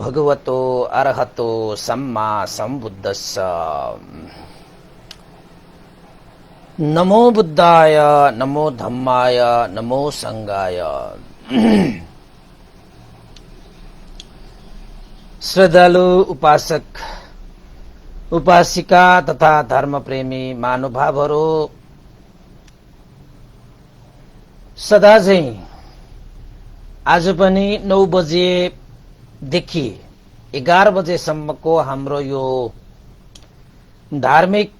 भगवतो अरहतो सम्मा सम्बुद्धस्स। नमो बुद्धाय, नमो धम्माय, नमो संघाय। श्रद्धालु उपासक उपासिका तथा धर्मप्रेमी महानुभावहरू, सदा झैं आज पनि 9 बजेदेखि 11 बजेसम्मको हाम्रो यो धार्मिक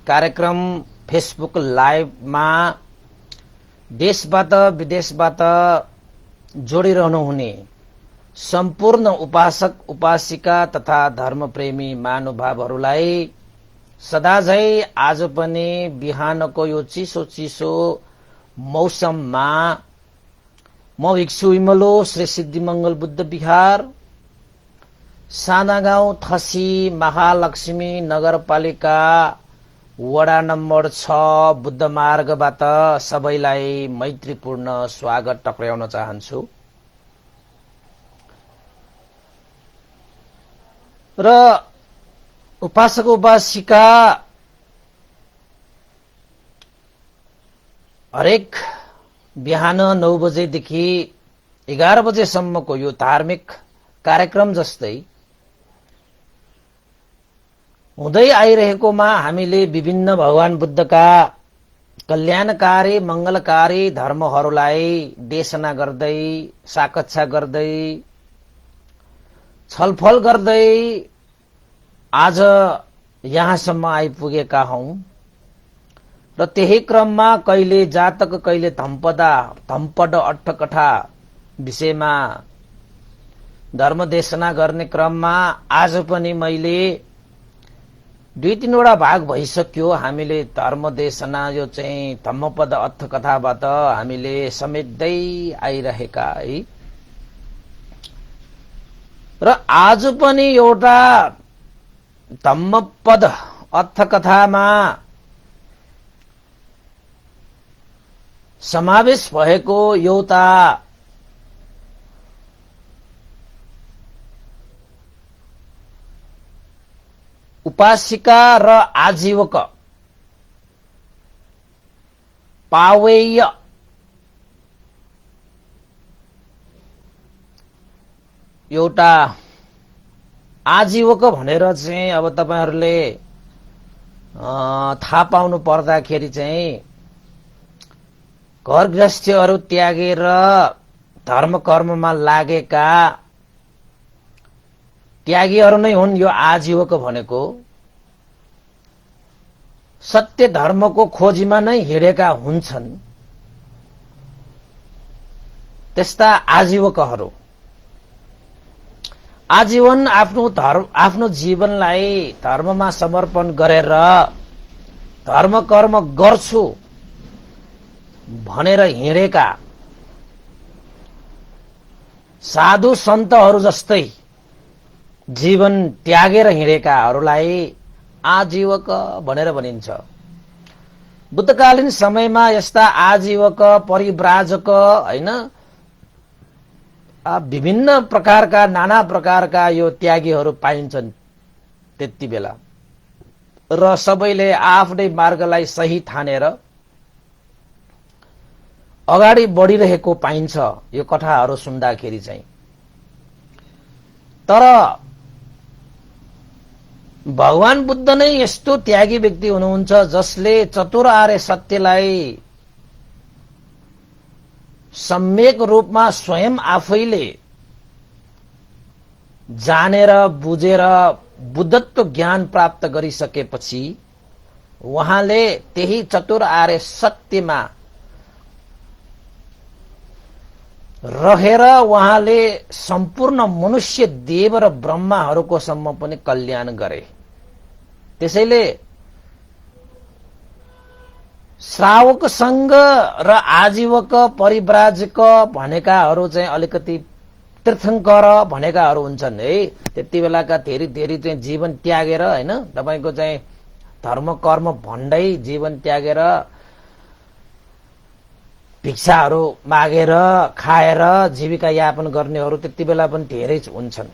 कार्यक्रम फेसबुक लाइभमा देशबाट विदेशबाट जोडिरहनु हुने सम्पूर्ण उपासक उपासिका तथा धर्मप्रेमी महानुभावहरूलाई सदाझै आज पनि बिहानको यो चिसो चिसो मौसममा म भिक्षु इमलो श्री सिद्धिमंगल बुद्ध विहार सानागाउँ थसी महालक्ष्मी नगरपालिका वडा नम्बर 6 बुद्ध मार्गबाट सबैलाई मैत्रीपूर्ण स्वागत टक्राउन चाहन्छु। र उपासक उपासिका हरेक बिहान 9 बजेदेखि 11 बजेसम्मको यो धार्मिक कार्यक्रम जस्तै हुँदै आइरहेकोमा हामीले विभिन्न भगवान बुद्धका कल्याणकारी मंगलकारी धर्महरूलाई देशना गर्दै साकच्छा गर्दै छलफल गर्दै आज यहाँसम्म आइपुगेका हौं। र त्यही क्रममा कहिले जातक कहिले धम्पड अट्ठकथा विषयमा धर्मदेशना गर्ने क्रममा आज पनि मैले 2-3 वटा भाग भइसक्यो। हामीले धर्मदेशना यो चाहिँ धम्मपद अर्थकथाबाट हामीले समेट्दै आइरहेका है। र आज पनि एउटा धम्मपद अर्थकथामा समावेश भएको एउटा उपासिका र आजीवक पावेय एउटा आजीवक भनेर चाहिँ अब तपाईहरुले थाहा पाउनु पर्दाखेरि चाहिँ घर गृहस्थीहरू त्यागेर धर्म कर्ममा लागेका त्यागीहरू नै हुन्। यो आजीवक भनेको सत्य धर्मको खोजीमा नै हिँडेका हुन्छन् त्यस्ता आजीवकहरू आजीवन आफ्नो जीवनलाई धर्ममा समर्पण गरेर धर्म कर्म गर्छु भनेर हिँडेका साधु सन्तहरू जस्तै जीवन त्यागेर हिँडेकाहरूलाई आजीवक भनेर भनिन्छ। बुद्धकालीन समयमा यस्ता आजीवक परिव्राजक हैन विभिन्न प्रकारका नाना प्रकारका यो त्यागीहरू पाइन्छन् त्यति बेला। र सबैले आफ्नै मार्गलाई सही ठानेर अगाडि बढिरहेको पाइन्छ यो कथाहरू सुन्दाखेरि चाहिँ। तर भगवान बुद्ध नै यस्तो त्यागी व्यक्ति हुनुहुन्छ जसले चतुर आर्य सत्यलाई सम्यक रूपमा स्वयं आफैले जानेर बुझेर बुद्धत्व ज्ञान प्राप्त गरिसकेपछि उहाँले त्यही चतुर आर्य सत्यमा रहेर उहाँले सम्पूर्ण मनुष्य देव र ब्रह्माहरूको सम्म पनि कल्याण गरे। त्यसैले श्रावक संघ र आजीवक परिव्राजक भनेकाहरू चाहिँ अलिकति तीर्थंकर भनेकाहरू हुन्छन् है। त्यति बेलाका धेरै धेरै चाहिँ जीवन त्यागेर हैन तपाईको चाहिँ धर्म कर्म भन्दै जीवन त्यागेर भिक्षाहरू मागेर खाएर जीविका यापन गर्नेहरू त्यति बेला पनि धेरै हुन्छन्।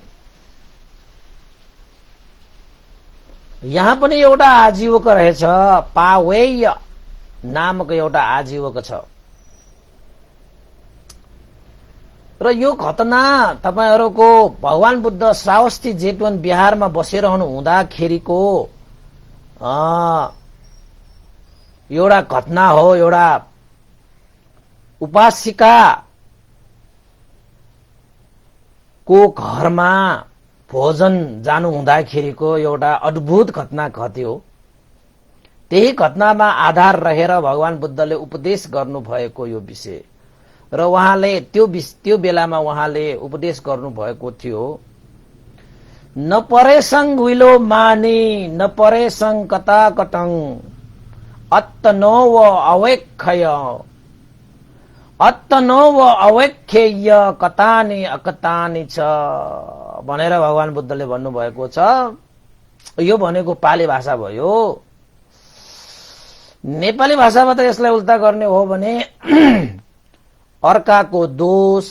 यहाँ पनि एउटा आजीवक रहेछ, पावेय नामक एउटा आजीवक छ। र यो घटना तपाईहरूको भगवान बुद्ध श्रावस्ती जेतवन बिहारमा बसिरहनु हुँदाखेरिको एउटा घटना हो। एउटा उपासिका को घरमा भोजन जानु हुँदाखेरिको एउटा अद्भुत घटना घट्यो। त्यही घटनामा आधार रहेर भगवान बुद्धले उपदेश गर्नुभएको यो विषय र उहाँले त्यो बेलामा उहाँले उपदेश गर्नुभएको थियो, न परेसङ विलो मानी न परेसङ कता कटङ अत्तनो व अवेक्षय अत्तनो व अवेक्षेय कतानि अकतानि छ भनेर भगवान बुद्धले भन्नुभएको छ। यो भनेको पाली भाषा भयो। नेपाली भाषामा त यसलाई उल्टा गर्ने हो भने अर्काको दोष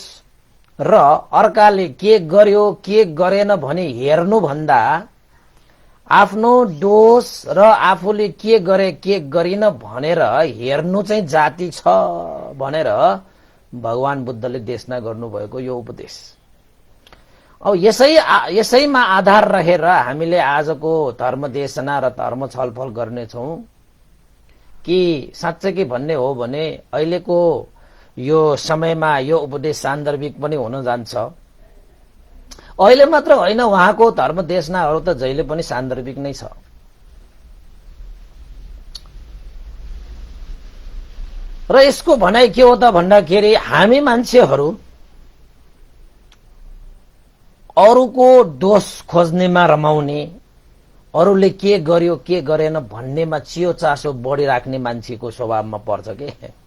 र अर्काले के गर्यो के गरेन भनी हेर्नु भन्दा आफ्नो दोष र आफूले के गरे के गरिन भनेर हेर्नु चाहिँ जाति छ भनेर भगवान बुद्धले देशना गर्नुभएको यो उपदेश। अब यसैमा आधार रहेर हामीले आजको धर्म देशना र धर्म छलफल गर्नेछौँ कि साँच्चै के भन्ने हो भने अहिलेको यो समयमा यो उपदेश सान्दर्भिक पनि हुन जान्छ। अहिले मात्र होइन, उहाँको धर्म देशनाहरू त जहिले पनि सान्दर्भिक नै छ। र यसको भनाइ के हो त भन्दाखेरि हामी मान्छेहरू अरूको दोष खोज्नेमा रमाउने, अरूले के गर्यो के गरेन भन्नेमा चियो चासो बढी राख्ने मान्छेको स्वभावमा पर्छ के।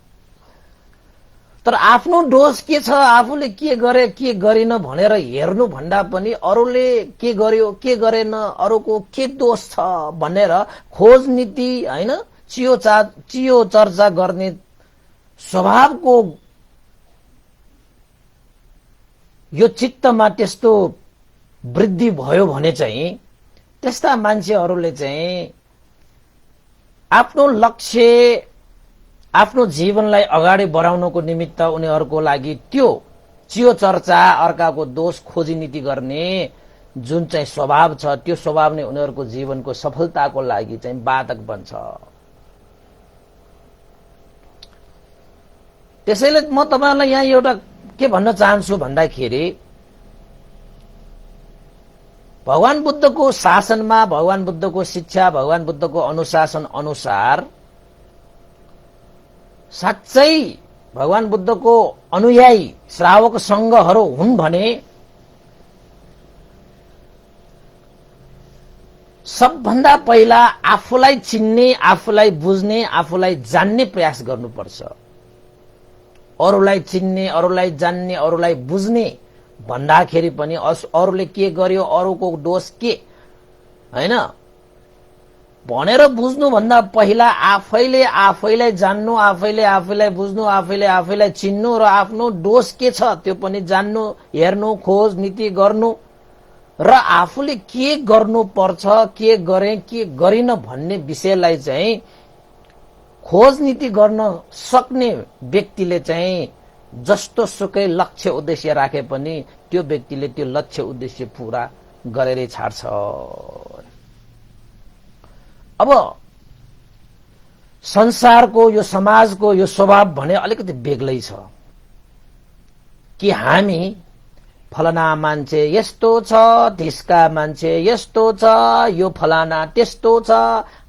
तर आफ्नो दोष के छ, आफूले के गरे के गरिन भनेर हेर्नु भन्दा पनि अरूले के गर्यो के गरेन, अरूको के दोष छ भनेर खोज नीति हैन चियो चर्चा गर्ने स्वभावको यो चित्तमा त्यस्तो वृद्धि भयो भने चाहिँ त्यस्ता मान्छेहरूले चाहिँ आफ्नो लक्ष्य आफ्नो जीवनलाई अगाडि बढाउनको निमित्त उनीहरूको लागि त्यो चियो चर्चा अर्काको दोष खोजी नीति गर्ने जुन चाहिँ स्वभाव छ त्यो स्वभाव नै उनीहरूको जीवनको सफलताको लागि चाहिँ बाधक बन्छ। त्यसैले म तपाईहरुलाई यहाँ एउटा के भन्न चाहन्छु भन्दाखेरि भगवान बुद्धको शासनमा, भगवान बुद्धको शिक्षा, भगवान बुद्धको अनुशासन अनुसार साँच्चै भगवान बुद्धको अनुयायी श्रावक संघहरू हुन् भने सबभन्दा पहिला आफूलाई चिन्ने, आफूलाई बुझ्ने, आफूलाई जान्ने प्रयास गर्नुपर्छ। अरूलाई चिन्ने, अरूलाई जान्ने, अरूलाई बुझ्ने भन्दाखेरि पनि अरूले के गर्यो, अरूको दोष के हैन भनेर बुझ्नु भन्दा पहिला आफैले आफैलाई जान्नु, आफैले आफैलाई बुझ्नु, आफैले आफैलाई चिन्नु र आफ्नो दोष के छ त्यो पनि जान्नु, हेर्नु, खोज नीति गर्नु र आफूले के गर्नु पर्छ, के गरे के गरिन भन्ने विषयलाई चाहिँ खोज नीति गर्न सक्ने व्यक्तिले चाहिँ जस्तो सुकै लक्ष्य उद्देश्य राखे पनि त्यो व्यक्तिले त्यो लक्ष्य उद्देश्य पूरा गरेरै छाड्छ। अब संसारको यो समाजको यो स्वभाव भने अलिकति बेग्लै छ कि हामी फलाना मान्छे यस्तो छ, त्यसका मान्छे यस्तो छ, यो फलाना त्यस्तो छ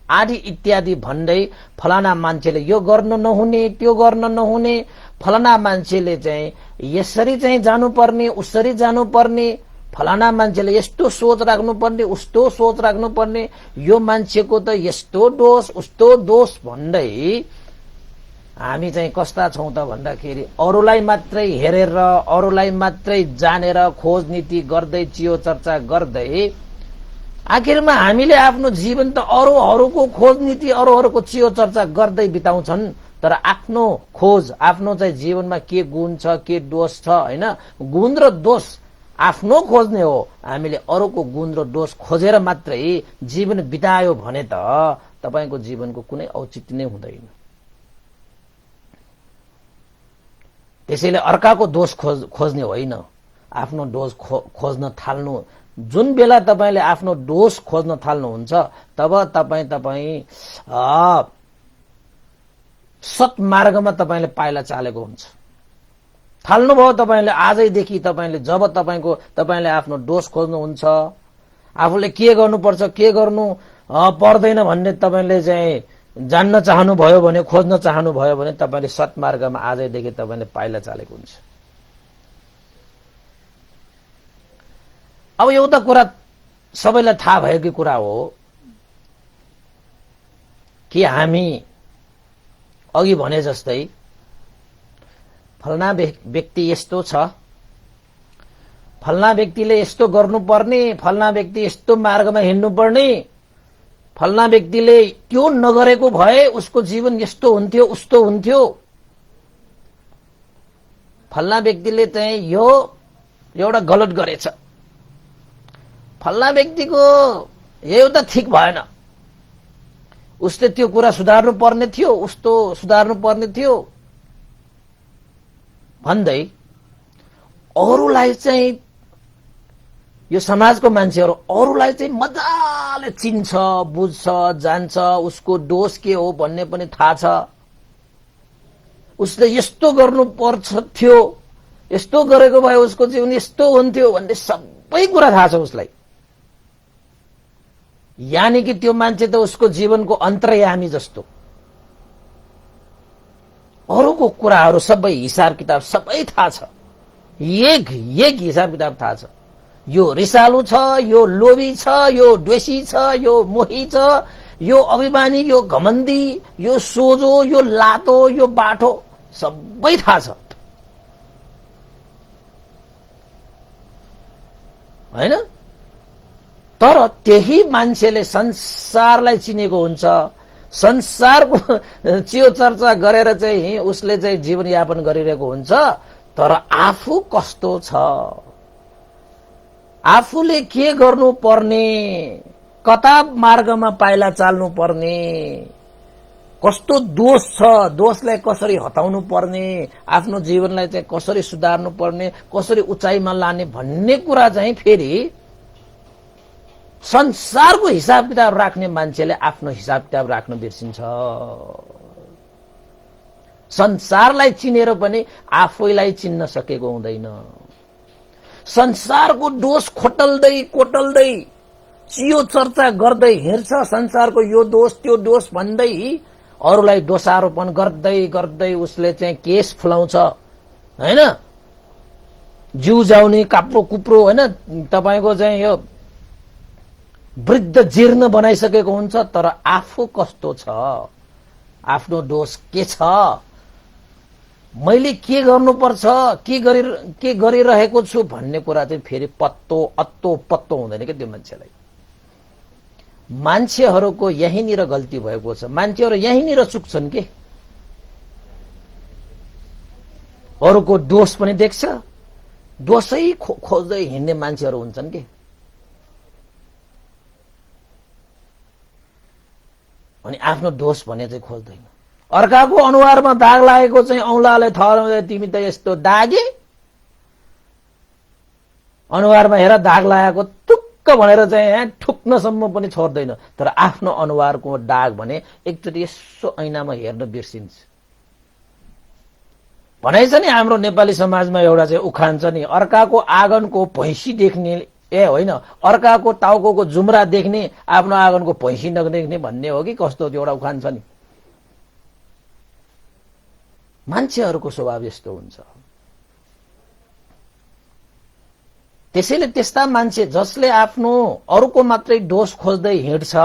आदि इत्यादि भन्दै फलाना मान्छेले यो गर्न नहुने, त्यो गर्न नहुने, फलाना मान्छेले चाहिँ यसरी चाहिँ जानुपर्ने, उसरी जानुपर्ने, फलाना मान्छेले यस्तो सोच राख्नुपर्ने, उस्तो सोच राख्नुपर्ने, यो मान्छेको त यस्तो दोष उस्तो दोष भन्दै हामी चाहिँ कस्ता छौं त भन्दाखेरि अरूलाई मात्रै हेरेर, अरूलाई मात्रै जानेर खोज नीति गर्दै चियो चर्चा गर्दै आखिरमा हामीले आफ्नो जीवन त अरूहरूको खोज नीति, अरूहरूको चियो चर्चा गर्दै बिताउँछन्, तर आफ्नो खोज, आफ्नो चाहिँ जीवनमा के गुण छ, के दोष छ हैन, गुण र दोष आफ्नो खोज्ने हो। हामीले अरूको गुण र दोष खोजेर मात्रै जीवन बितायो भने त तपाईको जीवनको कुनै औचित्य नै हुँदैन। त्यसैले अर्काको दोष खोज्ने होइन, आफ्नो दोष खोज्न थाल्नु। जुन बेला तपाईले आफ्नो दोष खोज्न थाल्नुहुन्छ तब तपाई सत्मार्गमा तपाईले पाइला चालेको हुन्छ। थाल्नुभयो तपाईले आजैदेखि। तपाईले जब तपाईले आफ्नो दोष खोज्नुहुन्छ, आफूले के गर्नुपर्छ के गर्नु पर्दैन भन्ने तपाईले चाहिँ जान्न चाहनुभयो भने, खोज्न चाहनुभयो भने तपाईले सत्मार्गमा आजैदेखि तपाईले पाइला चालेको हुन्छ। अब एउटा कुरा सबैलाई थाहा भएकै कुरा हो कि हामी अघि भने जस्तै फलना व्यक्ति यस्तो छ, फलना व्यक्तिले यस्तो गर्नुपर्ने, फलना व्यक्ति यस्तो मार्गमा हिँड्नुपर्ने, फलना व्यक्तिले त्यो नगरेको भए उसको जीवन यस्तो हुन्थ्यो उस्तो हुन्थ्यो, फलना व्यक्तिले चाहिँ यो एउटा गलत गरेछ, फलना व्यक्तिको एउटा ठिक भएन, उसले त्यो कुरा सुधार्नु पर्ने थियो, उस्तो सुधार्नु पर्ने थियो भन्दै अरूलाई चाहिँ यो समाजको मान्छेहरू अरूलाई चाहिँ मजाले चिन्छ, बुझ्छ, जान्छ, उसको दोष के हो भन्ने पनि थाहा छ, उसले यस्तो गर्नु पर्छ थियो, यस्तो गरेको भए उसको जीवन यस्तो हुन्थ्यो भन्ने सबै कुरा थाहा छ उसलाई। यानी कि त्यो मान्छे त उसको जीवनको अन्तर्यामी जस्तो। अरूको कुराहरू सबै हिसाब किताब सबै थाहा छ, एक हिसाब किताब थाहा छ। यो रिसालु छ, यो लोभी छ, यो द्वेषी छ, यो मोही छ, यो अभिमानी, यो घमण्डी, यो सोझो, यो लातो, यो बाठो, सबै थाहा छ, हैन? तर त्यही मान्छेले संसारलाई चिनेको हुन्छ, संसारको चियो चर्चा गरेर चाहिँ उसले चाहिँ जीवनयापन गरिरहेको हुन्छ। तर आफू कस्तो छ, आफूले के गर्नु पर्ने, कता मार्गमा पाइला चाल्नु पर्ने, कस्तो दोष छ, दोषलाई कसरी हटाउनु पर्ने, आफ्नो जीवनलाई चाहिँ कसरी सुधार्नु पर्ने, कसरी उचाइमा लाने भन्ने कुरा चाहिँ फेरि संसारको हिसाब किताब राख्ने मान्छेले आफ्नो हिसाब किताब राख्न बिर्सिन्छ। संसारलाई चिनेर पनि आफैलाई चिन्न सकेको हुँदैन। संसारको दोष खोटल्दै कोटल्दै चियो चर्चा गर्दै हिँड्छ, संसारको यो दोष त्यो दोष भन्दै अरूलाई दोषारोपण गर्दै गर्दै उसले चाहिँ केस फुलाउँछ, हैन? जिउ जाउने काप्रो कुप्रो, हैन? तपाईको चाहिँ यो वृद्ध जीर्ण बनाइसकेको हुन्छ। तर आफू कस्तो छ, आफ्नो दोष के छ, मैले के गर्नुपर्छ, के गरिरहेको छु भन्ने कुरा चाहिँ फेरि अत्तो पत्तो हुँदैन के त्यो मान्छेलाई। मान्छेहरूको यहीँनिर गल्ती भएको छ, मान्छेहरू यहीँनिर चुक्छन् के। अरूको दोष पनि देख्छ, दोषै खोज्दै हिँड्ने मान्छेहरू हुन्छन् के। अनि आफ्नो दोष भने चाहिँ खोज्दैन। अर्काको अनुहारमा दाग लागेको चाहिँ औंलाले थराउँदै तिमी त यस्तो दागे, अनुहारमा हेर दाग लागेको टुक्क भनेर चाहिँ ठुक्नसम्म पनि छोड्दैन। तर आफ्नो अनुहारको दाग भने एकचोटि यसो ऐनामा हेर्न बिर्सिन्छ। भनाइ छ नि हाम्रो नेपाली समाजमा एउटा चाहिँ उखान छ नि, अर्काको आँगनको भैँसी देख्ने होइन, अर्काको टाउको जुम्रा देख्ने, आफ्नो आँगनको भैँसी नदेख्ने भन्ने हो कि कस्तो एउटा उखान छ नि। मान्छेहरूको स्वभाव यस्तो हुन्छ। त्यसैले त्यस्ता मान्छे जसले आफ्नो अरूको मात्रै दोष खोज्दै हिँड्छ,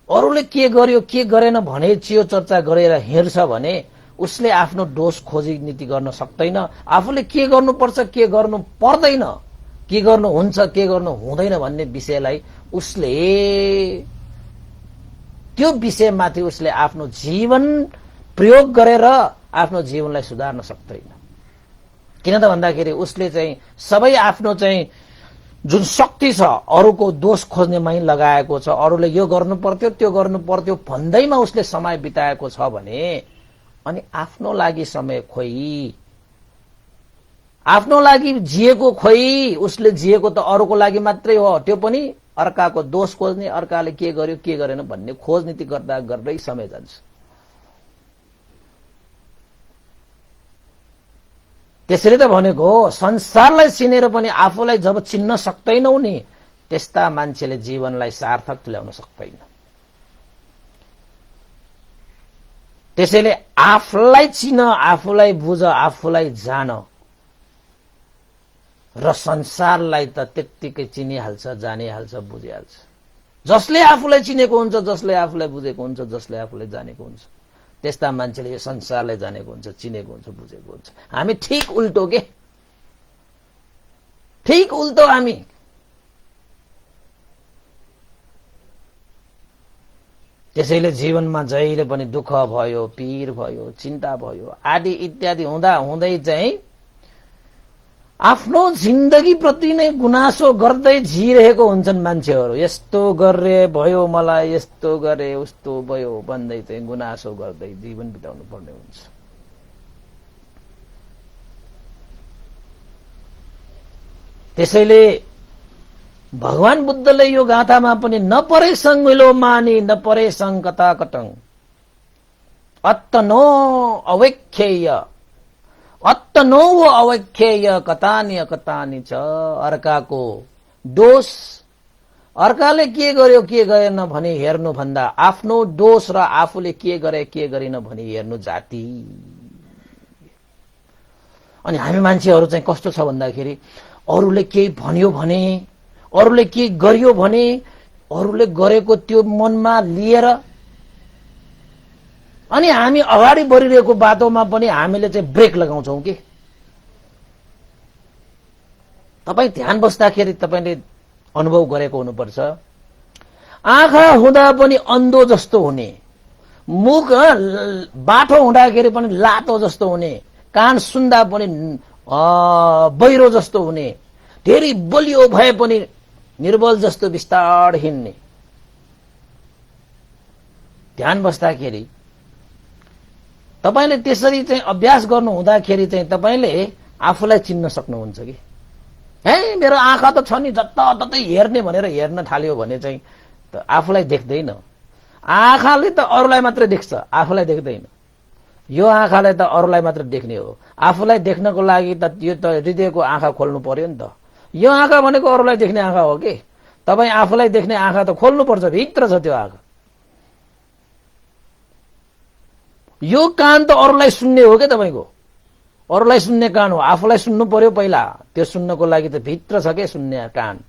अरूले के गर्यो के गरेन भने चियो चर्चा गरेर हिँड्छ भने उसले आफ्नो दोष खोजी नीति गर्न सक्दैन। आफूले के गर्नुपर्छ के गर्नु पर्दैन, के गर्नु हुन्छ के गर्नु हुँदैन भन्ने विषयलाई उसले त्यो विषयमाथि उसले आफ्नो जीवन प्रयोग गरेर आफ्नो जीवनलाई सुधार्न सक्दैन। किन त भन्दाखेरि उसले चाहिँ सबै आफ्नो चाहिँ जुन शक्ति छ अरूको दोष खोज्नेमै लगाएको छ, अरूले यो गर्नु पर्थ्यो त्यो गर्नु पर्थ्यो भन्दैमा उसले समय बिताएको छ भने अनि आफ्नो लागि समय खोइ, आफ्नो लागि जिएको खोइ, उसले जिएको त अरूको लागि मात्रै हो, त्यो पनि अर्काको दोष खोज्ने, अर्काले के गर्यो के गरेन भन्ने खोजनीति गर्दा गर्दै समय जान्छ। त्यसैले त भनेको हो संसारलाई चिनेर पनि आफूलाई जब चिन्न सक्दैनौ नि त्यस्ता मान्छेले जीवनलाई सार्थक तुल्याउन सक्दैन। त्यसैले आफूलाई चिन, आफूलाई बुझ, आफूलाई जान र संसारलाई त त्यत्तिकै चिनिहाल्छ, जानिहाल्छ, बुझिहाल्छ। जसले आफूलाई चिनेको हुन्छ, जसले आफूलाई बुझेको हुन्छ, जसले आफूलाई जानेको हुन्छ त्यस्ता मान्छेले यो संसारलाई जानेको हुन्छ, चिनेको हुन्छ, बुझेको हुन्छ। हामी ठिक उल्टो के, ठिक उल्टो हामी। त्यसैले जीवनमा जहिले पनि दुःख भयो, पीर भयो, चिन्ता भयो आदि इत्यादि हुँदा हुँदै चाहिँ आफ्नो जिन्दगीप्रति नै गुनासो गर्दै जिरहेको हुन्छन् मान्छेहरू। यस्तो गरे भयो मलाई, यस्तो गरे उस्तो भयो भन्दै चाहिँ गुनासो गर्दै जीवन बिताउनु पर्ने हुन्छ। त्यसैले भगवान बुद्धले यो गाथामा पनि नपरे संग मानी नपरे संग कता कटङ अत्तनो अवेख्येय अत्तनो अवेख्येय कतानि अकतानि च। अर्काको दोष, अर्काले के गर्यो के गरेन भनी हेर्नु भन्दा आफ्नो दोष र आफूले के गरे के गरिन भनी हेर्नु जाति। अनि हामी मान्छेहरू चाहिँ कस्तो छ भन्दाखेरि अरूले केही भन्यो भने, अरूले के गर्यो भने अरूले गरेको त्यो मनमा लिएर अनि हामी अगाडि बढिरहेको बाटोमा पनि हामीले चाहिँ ब्रेक लगाउँछौं के। तपाई ध्यान बस्दाखेरि तपाईले अनुभव गरेको हुनुपर्छ, आँखा हुँदा पनि अन्धो जस्तो हुने, मुख बाटो हुँदाखेरि पनि लातो जस्तो हुने, कान सुन्दा पनि बहिरो जस्तो हुने, धेरै बलियो भए पनि निर्बल जस्तो बिस्तार हिँड्ने। ध्यान बस्दाखेरि तपाईले त्यसरी चाहिँ अभ्यास गर्नु हुँदाखेरि चाहिँ तपाईले आफूलाई चिन्न सक्नुहुन्छ कि हे मेरो आँखा त छ नि जताततै हेर्ने भनेर हेर्न थाल्यो भने चाहिँ आफूलाई देख्दैन। आँखाले त अरूलाई मात्र देख्छ, आफूलाई देख्दैन। यो आँखाले त अरूलाई मात्र देख्ने हो, आफूलाई देख्नको लागि त यो त हृदयको आँखा खोल्नु पर्यो नि त। यो आँखा भनेको अरूलाई देख्ने आँखा हो कि, तपाई आफूलाई देख्ने आँखा त खोल्नु पर्छ, भित्र छ त्यो आँखा। यो कान त अरूलाई सुन्ने हो के, तपाईको अरूलाई सुन्ने कान हो, आफूलाई सुन्नु पर्यो पहिला। त्यो सुन्नको लागि त भित्र छ के सुन्ने कान।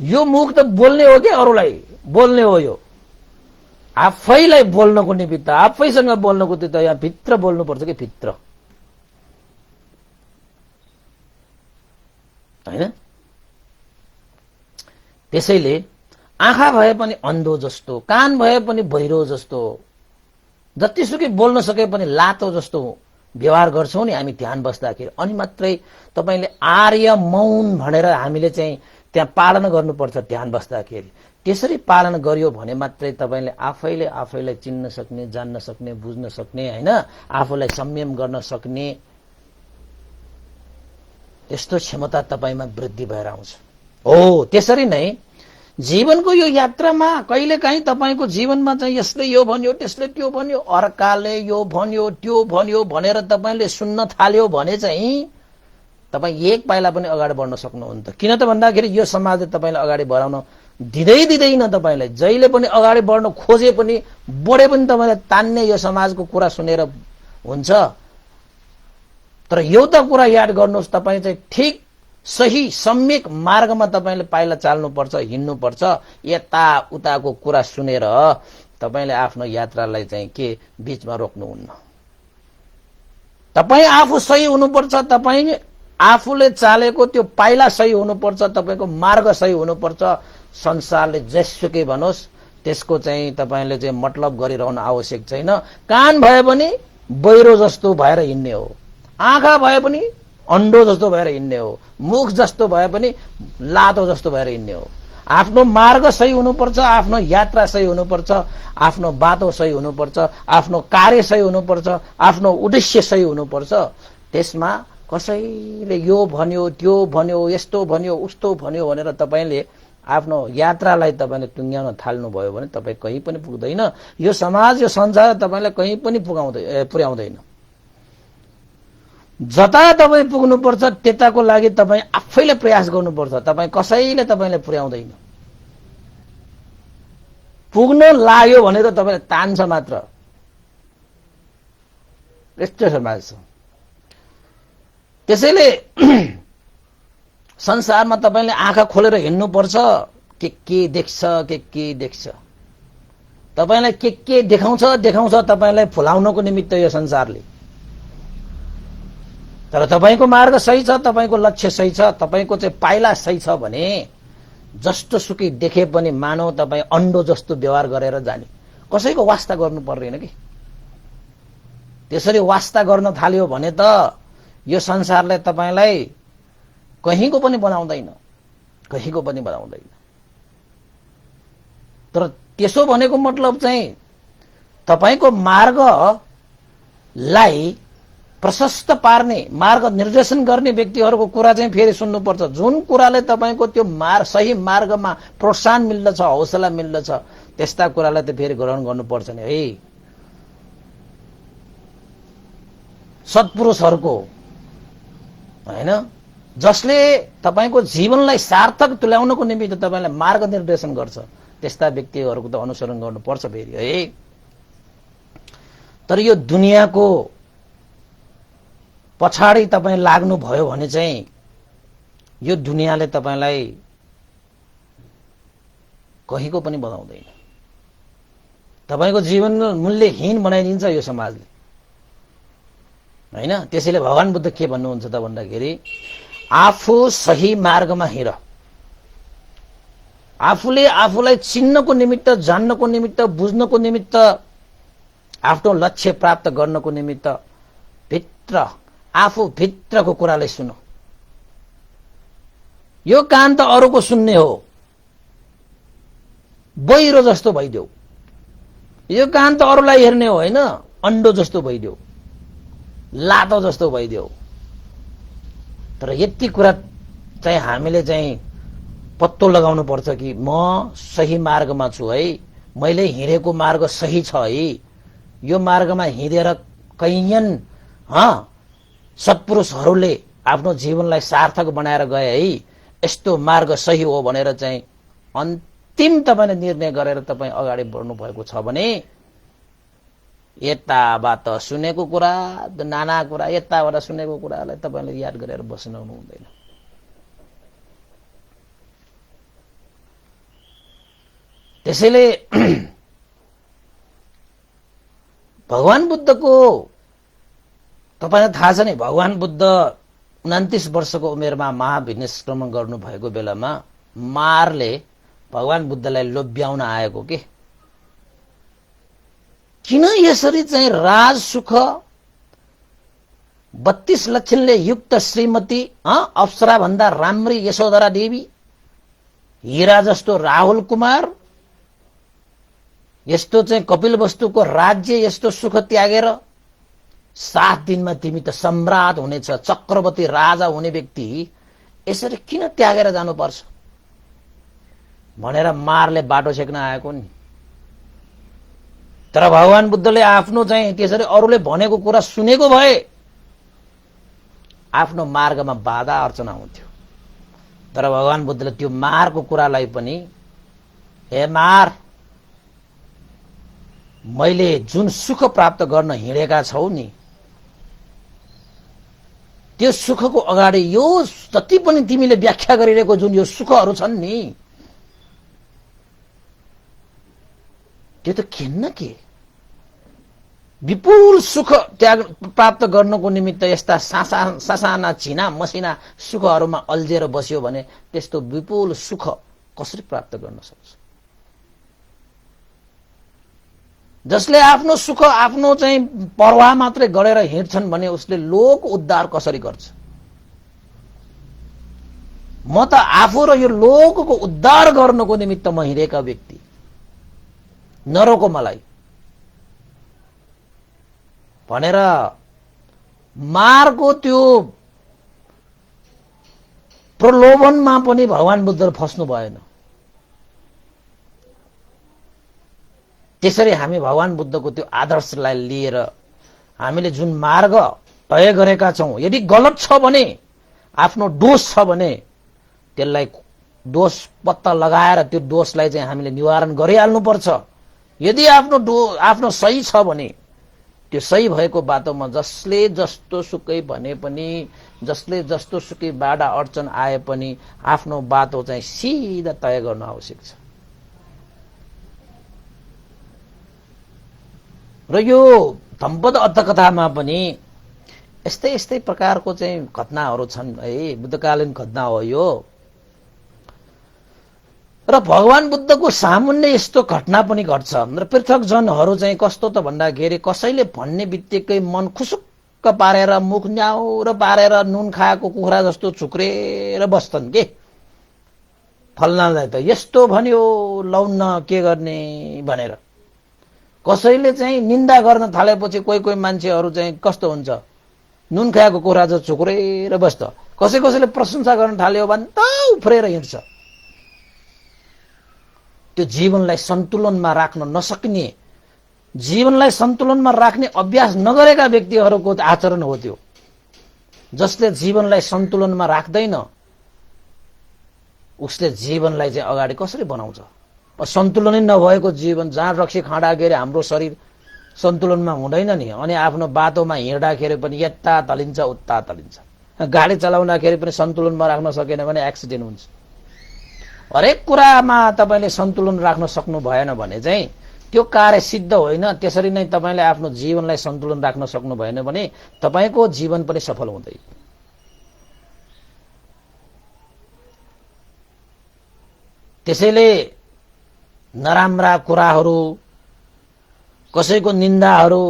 यो मुख त बोल्ने हो के, अरूलाई बोल्ने हो। यो आफैलाई बोल्नको निमित्त, आफैसँग बोल्नको त यहाँ भित्र बोल्नु पर्छ कि, भित्र हैन। त्यसैले आँखा भए पनि अन्धो जस्तो, कान भए पनि बहिरो जस्तो, जतिसुकै बोल्न सके पनि लातो जस्तो व्यवहार गर्छौं नि हामी ध्यान बस्दाखेरि, अनि मात्रै तपाईले आर्य मौन भनेर हामीले चाहिँ त्यहाँ पालन गर्नुपर्छ ध्यान बस्दाखेरि। त्यसरी पालन गर्यो भने मात्रै तपाईले आफैले आफैलाई चिन्न सक्ने, जान्न सक्ने, बुझ्न सक्ने, हैन, आफूलाई संयम गर्न सक्ने यस्तो क्षमता तपाईमा वृद्धि भएर आउँछ। हो त्यसरी नै जीवनको यो यात्रामा कहिलेकाहीँ तपाईको जीवनमा चाहिँ यसले यो भन्यो, त्यसले त्यो भन्यो, अर्काले यो भन्यो, त्यो भन्यो भनेर तपाईले सुन्न थाल्यो भने चाहिँ तपाई एक पाइला पनि अगाडि बढ्न सक्नुहुन्न। किन त भन्दाखेरि यो समाजले तपाईलाई अगाडि बढाउन दिँदैन। तपाईलाई जहिले पनि अगाडि बढ्न खोजे पनि बढे पनि तपाईलाई तान्ने यो समाजको कुरा सुनेर हुन्छ। तर एउटा कुरा याद गर्नुहोस्, तपाईँ चाहिँ ठिक सही सम्यक मार्गमा तपाईले पाइला चाल्नुपर्छ, हिँड्नुपर्छ। यता उताको कुरा सुनेर तपाईले आफ्नो यात्रालाई चाहिँ के बीचमा रोक्नुहुन्न। तपाई आफू सही हुनुपर्छ, तपाई आफूले चालेको त्यो पाइला सही हुनुपर्छ, तपाईको मार्ग सही हुनुपर्छ। संसारले जेसुकै भनोस् त्यसको चाहिँ तपाईले चाहिँ मतलब गरिरहन आवश्यक छैन। कान भए पनि बहिरो जस्तो भएर हिँड्ने हो, आँखा भए पनि अन्डो जस्तो भएर हिँड्ने हो, मुख जस्तो भए पनि लातो जस्तो भएर हिँड्ने हो। आफ्नो मार्ग सही हुनुपर्छ, आफ्नो यात्रा सही हुनुपर्छ, आफ्नो बाटो सही हुनुपर्छ, आफ्नो कार्य सही हुनुपर्छ, आफ्नो उद्देश्य सही हुनुपर्छ। त्यसमा कसैले यो भन्यो, त्यो भन्यो, यस्तो भन्यो, उस्तो भन्यो भनेर तपाईँले आफ्नो यात्रालाई तपाईँले टुङ्ग्याउन थाल्नुभयो भने तपाईँ कहीँ पनि पुग्दैन। यो समाज, यो संसार तपाईँलाई कहीँ पनि पुर्याउँदैन। जता तपाईँ पुग्नुपर्छ त्यताको लागि तपाईँ आफैले प्रयास गर्नुपर्छ। तपाईँ कसैले तपाईँले पुर्याउँदैन। पुग्न लाग्यो भने त तपाईँले तान्छ मात्र। यस्तो समाज छ। त्यसैले संसारमा तपाईँले आँखा खोलेर हिँड्नुपर्छ। के देख्छ, के देख्छ, तपाईँलाई के देखाउँछ तपाईँलाई फुलाउनको निमित्त यो संसारले। तर तपाईँको मार्ग सही छ, तपाईँको लक्ष्य सही छ, तपाईँको चाहिँ पाइला सही छ भने जस्तो सुकै देखे पनि मानव तपाईँ अन्डो जस्तो व्यवहार गरेर जाने। कसैको वास्ता गर्नु पर्दैन कि। त्यसरी वास्ता गर्न थाल्यो भने त यो संसारले तपाईलाई कहीँको पनि बनाउँदैन, कहीँको पनि बनाउँदैन। तर त्यसो भनेको मतलब चाहिँ तपाईको मार्गलाई प्रशस्त पार्ने, मार्ग निर्देशन गर्ने व्यक्तिहरूको कुरा चाहिँ फेरि सुन्नुपर्छ। जुन कुराले तपाईको त्यो सही मार्गमा प्रोत्साहन मिल्दछ, हौसला मिल्दछ, त्यस्ता कुरालाई त फेरि ग्रहण गर्नुपर्छ नि है। सत्पुरुषहरूको हैन, जसले तपाईको जीवनलाई सार्थक तुल्याउनको निमित्त तपाईलाई मार्ग निर्देशन गर्छ, त्यस्ता व्यक्तिहरूको त अनुसरण गर्नुपर्छ फेरि है। तर यो दुनियाँको पछाडि तपाई लाग्नु भयो भने चाहिँ यो दुनियाँले तपाईलाई कहीँको पनि बनाउँदैन। तपाईको जीवन मूल्यहीन बनाइदिन्छ यो समाजले हैन। त्यसैले भगवान बुद्ध के भन्नुहुन्छ त भन्दाखेरि आफू सही मार्गमा हिँड। आफूले आफूलाई चिन्नको निमित्त, जान्नको निमित्त, बुझ्नको निमित्त, आफ्नो लक्ष्य प्राप्त गर्नको निमित्त भित्र आफू भित्रको कुरालाई सुनो। यो कान त अरूको सुन्ने हो, बहिरो जस्तो भइदेऊ। यो कान त अरूलाई हेर्ने हो हैन, अन्डो जस्तो भइदेऊ, लातो जस्तो भइदेऊ। तर यति कुरा चाहिँ हामीले चाहिँ पत्तो लगाउनु पर्छ कि म सही मार्गमा छु है, मैले हिँडेको मार्ग सही छ है। यो मार्गमा हिँडेर कैयन सत्पुरुषहरूले आफ्नो जीवनलाई सार्थक बनाएर गए है, यस्तो मार्ग सही हो भनेर चाहिँ अन्तिम तपाईले निर्णय गरेर तपाईँ अगाडि बढ्नु भएको छ भने यताबाट सुनेको कुरा, नाना कुरा, यताबाट सुनेको कुरालाई तपाईले याद गरेर बस्नु हुँदैन। त्यसैले भगवान बुद्धको तपाईलाई थाहा छ नि, भगवान बुद्ध 29 वर्षको उमेरमा महाविनिष्क्रमण गर्नु भएको बेलामा मारले भगवान बुद्धलाई लोभ्याउन आएको के। किन यसरी चाहिँ राज सुख 32 लक्षणले युक्त श्रीमती अप्सरा भन्दा राम्री यशोधरा देवी, हीरा जस्तो राहुल कुमार, यस्तो चाहिँ कपिल वस्तुको राज्य, यस्तो सुख त्यागेर 7 दिनमा तिमी त सम्राट हुनेछ, चक्रवर्ती राजा हुने व्यक्ति यसरी किन त्यागेर जानुपर्छ भनेर मारले बाटो छेक्न आएको नि। तर भगवान बुद्धले आफ्नो चाहिँ त्यसरी अरूले भनेको कुरा सुनेको भए आफ्नो मार्गमा बाधा अर्चना हुन्थ्यो। तर भगवान बुद्धले त्यो मारको कुरालाई पनि, हे मार, मैले जुन सुख प्राप्त गर्न हिँडेका छौ नि, त्यो सुखको अगाडि यो जति पनि तिमीले व्याख्या गरिरहेको जुन यो सुखहरू छन् नि, त्यो त किन्न के। विपुल सुख त्याग प्राप्त गर्नको निमित्त यस्ता सासाना झिना मसिना सुखहरूमा अल्झेर बस्यो भने त्यस्तो विपुल सुख कसरी प्राप्त गर्न सक्छ। जसले आफ्नो सुख आफ्नो चाहिँ परवाह मात्रै गरेर हिँड्छन् भने उसले लोक उद्धार कसरी गर्छ? म त आफू र यो लोकको उद्धार गर्नको निमित्त म हिँडेका व्यक्ति, नरोको मलाई भनेर मारको त्यो प्रलोभनमा पनि भगवान बुद्ध फस्नु भएन। त्यसरी हामी भगवान बुद्धको त्यो आदर्शलाई लिएर हामीले जुन मार्ग तय गरेका छौं, यदि गलत छ भने, आफ्नो दोष छ भने त्यसलाई दोष पत्ता लगाएर त्यो दोषलाई चाहिँ हामीले निवारण गरिहाल्नुपर्छ। यदि आफ्नो सही छ भने त्यो सही भएको बाटोमा जसले जस्तो सुकै भने पनि, जसले जस्तो सुकै बाधा अडचन आए पनि आफ्नो बाटो चाहिँ सिधा तय गर्न आवश्यक छ। र यो धम्पद अर्थकथामा पनि यस्तै यस्तै प्रकारको चाहिँ घटनाहरू छन् है, बुद्धकालीन घटना हो यो। र भगवान बुद्धको सामुन्ने यस्तो घटना पनि घट्छ। र पृथक जनहरू चाहिँ कस्तो त भन्दाखेरि कसैले भन्ने बित्तिकै मन खुसुक्क पारेर मुख न्याउरो पारेर नुन खाएको कुखुरा जस्तो छुक्रेर बस्छन् के। फल्नालाई त यस्तो भन्यो लौन्न के गर्ने भनेर। कसैले चाहिँ निन्दा गर्न थालेपछि कोही कोही मान्छेहरू चाहिँ कस्तो हुन्छ, नुन खाएको कुखुरा जस्तो छुक्रेर बस्छ। कसैले प्रशंसा गर्न थाल्यो भने त उफ्रेर हिँड्छ। त्यो जीवनलाई सन्तुलनमा राख्न नसक्ने, जीवनलाई सन्तुलनमा राख्ने अभ्यास नगरेका व्यक्तिहरूको आचरण हो त्यो। जसले जीवनलाई सन्तुलनमा राख्दैन उसले जीवनलाई चाहिँ अगाडि कसरी बनाउँछ? सन्तुलनै नभएको जीवन, जहाँ रक्सी खाँदाखेरि हाम्रो शरीर सन्तुलनमा हुँदैन नि, अनि आफ्नो बाटोमा हिँड्दाखेरि पनि यता तलिन्छ उता तलिन्छ। गाडी चलाउँदाखेरि पनि सन्तुलनमा राख्न सकेन भने एक्सिडेन्ट हुन्छ। हरेक कुरामा तपाईले सन्तुलन राख्न सक्नु भएन भने चाहिँ त्यो कार्य सिद्ध होइन। त्यसरी नै तपाईले आफ्नो जीवनलाई सन्तुलन राख्न सक्नु भएन भने तपाईको जीवन पनि सफल हुँदैन। त्यसैले नराम्रा कुराहरू, कसैको निन्दाहरू,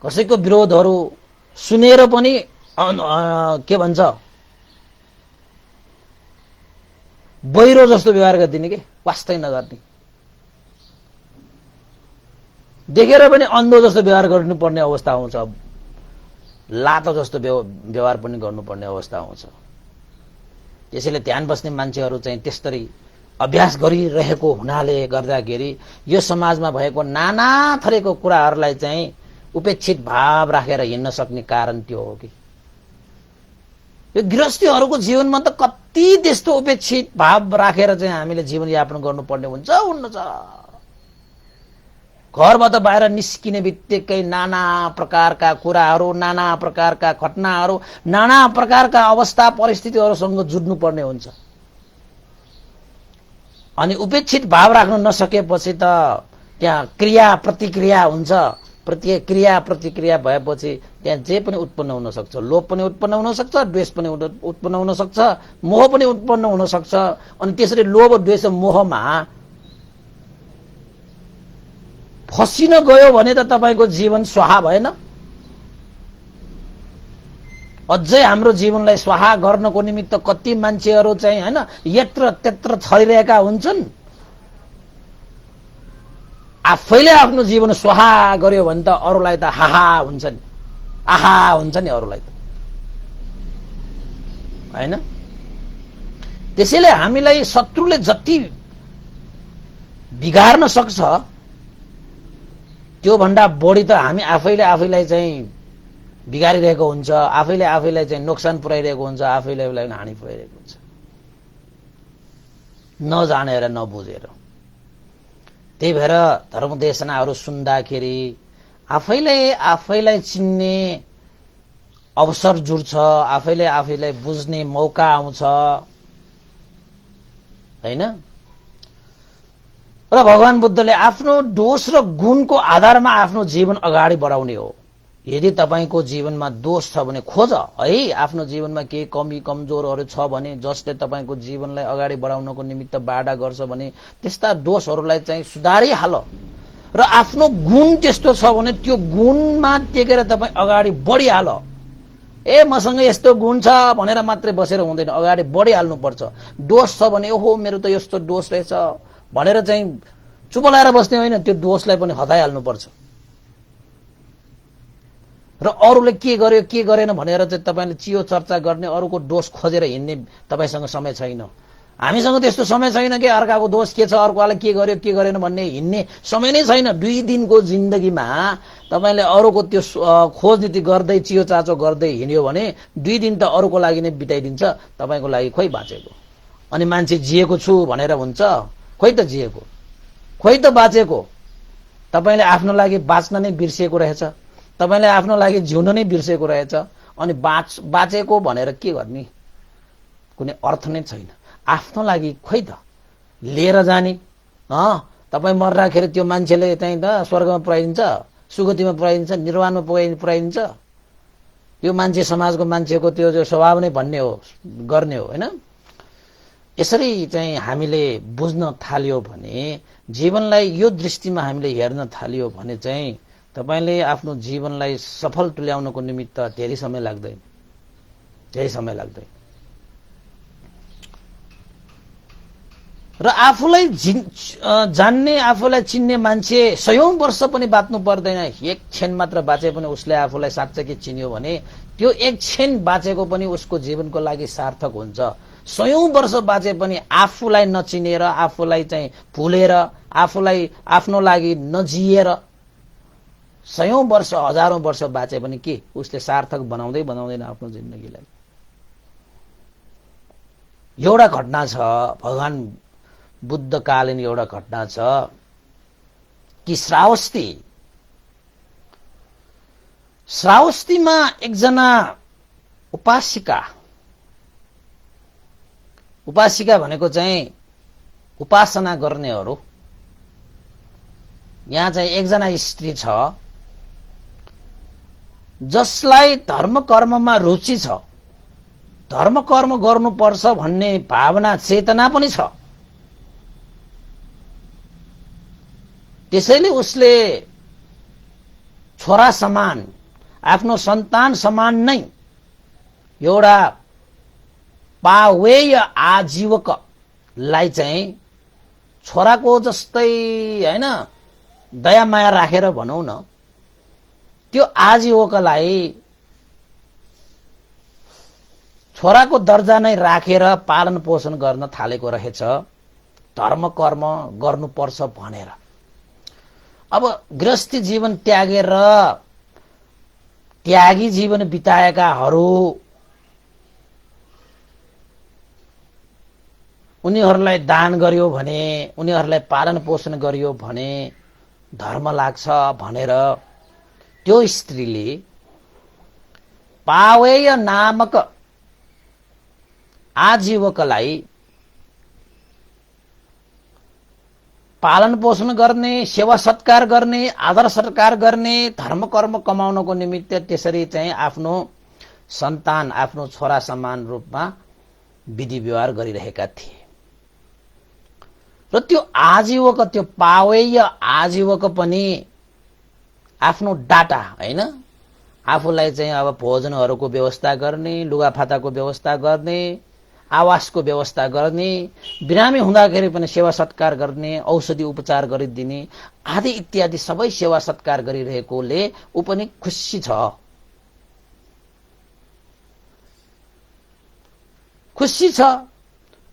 कसैको विरोधहरू सुनेर पनि के भन्छ, बहिरो जस्तो व्यवहार गरिदिने के, वास्तै नगर्ने। देखेर पनि अन्धो जस्तो व्यवहार गर्नुपर्ने अवस्था आउँछ, लातो जस्तो व्यवहार पनि गर्नुपर्ने अवस्था आउँछ। त्यसैले ध्यान बस्ने मान्छेहरू चाहिँ त्यस्तरी अभ्यास गरिरहेको हुनाले गर्दाखेरि यो समाजमा भएको नाना थरीको कुराहरूलाई चाहिँ उपेक्षित भाव राखेर हिँड्न सक्ने कारण त्यो हो कि यो गृहस्थीहरूको जीवनमा त कति त्यस्तो उपेक्षित भाव राखेर चाहिँ हामीले जीवनयापन गर्नुपर्ने हुन्छ। घरबाट बाहिर निस्किने बित्तिकै नाना प्रकारका कुराहरू, नाना प्रकारका घटनाहरू, नाना प्रकारका अवस्था परिस्थितिहरूसँग जुझ्नुपर्ने हुन्छ। अनि उपेक्षित भाव राख्न नसकेपछि त त्यहाँ क्रिया प्रतिक्रिया हुन्छ। क्रिया प्रतिक्रिया भएपछि त्यहाँ जे पनि उत्पन्न हुन सक्छ। लोभ पनि उत्पन्न हुन सक्छ, द्वेष पनि उत्पन्न हुन सक्छ, मोह पनि उत्पन्न हुन सक्छ। अनि त्यसरी लोभ, द्वेष, मोहमा फसिन गयो भने त तपाईको जीवन स्वाहा भएन। अझै हाम्रो जीवनलाई स्वाहा गर्नको निमित्त कति मान्छेहरू चाहिँ हैन यत्र त्यत्र छरिरहेका हुन्छन्। आफैले आफ्नो जीवन स्वाहा गर्यो भने त अरूलाई त हाहा हुन्छ नि, आहा हुन्छ नि अरूलाई त, हैन? त्यसैले हामीलाई शत्रुले जति बिगार्न सक्छ त्यो भन्दा बढी त हामी आफैलाई चाहिँ बिगारिरहेको हुन्छ, आफैलाई चाहिँ नोक्सान पुर्याइरहेको हुन्छ, आफैलाई हानि पुर्याइरहेको हुन्छ, नजानेर नबुझेर। त्यही भएर धर्मदेशनाहरू सुन्दाखेरि आफैलाई चिन्ने अवसर जुर्छ, आफैलाई बुझ्ने मौका आउँछ, हैन? र भगवान बुद्धले आफ्नो दोष र गुणको आधारमा आफ्नो जीवन अगाडि बढाउने हो। यदि तपाईको जीवनमा दोष छ भने खोज है, आफ्नो जीवनमा केही कमी कमजोरहरू छ भने जसले तपाईको जीवनलाई अगाडि बढाउनको निमित्त बाधा गर्छ भने त्यस्ता दोषहरूलाई चाहिँ सुधारिहाल। र आफ्नो गुण त्यस्तो छ भने त्यो गुणमा टेकेर तपाईँ अगाडि बढिहाल। ए मसँग यस्तो गुण छ भनेर मात्रै बसेर हुँदैन, अगाडि बढिहाल्नुपर्छ। दोष छ भने ओहो मेरो त यस्तो दोष रहेछ भनेर चाहिँ चुप लाएर बस्ने होइन, त्यो दोषलाई पनि हटाइहाल्नुपर्छ। र अरूले के गर्यो के गरेन भनेर चाहिँ तपाईँले चियो चर्चा गर्ने, अरूको दोष खोजेर हिँड्ने तपाईँसँग समय छैन। हामीसँग त्यस्तो समय छैन कि अर्काको दोष के छ, अर्कोलाई के गर्यो के गरेन भन्ने हिँड्ने समय नै छैन। 2 दिनको जिन्दगीमा तपाईँले अरूको त्यो खोज नीति गर्दै चियो चाचो गर्दै हिँड्यो भने 2 दिन त अरूको लागि नै बिताइदिन्छ, तपाईँको लागि खोइ बाँचेको। अनि मान्छे जिएको छु भनेर हुन्छ, खोइ त जिएको, खोइ त बाँचेको। तपाईँले आफ्नो लागि बाँच्न नै बिर्सिएको रहेछ, तपाईँले आफ्नो लागि जिउन नै बिर्सेको रहेछ। अनि बाँचेको भनेर के गर्ने, कुनै अर्थ नै छैन। आफ्नो लागि खोइ त लिएर जाने, तपाईँ मर्दाखेरि त्यो मान्छेले चाहिँ त स्वर्गमा पुर्याइदिन्छ, सुगतिमा पुर्याइदिन्छ, निर्वाणमा पुर्याइदिन्छ। यो मान्छे समाजको मान्छेको त्यो स्वभाव नै भन्ने हो, गर्ने हो होइन। यसरी चाहिँ हामीले बुझ्न थाल्यो भने, जीवनलाई यो दृष्टिमा हामीले हेर्न थाल्यो भने चाहिँ तपाईले आफ्नो जीवनलाई सफल तुल्याउनको निमित्त धेरै समय लाग्दैन, धेरै समय लाग्दैन। र आफूलाई जान्ने, आफूलाई चिन्ने मान्छे 100औं वर्ष पनि बाँच्नु पर्दैन। एक क्षण मात्र बाँचे पनि उसले आफूलाई साँच्चै चिन्यो भने त्यो एक क्षण बाँचेको पनि उसको जीवनको लागि सार्थक हुन्छ। 100औं वर्ष बाँचे पनि आफूलाई नचिनेर, आफूलाई चाहिँ भुलेर, आफूलाई आफ्नो लागि नजिएर 100औं वर्ष 1000औं वर्ष बाँचे पनि के उसले सार्थक बनाउँदै बनाउँदैन आफ्नो जिन्दगीलाई। एउटा घटना छ, भगवान बुद्धकालीन एउटा घटना छ कि श्रावस्तीमा एकजना उपासिका भनेको चाहिँ उपासना गर्नेहरू। यहाँ चाहिँ एकजना स्त्री छ जसलाई धर्म कर्ममा रुचि छ, धर्म कर्म गर्नुपर्छ भन्ने भावना चेतना पनि छ। त्यसैले उसले छोरा समान, आफ्नो सन्तान समान नै एउटा पावेय आजीवकलाई चाहिँ छोराको जस्तै हैन दया माया राखेर भनौं न, त्यो आजीवकलाई छोराको दर्जा नै राखेर पालन पोषण गर्न थालेको रहेछ, धर्म कर्म गर्नुपर्छ भनेर। अब गृहस्थी जीवन त्यागेर त्यागी जीवन बिताएकाहरू उनीहरूलाई दान गर्यो भने, उनीहरूलाई पालन पोषण गर्यो भने धर्म लाग्छ भनेर त्यो स्त्रीले पावेय नामक आजीवकलाई पालन पोषण गर्ने, सेवा सत्कार गर्ने, आदर सत्कार गर्ने, धर्म कर्म कमाउनको निमित्त त्यसरी चाहिँ आफ्नो सन्तान, आफ्नो छोरा समान रूपमा विधि व्यवहार गरिरहेका थिए। र त्यो आजीवक, त्यो पावेय आजीवक पनि आफ्नो डाटा हैन, आफूलाई चाहिँ अब भोजनहरूको व्यवस्था गर्ने, लुगाफाटाको व्यवस्था गर्ने, आवासको व्यवस्था गर्ने, बिरामी हुँदाखेरि पनि सेवा सत्कार गर्ने, औषधि उपचार गरिदिने आदि इत्यादि सबै सेवा सत्कार गरिरहेकोले ऊ पनि खुसी छ। खुसी छ।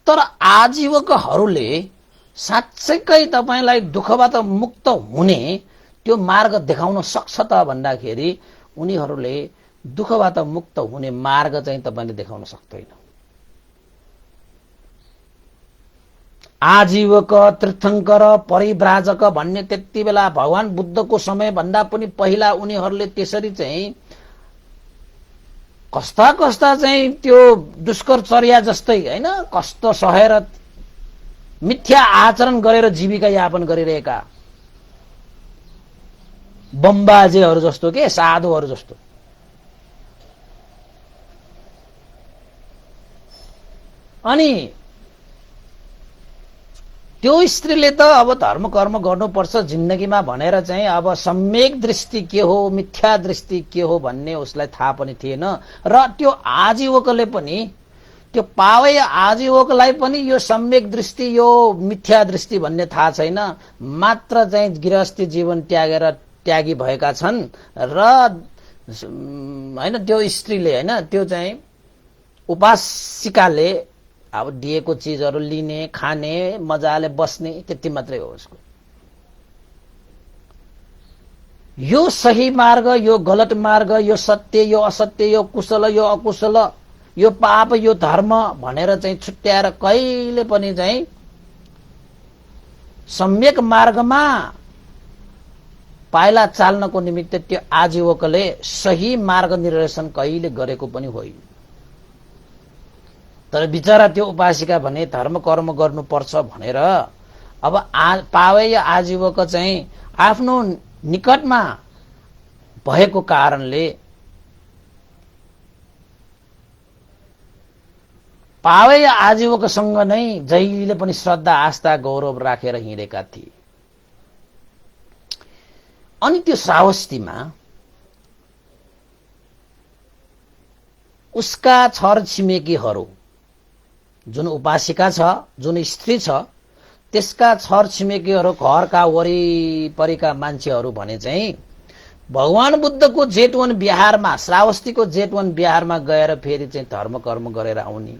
तर आजीवकहरूले साँच्चैकै तपाईलाई दुःखबाट मुक्त हुने त्यो मार्ग देखाउन सक्छ त भन्दाखेरि उनीहरूले दुःखबाट मुक्त हुने मार्ग चाहिँ तपाईले देखाउन सक्दैन। आजीवक, तीर्थंकर, परिव्राजक भन्ने त्यति बेला भगवान बुद्धको समय भन्दा पनि पहिला उनीहरूले त्यसरी चाहिँ कस्ता कस्ता चाहिँ त्यो दुष्करचर्या जस्तै हैन कष्ट सहेर मिथ्या आचरण गरेर जीविका यापन गरिरहेका बमबाजेहरू जस्तो के साधुहरू जस्तो। अनि त्यो स्त्रीले त अब धर्म कर्म गर्नुपर्छ जिन्दगीमा भनेर चाहिँ अब सम्यक दृष्टि के हो मिथ्या दृष्टि के हो भन्ने उसलाई थाहा पनि थिएन र त्यो आजीवकले पनि त्यो पावे आजीवकलाई पनि यो सम्यक दृष्टि यो मिथ्या दृष्टि भन्ने थाहा छैन मात्र चाहिँ गृहस्थी जीवन त्यागी भएका छन् र हैन त्यो स्त्रीले हैन त्यो चाहिँ उपासिकाले अब दिएको चीजहरू लिने खाने मजाले बस्ने त्यति मात्रै हो उसको यो सही मार्ग यो गलत मार्ग यो सत्य यो असत्य यो कुशल यो अकुशल यो पाप यो धर्म भनेर चाहिँ छुट्याएर कहिले पनि चाहिँ सम्यक मार्गमा पाइला चाल्नको निमित्त त्यो आजीवकले सही मार्ग निर्देशन कहिले गरेको पनि होइन तर बिचरा त्यो उपासिका भने धर्म कर्म गर्नुपर्छ भनेर अब पावे या आजीवक चाहिँ आफ्नो निकटमा भएको कारणले पावे या आजीवकसँग नै जहिले पनि श्रद्धा आस्था गौरव राखेर हिँडेका थिए अनि त्यो श्रावस्तीमा उसका छर छिमेकीहरू जुन उपासिका छ जुन स्त्री छ त्यसका छर छिमेकीहरू घरका वरिपरिका मान्छेहरू भने चाहिँ भगवान बुद्धको जेठवन बिहारमा श्रावस्तीको जेठवन बिहारमा गएर फेरि चाहिँ धर्म कर्म गरेर आउने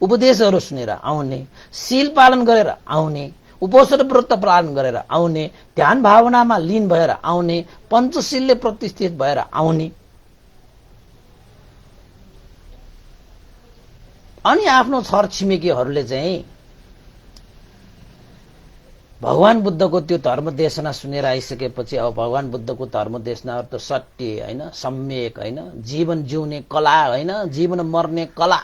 उपदेशहरू सुनेर आउने शील पालन गरेर आउने उपोषण व्रत पालन गरेर आउने ध्यान भावनामा लीन भएर आउने पञ्चशीलले प्रतिष्ठित भएर आउने अनि आफ्नो छर छिमेकीहरूले चाहिँ भगवान बुद्धको त्यो धर्म देशना सुनेर आइसकेपछि अब भगवान बुद्धको धर्म देशनाहरु त सत्य हैन सम्यक हैन जीवन जिउने कला हैन जीवन मर्ने कला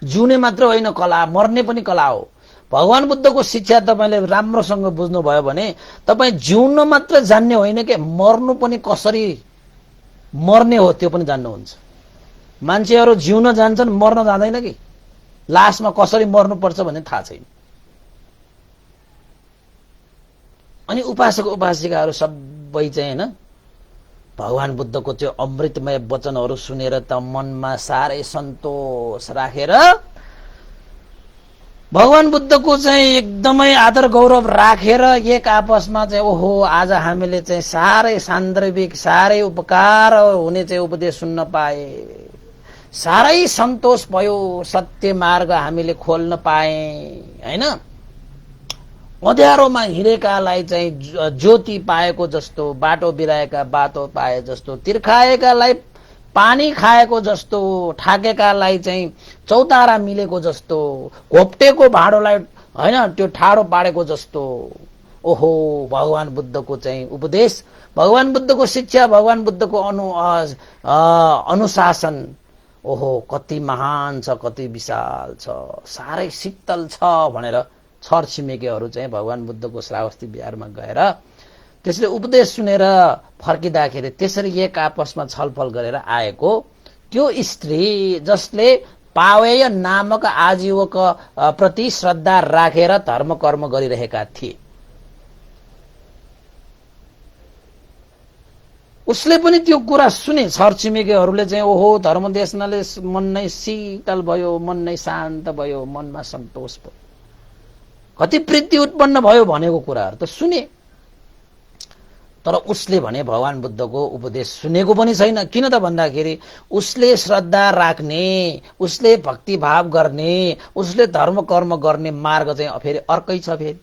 जिउने मात्र होइन कला मर्ने पनि कला हो भगवान बुद्धको शिक्षा तपाईले राम्रोसँग बुझ्नु भयो भने तपाई जिउन मात्र जान्ने होइन के मर्नु पनि कसरी मर्ने हो त्यो पनि जान्नुहुन्छ मान्छेहरु जिउन जान्छन् मर्न जान्दैन कि लास्टमा कसरी मर्नु पर्छ भन्ने थाहा छैन अनि उपासक उपासिकाहरु सबै चाहिँ हैन भगवान बुद्धको त्यो अमृतमय वचनहरु सुनेर त मनमा सारै सन्तोष राखेर भगवान बुद्धको चाहिँ एकदमै आदर गौरव राखेर एक आपसमा चाहिँ ओहो आज हामीले चाहिँ सारै सान्दर्भिक सारै उपकार हुने चाहिँ उपदेश सुन्न पाए सारै सन्तोष भयो सत्य मार्ग हामीले खोल्न पाए हैन अँध्यारोमा हिँडेकालाई चाहिँ ज्योति पाएको जस्तो बाटो बिराएका बाटो पाए जस्तो तिर्खाएकालाई पानी खाएको जस्तो ठाकेकालाई चाहिँ चौतारा मिलेको जस्तो घोप्टेको भाँडोलाई हैन त्यो ठाडो पारेको जस्तो ओहो भगवान बुद्धको चाहिँ उपदेश भगवान बुद्धको शिक्षा भगवान बुद्धको अनुशासन ओहो कति महान छ कति विशाल छ सारै शीतल छ भनेर छर छिमेकीहरु चाहिँ भगवान बुद्धको श्रावस्ती बिहारमा गएर त्यसले उपदेश सुनेर फर्किँदाखेरि त्यसरी एक आपसमा छलफल गरेर आएको त्यो स्त्री जसले पावेय नामक आजीवक प्रति श्रद्धा राखेर धर्म कर्म गरिरहेका थिए उसले पनि त्यो कुरा सुने छर छिमेकीहरुले चाहिँ ओहो धर्म देशनाले मन नै शीतल भयो मन नै शान्त भयो मनमा सन्तोष भयो कति प्रीति उत्पन्न भयो भनेको कुराहरु त सुने तर उसले भने भगवान बुद्धको उपदेश सुनेको पनि छैन किन त भन्दाखेरि उसले श्रद्धा राख्ने उसले भक्ति भाव गर्ने उसले धर्म कर्म गर्ने मार्ग चाहिँ फेरि अर्कै छ फेरि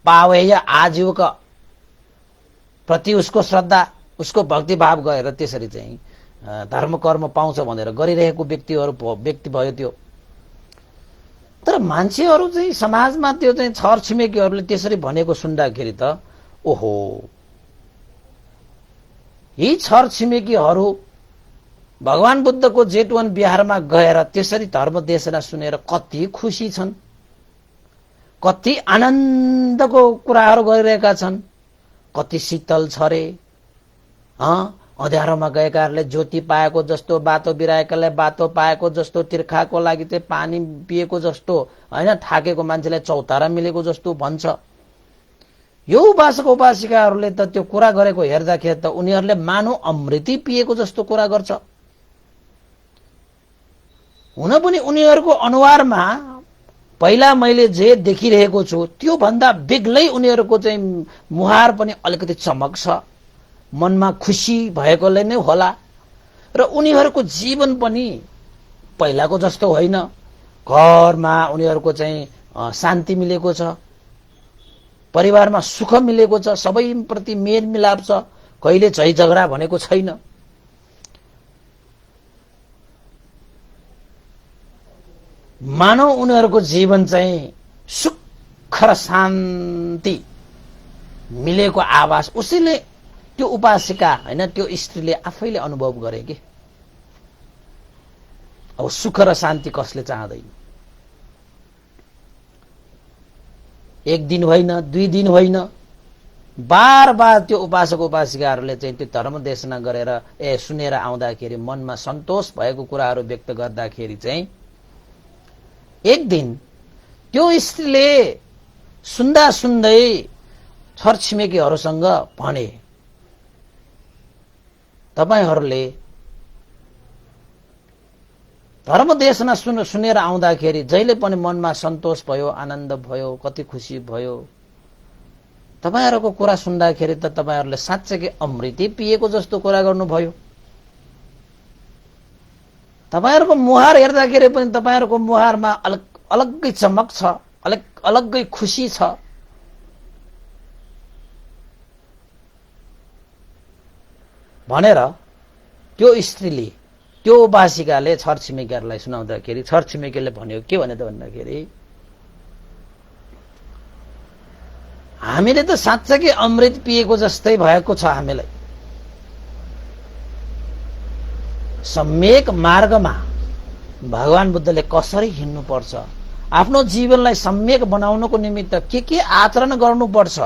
पावेय आजीवक प्रति उसको श्रद्धा उसको भक्ति भाव गएर त्यसरी चाहिँ धर्म कर्म पाउँछ भनेर गरिरहेको व्यक्ति भयो त्यो तर मान्छेहरु चाहिँ समाजमा त्यो चाहिँ छर छिमेकीहरुले त्यसरी भनेको सुन्दाखेरि त ओहो यी छर छिमेकीहरु भगवान बुद्धको जेठवन बिहारमा गएर त्यसरी धर्म देशना सुनेर कति खुशी छन् कति आनन्दको कुराहरु गरिरहेका छन् कति शीतल छ रे अँध्यारोमा गएकाहरूले ज्योति पाएको जस्तो, बाटो बिराएकालाई बाटो पाएको जस्तो, तिर्खाको लागि चाहिँ पानी पिएको जस्तो, होइन, थाकेको मान्छेलाई चौतारा मिलेको जस्तो भन्छ। यो उपासक उपासिकाहरूले त त्यो कुरा गरेको हेर्दाखेरि त उनीहरूले मानव अमृति पिएको जस्तो कुरा गर्छ। हुन पनि उनीहरूको अनुहारमा पहिला मैले जे देखिरहेको छु त्यो भन्दा बेग्लै उनीहरूको चाहिँ मुहार पनि अलिकति चमक छ, मनमा खुसी भएकोले नै होला। र उनीहरूको जीवन पनि पहिलाको जस्तो होइन। घरमा उनीहरूको चाहिँ शान्ति मिलेको छ, परिवारमा सुख मिलेको छ, सबैप्रति मेलमिलाप छ, कहिले झै झगडा भनेको छैन। मानव उनीहरूको जीवन चाहिँ सुख र शान्ति मिलेको आवाज उसैले, त्यो उपासिका होइन, त्यो स्त्रीले आफैले अनुभव गरे कि अब सुख र शान्ति कसले चाहदैन। एक दिन होइन, 2 दिन होइन, बार बार त्यो उपासक उपासिकाहरूले चाहिँ त्यो धर्म देशना गरेर सुनेर आउँदाखेरि मनमा सन्तोष भएको कुराहरू व्यक्त गर्दाखेरि चाहिँ एक दिन त्यो स्त्रीले सुन्दा सुन्दै छरछिमेकीहरूसँग भने, तपाईहरूले धर्म देशना सुनेर आउँदाखेरि जहिले पनि मनमा सन्तोष भयो, आनन्द भयो, कति खुसी भयो। तपाईहरूको कुरा सुन्दाखेरि त तपाईहरूले साँच्चै अमृति पिएको जस्तो कुरा गर्नुभयो। तपाईहरूको मुहार हेर्दाखेरि पनि तपाईहरूको मुहारमा अलग्गै चमक छ, अलग्गै खुसी छ। भनेर त्यो स्त्रीले, त्यो उपासिकाले छरछिमेकीहरूलाई सुनाउँदाखेरि छरछिमेकीले भन्यो के भने त भन्दाखेरि, हामीले त साँच्चै अमृत पिएको जस्तै भएको छ। हामीलाई सम्यक मार्गमा भगवान बुद्धले कसरी हिँड्नुपर्छ, आफ्नो जीवनलाई सम्यक बनाउनको निमित्त के आचरण गर्नुपर्छ,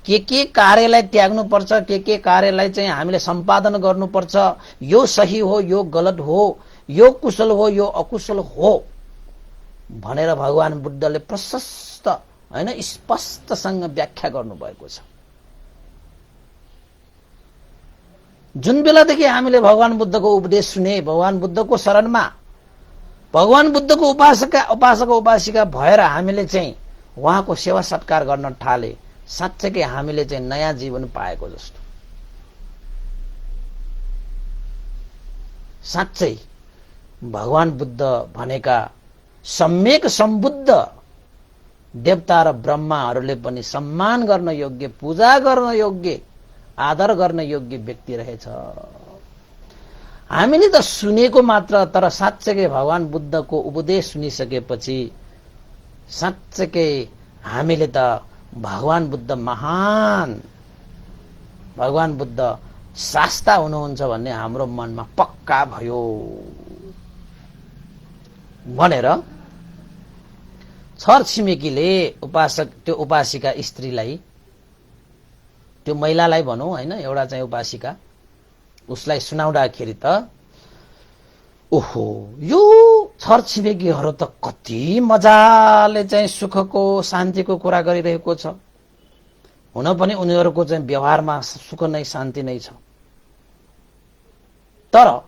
के कार्यलाई त्याग्नुपर्छ, के कार्यलाई चाहिँ हामीले सम्पादन गर्नुपर्छ, यो सही हो, यो गलत हो, यो कुशल हो, यो अकुशल हो भनेर भगवान बुद्धले प्रशस्त होइन स्पष्टसँग व्याख्या गर्नुभएको छ। जुन बेलादेखि हामीले भगवान बुद्धको उपदेश सुने, भगवान बुद्धको शरणमा, भगवान बुद्धको उपासक उपासिका भएर हामीले चाहिँ उहाँको सेवा सत्कार गर्न थाले, साँच्चै हामीले चाहिँ नयाँ जीवन पाएको जस्तो। साँच्चै भगवान बुद्ध भनेका सम्यक सम्बुद्ध देवता र ब्रह्माहरूले पनि सम्मान गर्न योग्य, पूजा गर्न योग्य, आदर गर्न योग्य व्यक्ति रहेछ। हामीले त सुनेको मात्र, तर साँच्चै भगवान बुद्धको उपदेश सुनिसकेपछि साँच्चै हामीले त भगवान बुद्ध महान, भगवान बुद्ध शास्ता हुनुहुन्छ भन्ने हाम्रो मनमा पक्का भयो भनेर छरछिमेकीले त्यो उपासिका स्त्रीलाई, त्यो महिलालाई भनौं होइन, एउटा चाहिँ उपासिका, उसलाई सुनाउँदाखेरि त ओहो, यो छरछिमेकीहरू त कति मजाले चाहिँ सुखको शान्तिको कुरा गरिरहेको छ। हुन पनि उनीहरूको चाहिँ व्यवहारमा सुख नै शान्ति नै छ। तर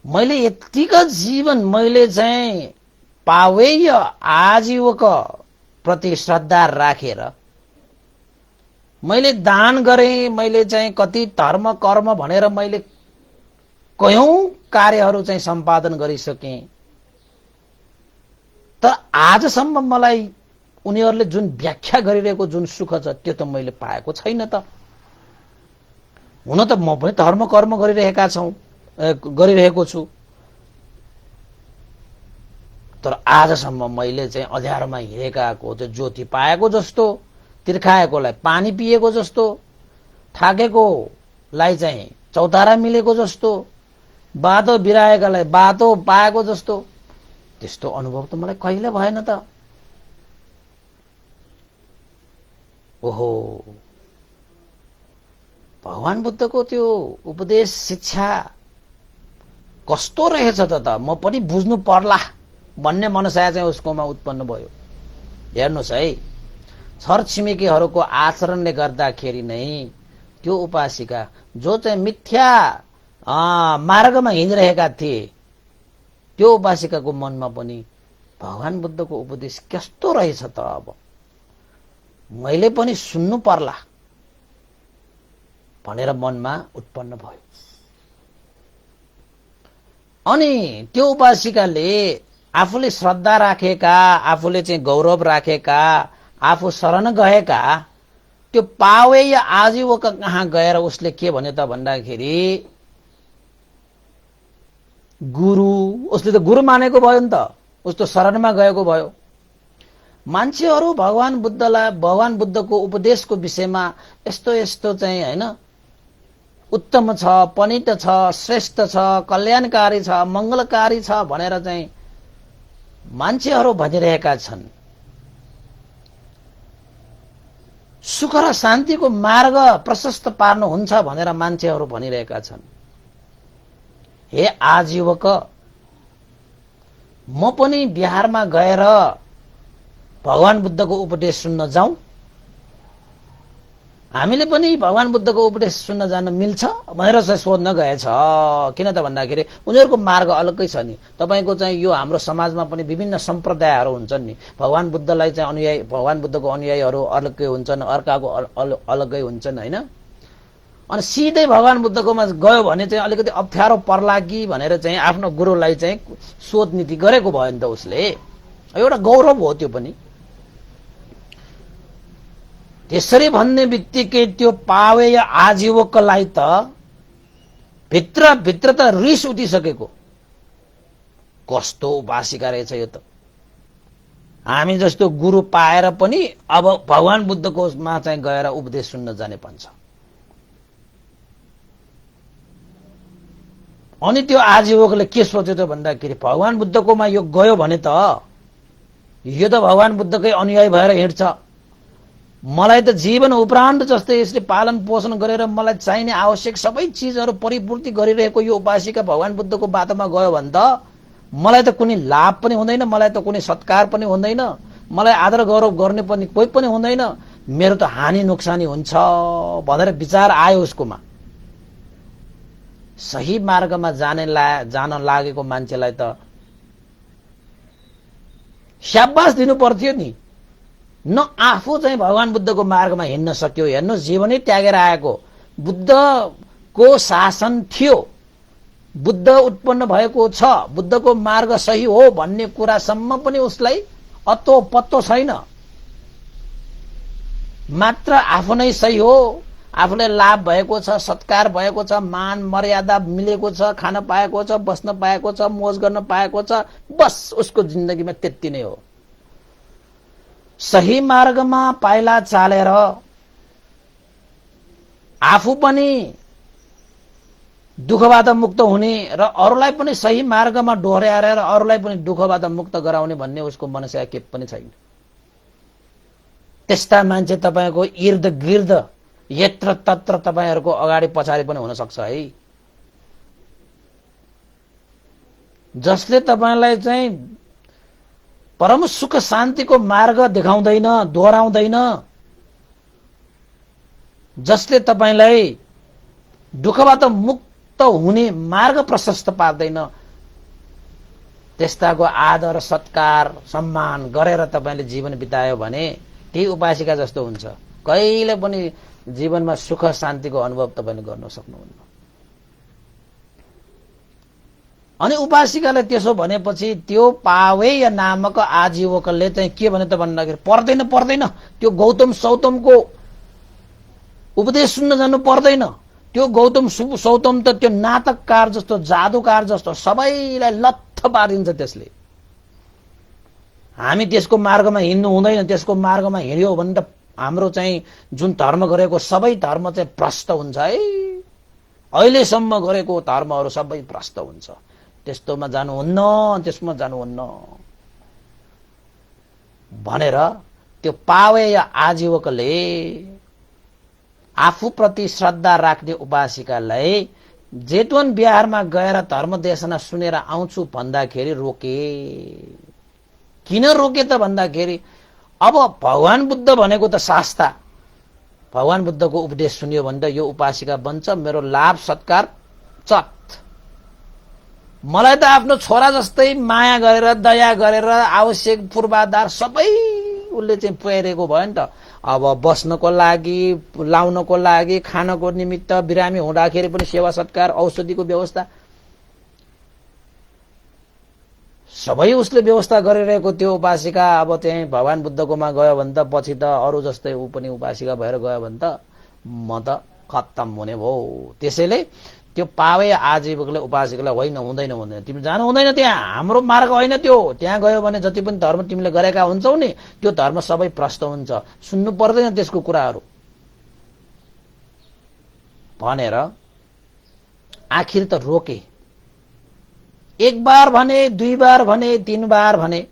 मैले यतिका जीवन मैले चाहिँ पावेय आजीवक प्रति श्रद्धा राखेर मैले दान गरे, मैले चाहिँ कति धर्म कर्म भनेर मैले कयौं कार्यहरू चाहिँ सम्पादन गरिसके, तर आजसम्म मलाई उनीहरूले जुन व्याख्या गरिरहेको जुन सुख छ त्यो त मैले पाएको छैन त। हुन त म पनि धर्म कर्म गरिरहेको छु, तर आजसम्म मैले चाहिँ अँध्यारोमा हिँडेकाको त्यो ज्योति पाएको जस्तो, तिर्खाएकोलाई पानी पिएको जस्तो, थाकेकोलाई चाहिँ चौतारा मिलेको जस्तो, बाटो बिराएकालाई बाटो पाएको जस्तो, त्यस्तो अनुभव त मलाई कहिले भएन त। ओहो, भगवान बुद्धको त्यो उपदेश शिक्षा कस्तो रहेछ त म पनि बुझ्नु पर्ला भन्ने मनसाय चाहिँ उसकोमा उत्पन्न भयो। हेर्नुहोस् है, छरछिमेकीहरूको आचरणले गर्दाखेरि नै त्यो उपासिका जो चाहिँ मिथ्या मार्गमा हिँडिरहेका थिए त्यो उपासिकाको मनमा पनि भगवान बुद्धको उपदेश कस्तो रहेछ त, अब मैले पनि सुन्नु पर्ला भनेर मनमा उत्पन्न भयो। अनि त्यो उपासिकाले आफूले श्रद्धा राखेका, आफूले चाहिँ गौरव राखेका, आफू शरण गएका त्यो पावेय आजीवक कहाँ गएर उसले के भन्यो त भन्दाखेरि गुरु, उसले त गुरु मानेको भयो नि त, उस्तो शरणमा गएको भयो। मान्छेहरू भगवान बुद्धलाई, भगवान बुद्धको उपदेशको विषयमा यस्तो यस्तो चाहिँ हैन उत्तम छ, पनित छ, श्रेष्ठ छ, कल्याणकारी छ, मंगलकारी छ भनेर चाहिँ मान्छेहरू भनिरहेका छन्। सुख र शान्तिको मार्ग प्रशस्त पार्नुहुन्छ भनेर मान्छेहरू भनिरहेका छन्। हे आजीवक, म पनि बिहारमा गएर भगवान बुद्धको उपदेश सुन्न जाउँ? हामीले पनि भगवान बुद्धको उपदेश सुन्न जान मिल्छ भनेर चाहिँ सोध्न गएछ। किन त भन्दाखेरि उनीहरूको मार्ग अलग्गै छ नि। तपाईको चाहिँ यो हाम्रो समाजमा पनि विभिन्न सम्प्रदायहरू हुन्छन् नि। भगवान बुद्धलाई चाहिँ अनुयायी, भगवान बुद्धको अनुयायीहरू अलग्गै हुन्छन्, अर्काको अलग्गै हुन्छन् हैन। अनि सिधै भगवान बुद्धकोमा गयो भने चाहिँ अलिकति अप्ठ्यारो पर्ला कि भनेर चाहिँ आफ्नो गुरुलाई चाहिँ सोधनीति गरेको भयो नि त उसले। एउटा गौरव हो त्यो पनि। त्यसरी भन्ने बित्तिकै त्यो पावेय आजीवकलाई त भित्र भित्र त रिस उठिसकेको, कस्तो उपासिका रहेछ यो त, हामी जस्तो गुरु पाएर पनि अब भगवान बुद्धकोमा चाहिँ गएर उपदेश सुन्न जाने भन्छ। अनि त्यो आजीवकले के सोच्यो त भन्दाखेरि भगवान बुद्धकोमा यो गयो भने त यो त भगवान बुद्धकै अनुयायी भएर हिँड्छ, मलाई त जीवन उपरान्त जस्तै यसले पालन पोषण गरेर मलाई चाहिने आवश्यक सबै चिजहरू परिपूर्ति गरिरहेको यो उपासिका भगवान बुद्धको बाटोमा गयो भने त मलाई त कुनै लाभ पनि हुँदैन, मलाई त कुनै सत्कार पनि हुँदैन, मलाई आदर गौरव गर्ने पनि कोही पनि हुँदैन, मेरो त हानि नोक्सानी हुन्छ भनेर विचार आयो उसकोमा। सही मार्गमा जान लागेको मान्छेलाई त शाबास दिनु पर्थ्यो नि। न आफू चाहिँ भगवान बुद्धको मार्गमा हिँड्न सक्यो, हेर्नुहोस् जीवनै त्यागेर आएको, बुद्धको शासन थियो, बुद्ध उत्पन्न भएको छ, बुद्धको मार्ग सही हो भन्ने कुरासम्म पनि उसलाई अत्तो पत्तो छैन। मात्र आफू नै सही हो, आफूलाई लाभ भएको छ, सत्कार भएको छ, मान मर्यादा मिलेको छ, खान पाएको छ, बस्न पाएको छ, मोज गर्न पाएको छ, बस उसको जिन्दगीमा त्यति नै हो। सही मार्गमा पाइला चालेर आफू पनि दुःखबाट मुक्त हुने र अरूलाई पनि सही मार्गमा डोर्याएर अरूलाई पनि दुःखबाट मुक्त गराउने भन्ने उसको मनसाय के पनि छैन। त्यस्ता मान्छे तपाईको इर्द गिर्द यत्र तत्र तपाईहरुको अगाडि पछाडि पनि हुन सक्छ है। जसले तपाईलाई चाहिँ परम सुख शान्तिको मार्ग देखाउँदैन, दोहोराउँदैन, जसले तपाईलाई दुःखबाट मुक्त हुने मार्ग प्रशस्त पार्दैन, त्यस्ताको आदर सत्कार सम्मान गरेर तपाईले जीवन बितायो भने त्यही उपासिका जस्तो हुन्छ। कहिले पनि जीवनमा सुख शान्तिको अनुभव तपाईले गर्न सक्नुहुन्न। अनि उपासिकाले त्यसो भनेपछि त्यो पावेय नामक आजीवकले चाहिँ के भने त भन्दाखेरि पर्दैन पर्दैन, त्यो गौतम सौतमको उपदेश सुन्न जानु पर्दैन। त्यो गौतम सौतम त त्यो नाटककार जस्तो, जादुकार जस्तो सबैलाई लत्थ पारिदिन्छ त्यसले। हामी त्यसको मार्गमा हिँड्नु हुँदैन, त्यसको मार्गमा हिँड्यो भने त हाम्रो चाहिँ जुन धर्म गरेको सबै धर्म चाहिँ भ्रष्ट हुन्छ है, अहिलेसम्म गरेको धर्महरू सबै भ्रष्ट हुन्छ, त्यस्तोमा जानुहुन्न, त्यसमा जानुहुन्न भनेर त्यो पावेय आजीवकले आफूप्रति श्रद्धा राख्ने उपासिकालाई जेतवन बिहारमा गएर धर्मदेशना सुनेर आउँछु भन्दाखेरि रोके। किन रोके त भन्दाखेरि अब भगवान बुद्ध भनेको त शास्ता, भगवान बुद्धको उपदेश सुन्यो भने त यो उपासिका बन्छ, मेरो लाभ सत्कार चट। मलाई त आफ्नो छोरा जस्तै माया गरेर दया गरेर आवश्यक पूर्वाधार सबै उसले चाहिँ पुर्याइरहेको भयो नि त। अब बस्नको लागि, लाउनको लागि, खानको निमित्त, बिरामी हुँदाखेरि पनि सेवा सत्कार, औषधिको व्यवस्था सबै उसले व्यवस्था गरिरहेको त्यो उपासिका अब चाहिँ भगवान बुद्धकोमा गयो भने त पछि त अरू जस्तै ऊ पनि उपासिका भएर गयो भने त म त खत्तम हुने भयो। त्यसैले त्यो पावे आजीवकले उपासिकालाई होइन, हुँदैन हुँदैन, तिमी जानु हुँदैन, त्यहाँ हाम्रो मार्ग होइन त्यो। त्यहाँ गयो भने जति पनि धर्म तिमीले गरेका हुन्छौ नि त्यो धर्म सबै प्रष्ट हुन्छ, सुन्नु पर्दैन त्यसको कुराहरू भनेर आखिर त रोके। एक बार भने, दुई बार भने, तीन बार भने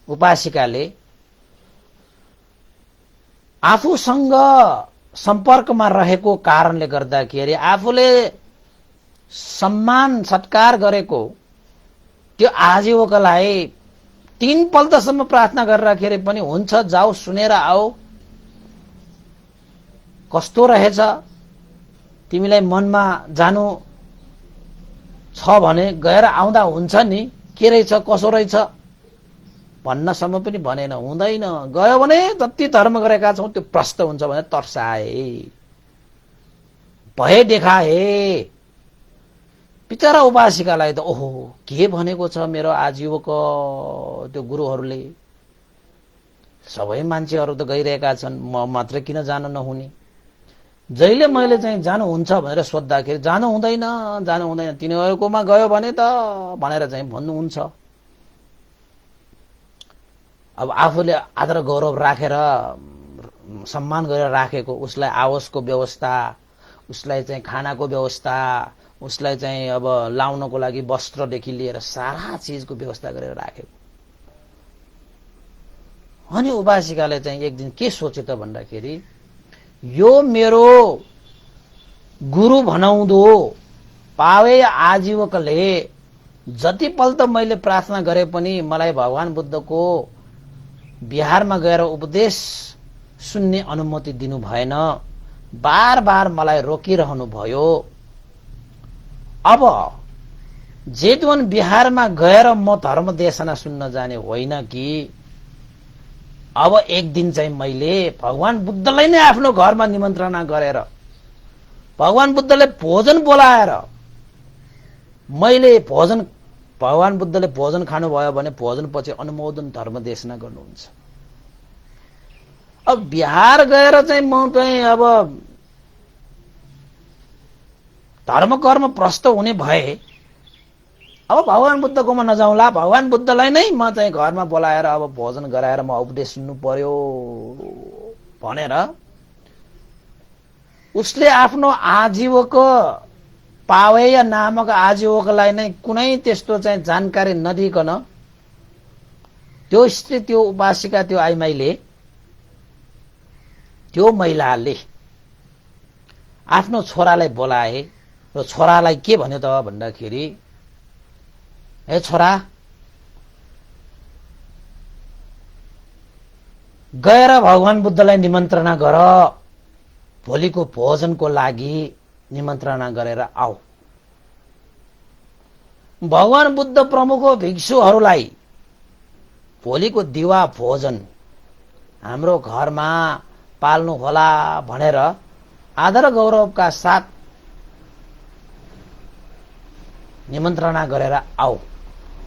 उपासिकाले आफूसँग सम्पर्कमा रहेको कारणले गर्दाखेरि, आफूले सम्मान सत्कार गरेको त्यो आजीवकलाई 3 पल्टसम्म प्रार्थना गरिराखेर पनि हुन्छ जाऊ सुनेर आऊ, कस्तो रहेछ, तिमीलाई मनमा जानु छ भने गएर आउँदा हुन्छ नि, के रहेछ कसो रहेछ भन्नसम्म पनि भनेन, हुँदैन। गयो भने जति धर्म गरेका छौं त्यो प्रष्ट हुन्छ भने तर्साए, भए देखाए। बिचरा उपासिकालाई त ओहो के भनेको छ मेरो आजीवक त्यो गुरुहरूले, सबै मान्छेहरू त गइरहेका छन्, म मात्र किन जान नहुने। जहिले मैले चाहिँ जानुहुन्छ भनेर सोद्धाखेरि जानु हुँदैन, जानु हुँदैन, तिनीहरूकोमा गयो भने त भनेर चाहिँ भन्नुहुन्छ। अब आफूले आदर गौरव राखेर सम्मान गरेर राखेको उसलाई आवासको व्यवस्था, उसलाई चाहिँ खानाको व्यवस्था, उसलाई चाहिँ अब लाउनको लागि वस्त्रदेखि लिएर सारा चिजको व्यवस्था गरेर राखेको। अनि उपासिकाले चाहिँ एक दिन के सोचे त भन्दाखेरि यो मेरो गुरु भनाउँदो पावे आजीवकले जतिपल्ट मैले प्रार्थना गरे पनि मलाई भगवान बुद्धको बिहारमा गएर उपदेश सुन्ने अनुमति दिनु भएन, बार बार मलाई रोकिरहनु भयो। अब जेतवन बिहारमा गएर म धर्म देशना सुन्न जाने होइन कि अब एक दिन चाहिँ मैले भगवान बुद्धलाई नै आफ्नो घरमा निमन्त्रणा गरेर भगवान बुद्धले भोजन बोलाएर मैले भोजन, भगवान बुद्धले भोजन खानुभयो भने भोजन पछि अनुमोदन धर्म देशना गर्नुहुन्छ। अब बिहार गएर चाहिँ म चाहिँ अब धर्म कर्म प्रष्ट हुने भए अब भगवान बुद्धकोमा नजाउँला, भगवान बुद्धलाई नै म चाहिँ घरमा बोलाएर अब भोजन गराएर म उपदेश सुन्नु पर्यो भनेर उसले आफ्नो आजीवक पावेय नामक आजीवकलाई नै कुनै त्यस्तो चाहिँ जानकारी नदिकन त्यो स्त्री, त्यो उपासिका, त्यो आइमाईले, त्यो महिलाले आफ्नो छोरालाई बोलाए र छोरालाई के भन्यो त भन्दाखेरि ए छोरा, गएर भगवान बुद्धलाई निमन्त्रणा गर, भोलिको भोजनको लागि निमन्त्रणा गरेर आऊ। भगवान बुद्ध प्रमुख भिक्षुहरूलाई भोलिको दिवा भोजन हाम्रो घरमा पाल्नु होला भनेर आदर गौरवका साथ निमन्त्रणा गरेर आऊ,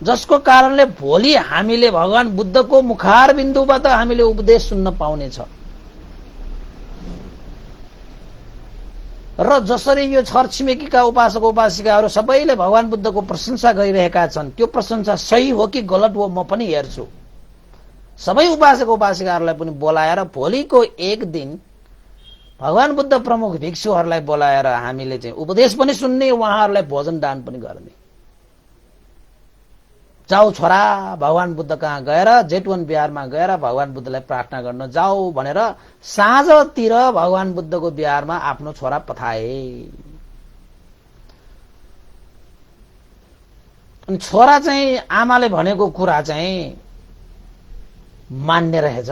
जसको कारणले भोलि हामीले भगवान बुद्धको मुखार बिन्दुबाट हामीले उपदेश सुन्न पाउनेछ। र जसरी यो छरछिमेकीका उपासक उपासिकाहरू सबैले भगवान बुद्धको प्रशंसा गरिरहेका छन्, त्यो प्रशंसा सही हो कि गलत हो म पनि हेर्छु। सबै उपासक उपासिकाहरूलाई पनि बोलाएर भोलिको एक दिन भगवान बुद्ध प्रमुख भिक्षुहरूलाई बोलाएर हामीले चाहिँ उपदेश पनि सुन्ने, उहाँहरूलाई भोजन दान पनि गर्ने। जाऊ छोरा भगवान बुद्ध कहाँ गएर जेतवन बिहारमा गएर भगवान बुद्धलाई प्रार्थना गर्न जाऊ भनेर साँझतिर भगवान बुद्धको बिहारमा आफ्नो छोरा पठाए। अनि छोरा चाहिँ आमाले भनेको कुरा चाहिँ मान्ने रहेछ,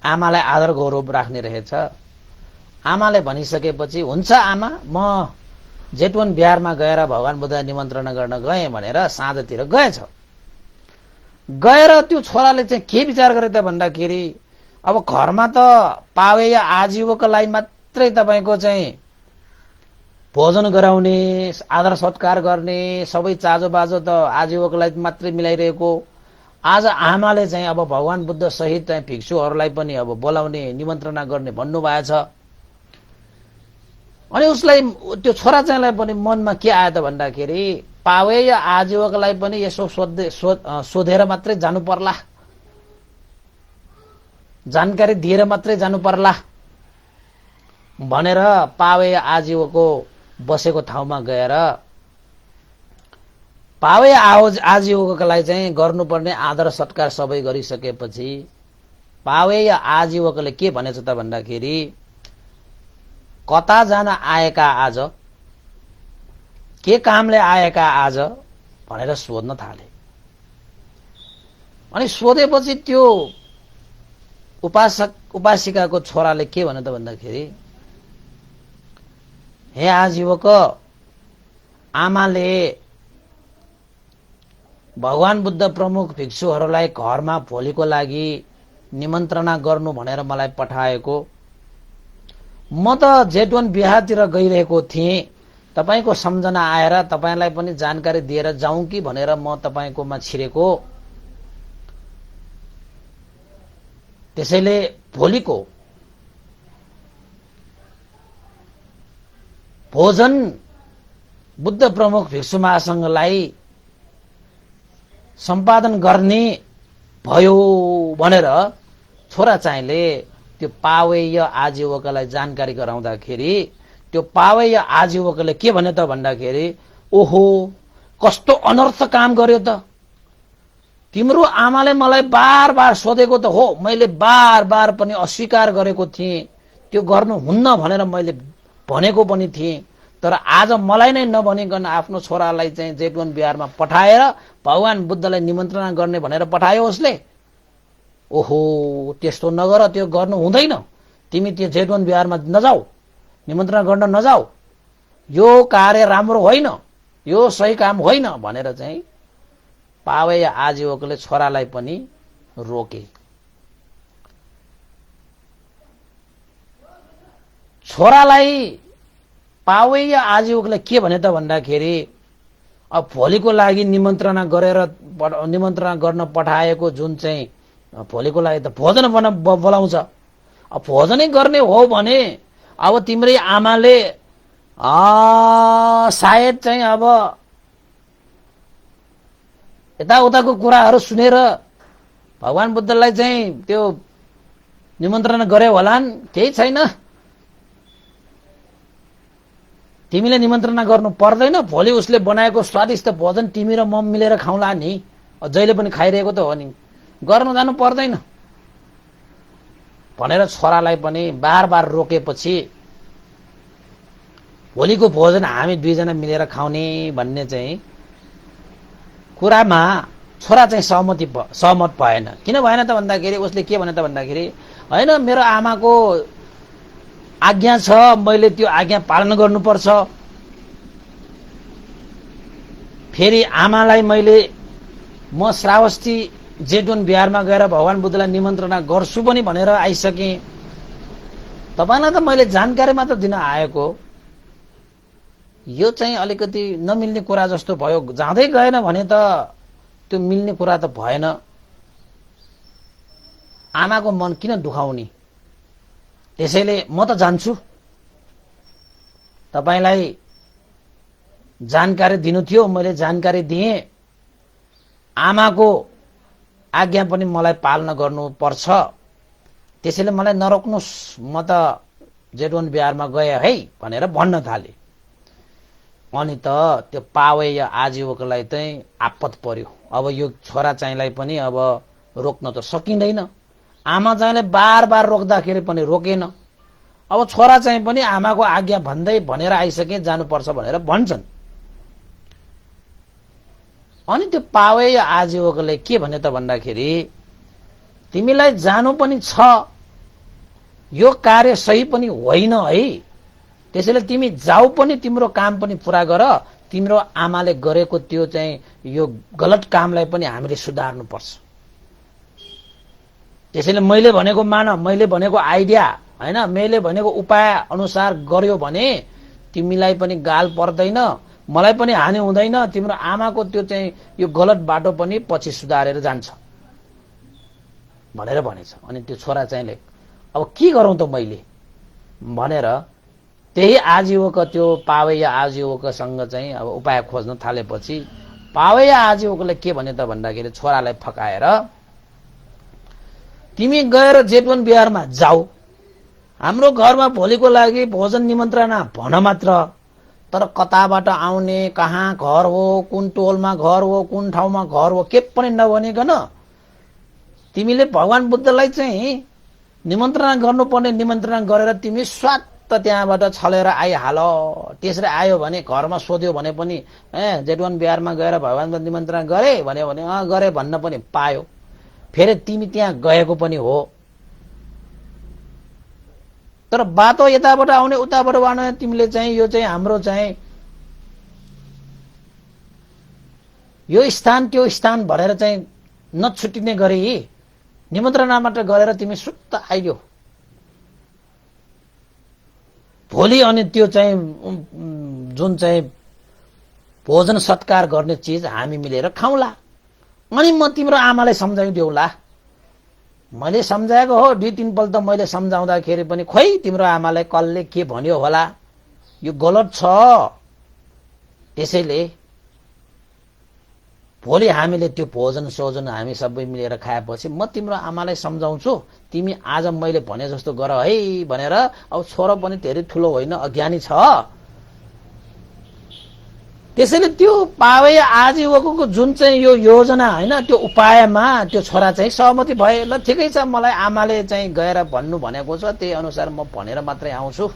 आमालाई आदर गौरव राख्ने रहेछ। आमाले भनिसकेपछि हुन्छ आमा म जेतवन बिहारमा गएर भगवान बुद्धलाई निमन्त्रणा गर्न गएँ भनेर साँझतिर गएछ। गएर त्यो छोराले चाहिँ के विचार गरे त भन्दाखेरि अब घरमा त पावे या आजीवको लागि मात्रै तपाईको चाहिँ भोजन गराउने आदर सत्कार गर्ने सबै चाजो बाजो त आजीवको लागि मात्रै मिलाइरहेको, आज आमाले चाहिँ अब भगवान बुद्ध सहित चाहिँ भिक्षुहरूलाई पनि अब बोलाउने निमन्त्रणा गर्ने भन्नुभएछ। अनि उसलाई त्यो छोरा चाहिँलाई पनि मनमा के आयो त भन्दाखेरि पावे या आजीवकलाई पनि यसो सोधेर मात्रै जानु पर्ला, जानकारी दिएर मात्रै जानु पर्ला भनेर पावे या आजीवको बसेको ठाउँमा गएर पावे आजीवकलाई चाहिँ गर्नुपर्ने आदर सत्कार सबै गरिसकेपछि पावे या आजीवकले के भनेछ त भन्दाखेरि कता जान आएका आज, के कामले आएका आज भनेर सोध्न थाले। अनि सोधेपछि त्यो उपासिकाको छोराले के भन्यो त भन्दाखेरि हे आजीवक, आमाले भगवान बुद्ध प्रमुख भिक्षुहरूलाई घरमा भोलिको लागि निमन्त्रणा गर्नु भनेर मलाई पठाएको, म त जेतवन बिहातिर गइरहेको थिएँ, तपाईको सम्झना आएर तपाईलाई पनि जानकारी दिएर जाउँ कि भनेर म तपाईकोमा छिरेको। त्यसैले भोलिको भोजन बुद्ध प्रमुख भिक्षु महासंघलाई सम्पादन गर्ने भयो भनेर छोरा चाहिँले त्यो पावेय आजीवकलाई जानकारी गराउँदाखेरि त्यो पावेय आजीवकले के भन्यो त भन्दाखेरि ओहो कस्तो अनर्थ काम गर्यो त, तिम्रो आमाले मलाई बार बार सोधेको त हो, मैले बार बार पनि अस्वीकार गरेको थिएँ, त्यो गर्नु हुन्न भनेर मैले भनेको पनि थिएँ, तर आज मलाई नै नभनिकन आफ्नो छोरालाई चाहिँ जेतवन बिहारमा पठाएर भगवान बुद्धलाई निमन्त्रणा गर्ने भनेर पठायो उसले। ओहो त्यस्तो नगर, त्यो गर्नु हुँदैन, तिमी त्यो जेतवन बिहारमा नजाऊ, निमन्त्रणा गर्न नजाऊ, यो कार्य राम्रो होइन, यो सही काम होइन भनेर चाहिँ पावे आजीवकले छोरालाई पनि रोके। छोरालाई पावे आजीवकले के भने त भन्दाखेरि अब भोलिको लागि निमन्त्रणा गर्न पठाएको जुन चाहिँ भोलिको लागि त भोजन बोलाउँछ, अब भोजनै गर्ने हो भने अब तिम्रै आमाले सायद चाहिँ अब यताउताको कुराहरू सुनेर भगवान बुद्धलाई चाहिँ त्यो निमन्त्रणा गरे होलान्, केही छैन, तिमीले निमन्त्रणा गर्नु पर्दैन, भोलि उसले बनाएको स्वादिष्ट भोजन तिमी र म मिलेर खाउँला नि, जहिले पनि खाइरहेको त हो नि, गर्न जानु पर्दैन भनेर छोरालाई पनि बार बार रोकेपछि भोलिको भोजन हामी दुईजना मिलेर खाउने भन्ने चाहिँ कुरामा छोरा चाहिँ सहमत भएन। किन भएन त भन्दाखेरि उसले के भने त भन्दाखेरि हैन मेरो आमाको आज्ञा छ, मैले त्यो आज्ञा पालन गर्नुपर्छ, फेरि आमालाई मैले म श्रावस्ती जेतवन बिहारमा गएर भगवान बुद्धलाई निमन्त्रणा गर्छु पनि भनेर आइसके, तपाईलाई त मैले जानकारी मात्र दिन आएको, यो चाहिँ अलिकति नमिल्ने कुरा जस्तो भयो, जाँदै गएन भने त त्यो मिल्ने कुरा त भएन, आमाको मन किन दुखाउने, त्यसैले म त जान्छु, तपाईलाई जानकारी दिनु थियो, मैले जानकारी दिएँ, आमाको आज्ञा पनि मलाई पालना गर्नुपर्छ, त्यसैले मलाई नरोक्नुस्, म त जेतवन बिहारमा गए है भनेर भन्न थाले। अनि त त्यो पावे या आजीवकलाई चाहिँ आपत पर्यो। अब यो छोरा चाहिँलाई पनि अब रोक्न त सकिँदैन। आमा चाहिँले बार बार रोक्दाखेरि पनि रोकेन। अब छोरा चाहिँ पनि आमाको आज्ञा भन्दै भनेर आइसके जानुपर्छ भनेर भन्छन्। अनि त्यो पावे या आजीवकले के भने त भन्दाखेरि तिमीलाई जानु पनि छ, यो कार्य सही पनि होइन है, त्यसैले तिमी जाऊ पनि तिम्रो काम पनि पूरा गर। तिम्रो आमाले गरेको त्यो चाहिँ यो गलत कामलाई पनि हामीले सुधार्नु पर्छ। त्यसैले मैले भनेको मान, मैले भनेको आइडिया हैन, मैले भनेको उपाय अनुसार गर्यो भने तिमीलाई पनि गाल पर्दैन, मलाई पनि हानि हुँदैन, तिम्रो आमाको त्यो चाहिँ यो गलत बाटो पनि पछि सुधारेर जान्छ भनेर भनेछ। अनि त्यो छोरा चाहिँले अब के गरौँ त मैले भनेर त्यही आजीवक त्यो पावे या आजीवकसँग चाहिँ अब उपाय खोज्न थालेपछि पावे या आजीवकले के भने त भन्दाखेरि छोरालाई फकाएर तिमी गएर जेतवन बिहारमा जाऊ, हाम्रो घरमा भोलिको लागि भोजन निमन्त्रणा भन मात्र, तर कताबाट आउने, कहाँ घर हो, कुन टोलमा घर हो, कुन ठाउँमा घर हो, के पनि नभनिकन तिमीले भगवान बुद्धलाई चाहिँ निमन्त्रणा गर्नुपर्ने निमन्त्रणा गरेर तिमी स्वात्त त्यहाँबाट छलेर आइहाल। त्यसरी आयो भने घरमा सोध्यो भने पनि जेतवन बिहारमा गएर भगवानको निमन्त्रणा गरे भन्यो भने गरे भन्न पनि पायो, फेरि तिमी त्यहाँ गएको पनि हो। तर बाटो यताबाट आउने उताबाट आउने तिमीले चाहिँ यो चाहिँ हाम्रो चाहिँ यो स्थान त्यो स्थान भनेर चाहिँ नछुटिने गरी निमन्त्रणा मात्र गरेर तिमी सुत्त आइयो। भोलि अनि त्यो चाहिँ जुन चाहिँ भोजन सत्कार गर्ने चिज हामी मिलेर खाउँला, अनि म तिम्रो आमालाई सम्झाइदेऊला। मैले सम्झाएको हो, 2-3 पल्ट मैले सम्झाउँदाखेरि पनि खोइ तिम्रो आमालाई कसले के भन्यो होला, यो गलत छ। त्यसैले भोलि हामीले त्यो भोजन सोजन हामी सबै मिलेर खाएपछि म तिम्रो आमालाई सम्झाउँछु, तिमी आज मैले भने जस्तो गर है भनेर। अब छोरो पनि धेरै ठुलो होइन, अज्ञानी छ। त्यसैले त्यो पावे आजीवकको जुन चाहिँ यो योजना होइन, त्यो उपायमा त्यो छोरा चाहिँ सहमति भए। ल ठिकै छ, मलाई आमाले चाहिँ गएर भन्नु भनेको छ, त्यही अनुसार म भनेर मात्रै आउँछु।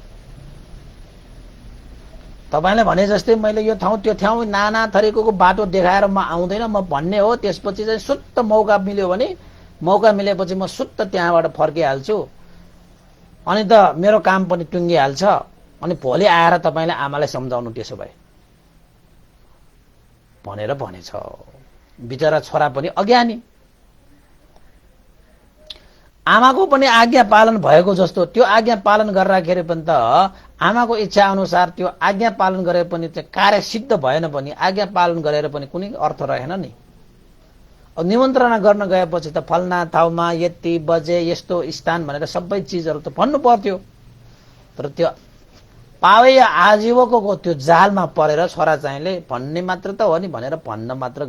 तपाईले भने जस्तै मैले यो ठाउँ त्यो ठाउँ नाना थरीको बाटो देखाएर म आउँदैन, म भन्ने हो। त्यसपछि चाहिँ सुत्त मौका मिल्यो भने, मौका मिलेपछि म सुत्त त्यहाँबाट फर्किहाल्छु, अनि त मेरो काम पनि टुङ्गिहाल्छ। अनि भोलि आएर तपाईले आमालाई सम्झाउनु त्यसो भए भनेर भनेछ। बिचरा छोरा पनि अज्ञानी, आमाको पनि आज्ञा पालन भएको जस्तो त्यो आज्ञा पालन गर्दाखेरि पनि त आमाको इच्छा अनुसार त्यो आज्ञा पालन गरे पनि त्यो कार्य सिद्ध भएन भने आज्ञा पालन गरेर पनि कुनै अर्थ रहेन नि। अब निमन्त्रणा गर्न गएपछि त फलना ठाउँमा यति बजे यस्तो स्थान भनेर सबै चिजहरू त भन्नु पर्थ्यो। तर त्यो पावे या आजीवकको त्यो जालमा परेर छोरा चाहिँले भन्ने मात्र त हो नि भनेर भन्न मात्र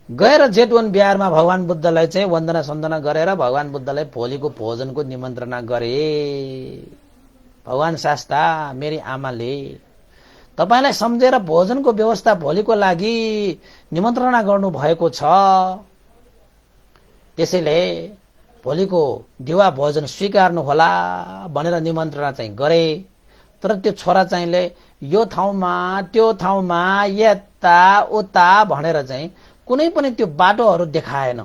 गएर जेतवन बिहारमा भगवान बुद्धलाई चाहिँ वन्दना सन्दना गरेर भगवान बुद्धलाई भोलिको भोजनको निमन्त्रणा गरे। भगवान शास्ता मेरी आमाले तपाईलाई सम्झेर भोजनको व्यवस्था भोलिको लागि निमन्त्रणा गर्नु भएको छ, त्यसैले भोलिको दिवा भोजन स्वीकार्नु होला भनेर निमन्त्रणा चाहिँ गरे। तर त्यो छोरा चाहिँले यो ठाउँमा त्यो ठाउँमा यता उता भनेर चाहिँ कुनै पनि त्यो बाटोहरू देखाएन।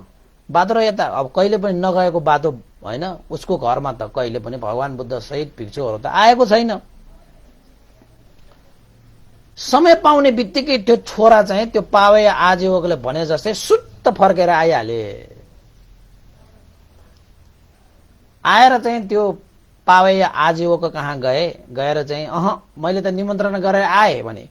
बाटो र यता अब कहिले पनि नगएको बाटो होइन, उसको घरमा त कहिले पनि भगवान बुद्ध सहित भिक्षुहरू त आएको छैन। समय पाउने बित्तिकै त्यो छोरा चाहिँ त्यो पावे आजीवकले भने जस्तै सुत्त फर्केर आइहाले। आएर चाहिँ त्यो पावे आजीवक कहाँ गएर चाहिँ मैले त निमन्त्रणा गरेर आएँ भने,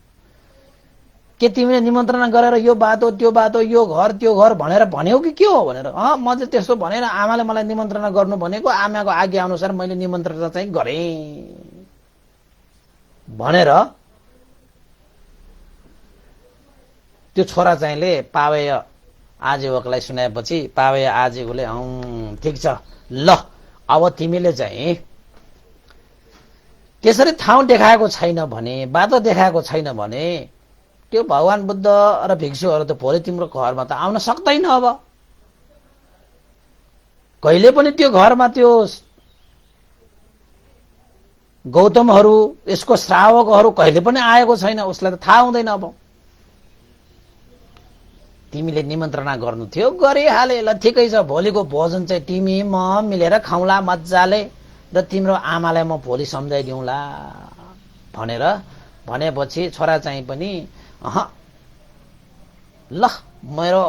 के तिमीले निमन्त्रणा गरेर यो बाटो त्यो बाटो यो घर त्यो घर भनेर भन्यौ कि के हो भनेर। म चाहिँ त्यस्तो भनेर, आमाले मलाई निमन्त्रणा गर्नु भनेको, आमाको आज्ञा अनुसार मैले निमन्त्रणा चाहिँ गरेँ भनेर त्यो छोरा चाहिँले पावे आजीवकलाई सुनाएपछि पावे आजीवकले ठिक छ, ल अब तिमीले चाहिँ त्यसरी ठाउँ देखाएको छैन भने, बाटो देखाएको छैन भने त्यो भगवान बुद्ध र भिक्षुहरू त भोलि तिम्रो घरमा त आउन सक्दैन। अब कहिले पनि त्यो घरमा त्यो गौतमहरू, यसको श्रावकहरू कहिले पनि आएको छैन, उसलाई त थाहा हुँदैन। अब तिमीले निमन्त्रणा गर्नु थियो, गरिहाले, ल ठिकै छ, भोलिको भोजन चाहिँ तिमी म मिलेर खाउँला मजाले, र तिम्रो आमालाई म भोलि सम्झाइदिउँला भनेर भनेपछि छोरा चाहिँ पनि ल मेरो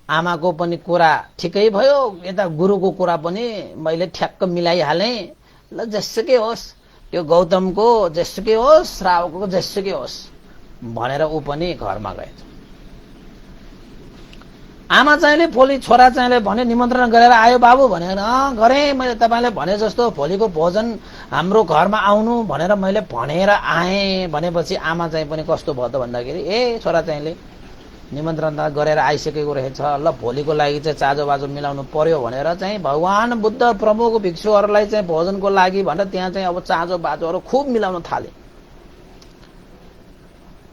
आमाको पनि कुरा ठिकै भयो, यता गुरुको कुरा पनि मैले ठ्याक्क मिलाइहालेँ, ल जसुकै होस्, त्यो गौतमको जसुकै होस्, श्रावकको जसुकै होस् भनेर ऊ पनि घरमा गएछ। आमा चाहिँले भोलि छोरा चाहिँले भने निमन्त्रण गरेर आयो बाबु भनेर, गरेँ मैले, तपाईँले भने जस्तो भोलिको भोजन हाम्रो घरमा आउनु भनेर मैले भनेर आएँ भनेपछि आमा चाहिँ पनि कस्तो भयो त भन्दाखेरि, ए छोरा चाहिँले निमन्त्रण गरेर आइसकेको रहेछ, ल भोलिको लागि चाहिँ चाँजो बाजो मिलाउनु पर्यो भनेर चाहिँ भगवान बुद्ध प्रमुख भिक्षुहरूलाई चाहिँ भोजनको लागि भनेर त्यहाँ चाहिँ अब चाँजो बाजोहरू खुब मिलाउन थाले।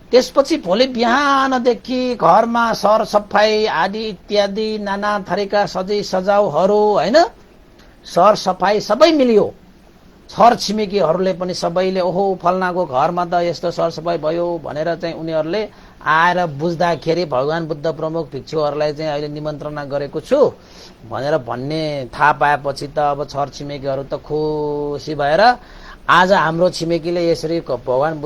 त्यसपछि भोलि बिहानदेखि घरमा सरसफाई आदि इत्यादि नाना थरीका सजै सजाउहरू होइन, सरसफाई सबै मिलियो। छर छिमेकीहरूले पनि सबैले ओहो फल्नाको घरमा त यस्तो सरसफाई भयो भनेर चाहिँ उनीहरूले आएर बुझ्दाखेरि भगवान बुद्ध प्रमुख भिक्षुहरूलाई चाहिँ अहिले निमन्त्रणा गरेको छु भनेर भन्ने थाहा पाएपछि त अब छर छिमेकीहरू त खुसी भएर आज हाम्रो छिमेकीले यसरी भगवान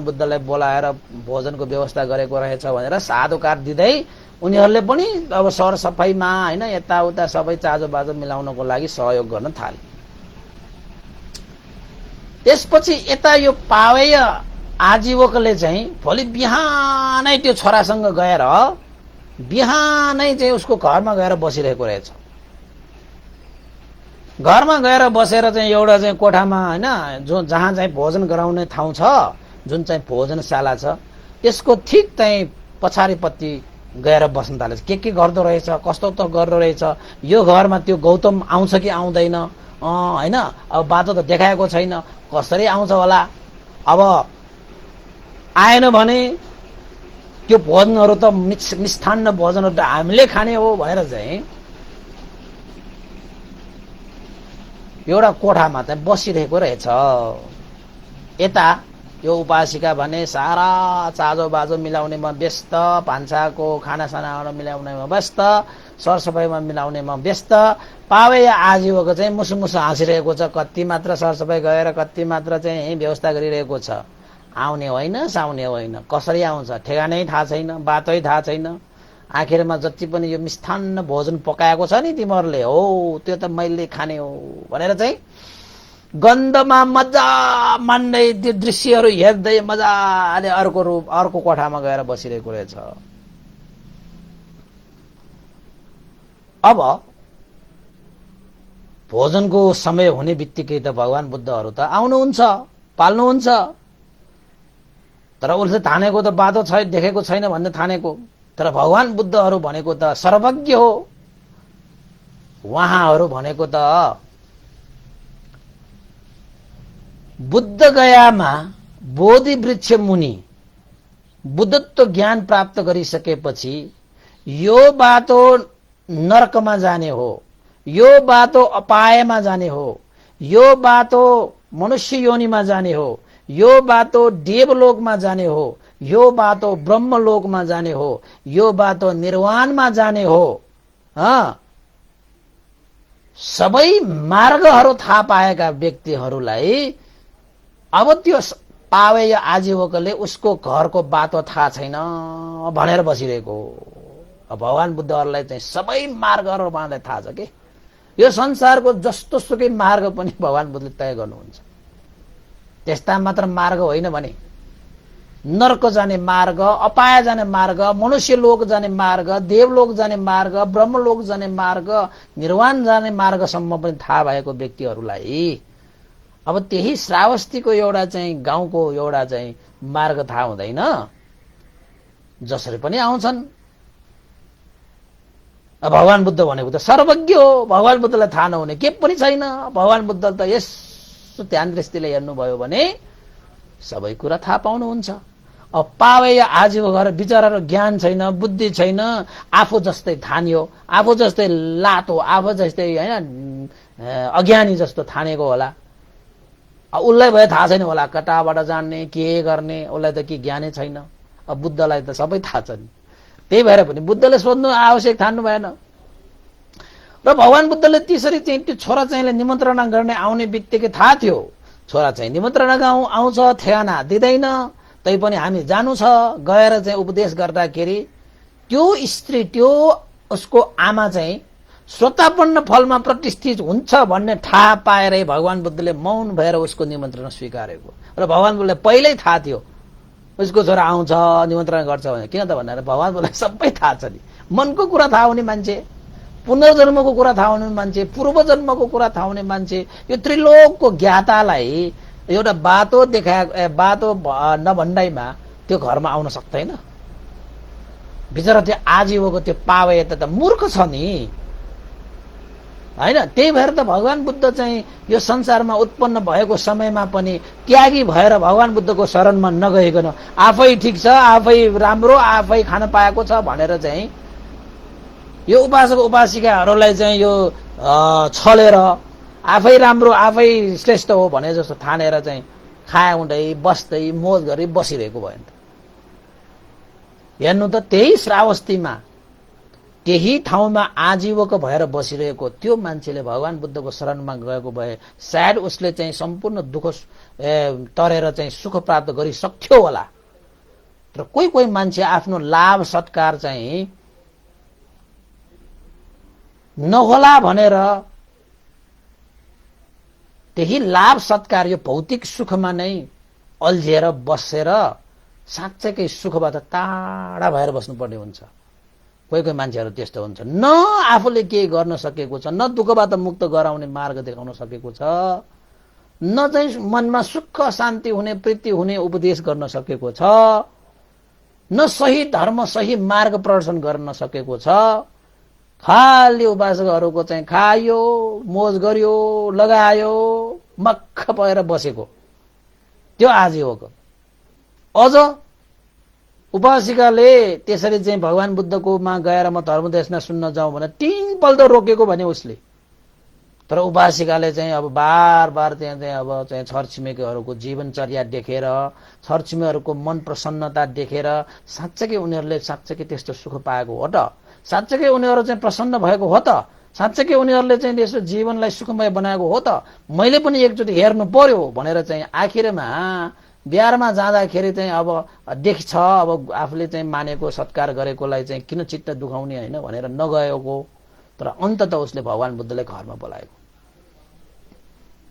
बुद्धलाई बोलाएर भोजनको व्यवस्था गरेको रहेछ भनेर साधुकार दिँदै उनीहरूले पनि अब सरसफाइमा होइन यताउता सबै चाँजो बाजो मिलाउनको लागि सहयोग गर्न थाले। त्यसपछि यता यो पावेय आजीवकले चाहिँ भोलि बिहानै त्यो छोरासँग गएर बिहानै चाहिँ उसको घरमा गएर बसिरहेको रहेछ। घरमा गएर बसेर चाहिँ एउटा चाहिँ कोठामा होइन जहाँ चाहिँ भोजन गराउने ठाउँ छ, जुन चाहिँ भोजनशाला छ, त्यसको ठिक चाहिँ पछाडिपट्टि गएर बस्न थालेछ। के गर्दो रहेछ, कस्तो त गर्दो रहेछ, यो घरमा त्यो गौतम आउँछ कि आउँदैन होइन, अब बाटो त देखाएको छैन, कसरी आउँछ होला, अब आएन भने त्यो भोजनहरू त मिष्ठान्न भोजनहरू त हामीले खाने हो भनेर चाहिँ एउटा कोठामा चाहिँ बसिरहेको रहेछ। यता यो उपासिका भने सारा चाँजो बाजो मिलाउनेमा व्यस्त, भान्साको खानासानाहरू मिलाउनेमा व्यस्त, सरसफाइमा मिलाउनेमा व्यस्त। पावे आजीवको चाहिँ मुसु मुसु हाँसिरहेको छ, कति मात्र सरसफाइ गरेर कति मात्र चाहिँ व्यवस्था गरिरहेको छ। आउने होइन, साउने होइन, कसरी आउँछ ठेगानै थाहा छैन, बाटै थाहा छैन। आखिरमा जति पनि यो मिष्ठान्न भोजन पकाएको छ नि तिमीहरूले, हो त्यो त मैले खाने हो भनेर चाहिँ गन्धमा मजा मान्दै त्यो दृश्यहरू हेर्दै मजाले अर्को कोठामा गएर बसिरहेको रहेछ। अब भोजनको समय हुने बित्तिकै त भगवान बुद्धहरू त आउनुहुन्छ, पाल्नुहुन्छ, तर उसले ठानेको त बाटो छैन, देखेको छैन भन्ने ठानेको। तर भगवान बुद्धहरू भनेको त सर्वज्ञ हो, उहाँहरू भनेको त बुद्ध गयामा बोधि वृक्ष मुनि बुद्धत्व ज्ञान प्राप्त गरिसकेपछि यो बाटो नरकमा जाने हो, यो बाटो अपायमा जाने हो, यो बाटो मनुष्य योनिमा जाने हो, यो बाटो देवलोकमा जाने हो, यो बाटो ब्रह्मलोकमा जाने हो, यो बाटो निर्वाणमा जाने हो। सबै मार्गहरू थाहा पाएका व्यक्तिहरूलाई अब त्यो पावे या आजीवकले उसको घरको बाटो थाहा छैन भनेर बसिरहेको। भगवान बुद्धहरूलाई चाहिँ सबै मार्गहरू उहाँलाई थाहा छ कि यो संसारको जस्तो सुकै मार्ग पनि भगवान बुद्धले तय गर्नुहुन्छ। त्यस्ता मात्र मार्ग होइन भने नरक जाने मार्ग, अपाय जाने मार्ग, मनुष्य लोक जाने मार्ग, देवलोक जाने मार्ग, ब्रह्मलोक जाने मार्ग, निर्वाण जाने मार्गसम्म पनि थाहा भएको व्यक्तिहरूलाई अब त्यही श्रावस्तीको एउटा चाहिँ गाउँको एउटा चाहिँ मार्ग थाहा हुँदैन, जसरी पनि आउँछन्। भगवान बुद्ध भनेको त सर्वज्ञ हो, भगवान बुद्धलाई थाहा नहुने के पनि छैन। भगवान बुद्ध त यस यसो ध्यान दृष्टिले हेर्नुभयो भने सबै कुरा थाहा पाउनुहुन्छ। अब पावे आजीव घर बिचरा ज्ञान छैन, बुद्धि छैन, आफू जस्तै ठानियो, आफू जस्तै लातो, आफू जस्तै होइन अज्ञानी जस्तो ठानेको होला। उसलाई भए थाहा छैन होला कताबाट जान्ने, के गर्ने, उसलाई त के ज्ञानै छैन। अब बुद्धलाई त सबै थाहा छ नि। त्यही भएर पनि बुद्धले सोध्नु आवश्यक ठान्नु भएन। र भगवान बुद्धले त्यसरी चाहिँ त्यो छोरा चाहिँले निमन्त्रणा गर्ने आउने बित्तिकै थाहा थियो छोरा चाहिँ निमन्त्रणा आउँछ, ठेगाना दिँदैन, तैपनि हामी जानु छ। गएर चाहिँ उपदेश गर्दाखेरि त्यो स्त्री, त्यो उसको आमा चाहिँ श्रोतापन्न फलमा प्रतिष्ठित हुन्छ भन्ने थाहा पाएरै भगवान बुद्धले मौन भएर उसको निमन्त्रणा स्वीकारेको। र भगवान बुद्धले पहिल्यै थाहा थियो उसको छोरा आउँछ, निमन्त्रणा गर्छ भने। किन त भनेर भगवान बुद्धलाई सबै थाहा छ नि। मनको कुरा थाहा हुने मान्छे, पुनर्जन्मको कुरा थाहा हुने मान्छे, पूर्व जन्मको कुरा थाहा हुने मान्छे, यो त्रिलोकको ज्ञातालाई एउटा बाटो बाटो नभन्डाइमा त्यो घरमा आउन सक्दैन। बिचरा त्यो आजीवको त्यो पावे त मूर्ख छ नि, होइन? त्यही भएर त भगवान बुद्ध चाहिँ यो संसारमा उत्पन्न भएको समयमा पनि त्यागी भएर भगवान बुद्धको शरणमा नगइकन आफै ठिक छ, आफै राम्रो, आफै खान पाएको छ भनेर चाहिँ यो उपासक उपासिकाहरूलाई चाहिँ यो छलेर आफै राम्रो, आफै श्रेष्ठ हो भने जस्तो ठानेर चाहिँ खाउँदै बस्दै मोज गरी बसिरहेको भयो नि त। हेर्नु त त्यही श्रावस्तीमा त्यही ठाउँमा आजीवक भएर बसिरहेको त्यो मान्छेले भगवान बुद्धको शरणमा गएको भए सायद उसले चाहिँ सम्पूर्ण दुःख तरेर चाहिँ सुख प्राप्त गरिसक्थ्यो होला। तर कोही कोही मान्छे आफ्नो लाभ सत्कार चाहिँ नहोला भनेर त्यही लाभ सत्कार यो भौतिक सुखमा नै अल्झिएर बसेर साँच्चैकै सुखबाट टाढा भएर बस्नुपर्ने हुन्छ। कोही कोही मान्छेहरू त्यस्तो हुन्छ, न आफूले केही गर्न सकेको छ, न दुःखबाट मुक्त गराउने मार्ग देखाउन सकेको छ, न चाहिँ मनमा सुख शान्ति हुने, प्रीति हुने उपदेश गर्न सकेको छ, न सही धर्म सही मार्ग प्रदर्शन गर्न सकेको छ। खाली उपासकहरूको चाहिँ खायो, मोज गर्यो, लगायो, मक्ख परेर बसेको त्यो आजीवको। अझ उपासिकाले त्यसरी चाहिँ भगवान बुद्धकोमा गएर म धर्मदेशना सुन्न जाउँ भने टिङपल्ट रोकेको भने उसले। तर उपासिकाले चाहिँ अब बार बार त्यहाँ चाहिँ अब चाहिँ छरछिमेकीहरूको जीवनचर्या देखेर, छरछिमेकीहरूको मन प्रसन्नता देखेर साँच्चैकै उनीहरूले साँच्चैकै त्यस्तो सुख पाएको हो त, साँच्चैकै उनीहरू चाहिँ प्रसन्न भएको हो त, साँच्चैकै उनीहरूले चाहिँ यसो जीवनलाई सुखमय बनाएको हो त, मैले पनि एकचोटि हेर्नु पर्यो भनेर चाहिँ आखिरमा बिहारमा जाँदाखेरि चाहिँ अब देख्छ अब आफूले चाहिँ मानेको सत्कार गरेकोलाई चाहिँ किन चित्त दुखाउने होइन भनेर नगएको। तर अन्ततः उसले भगवान बुद्धले घरमा बोलाएको।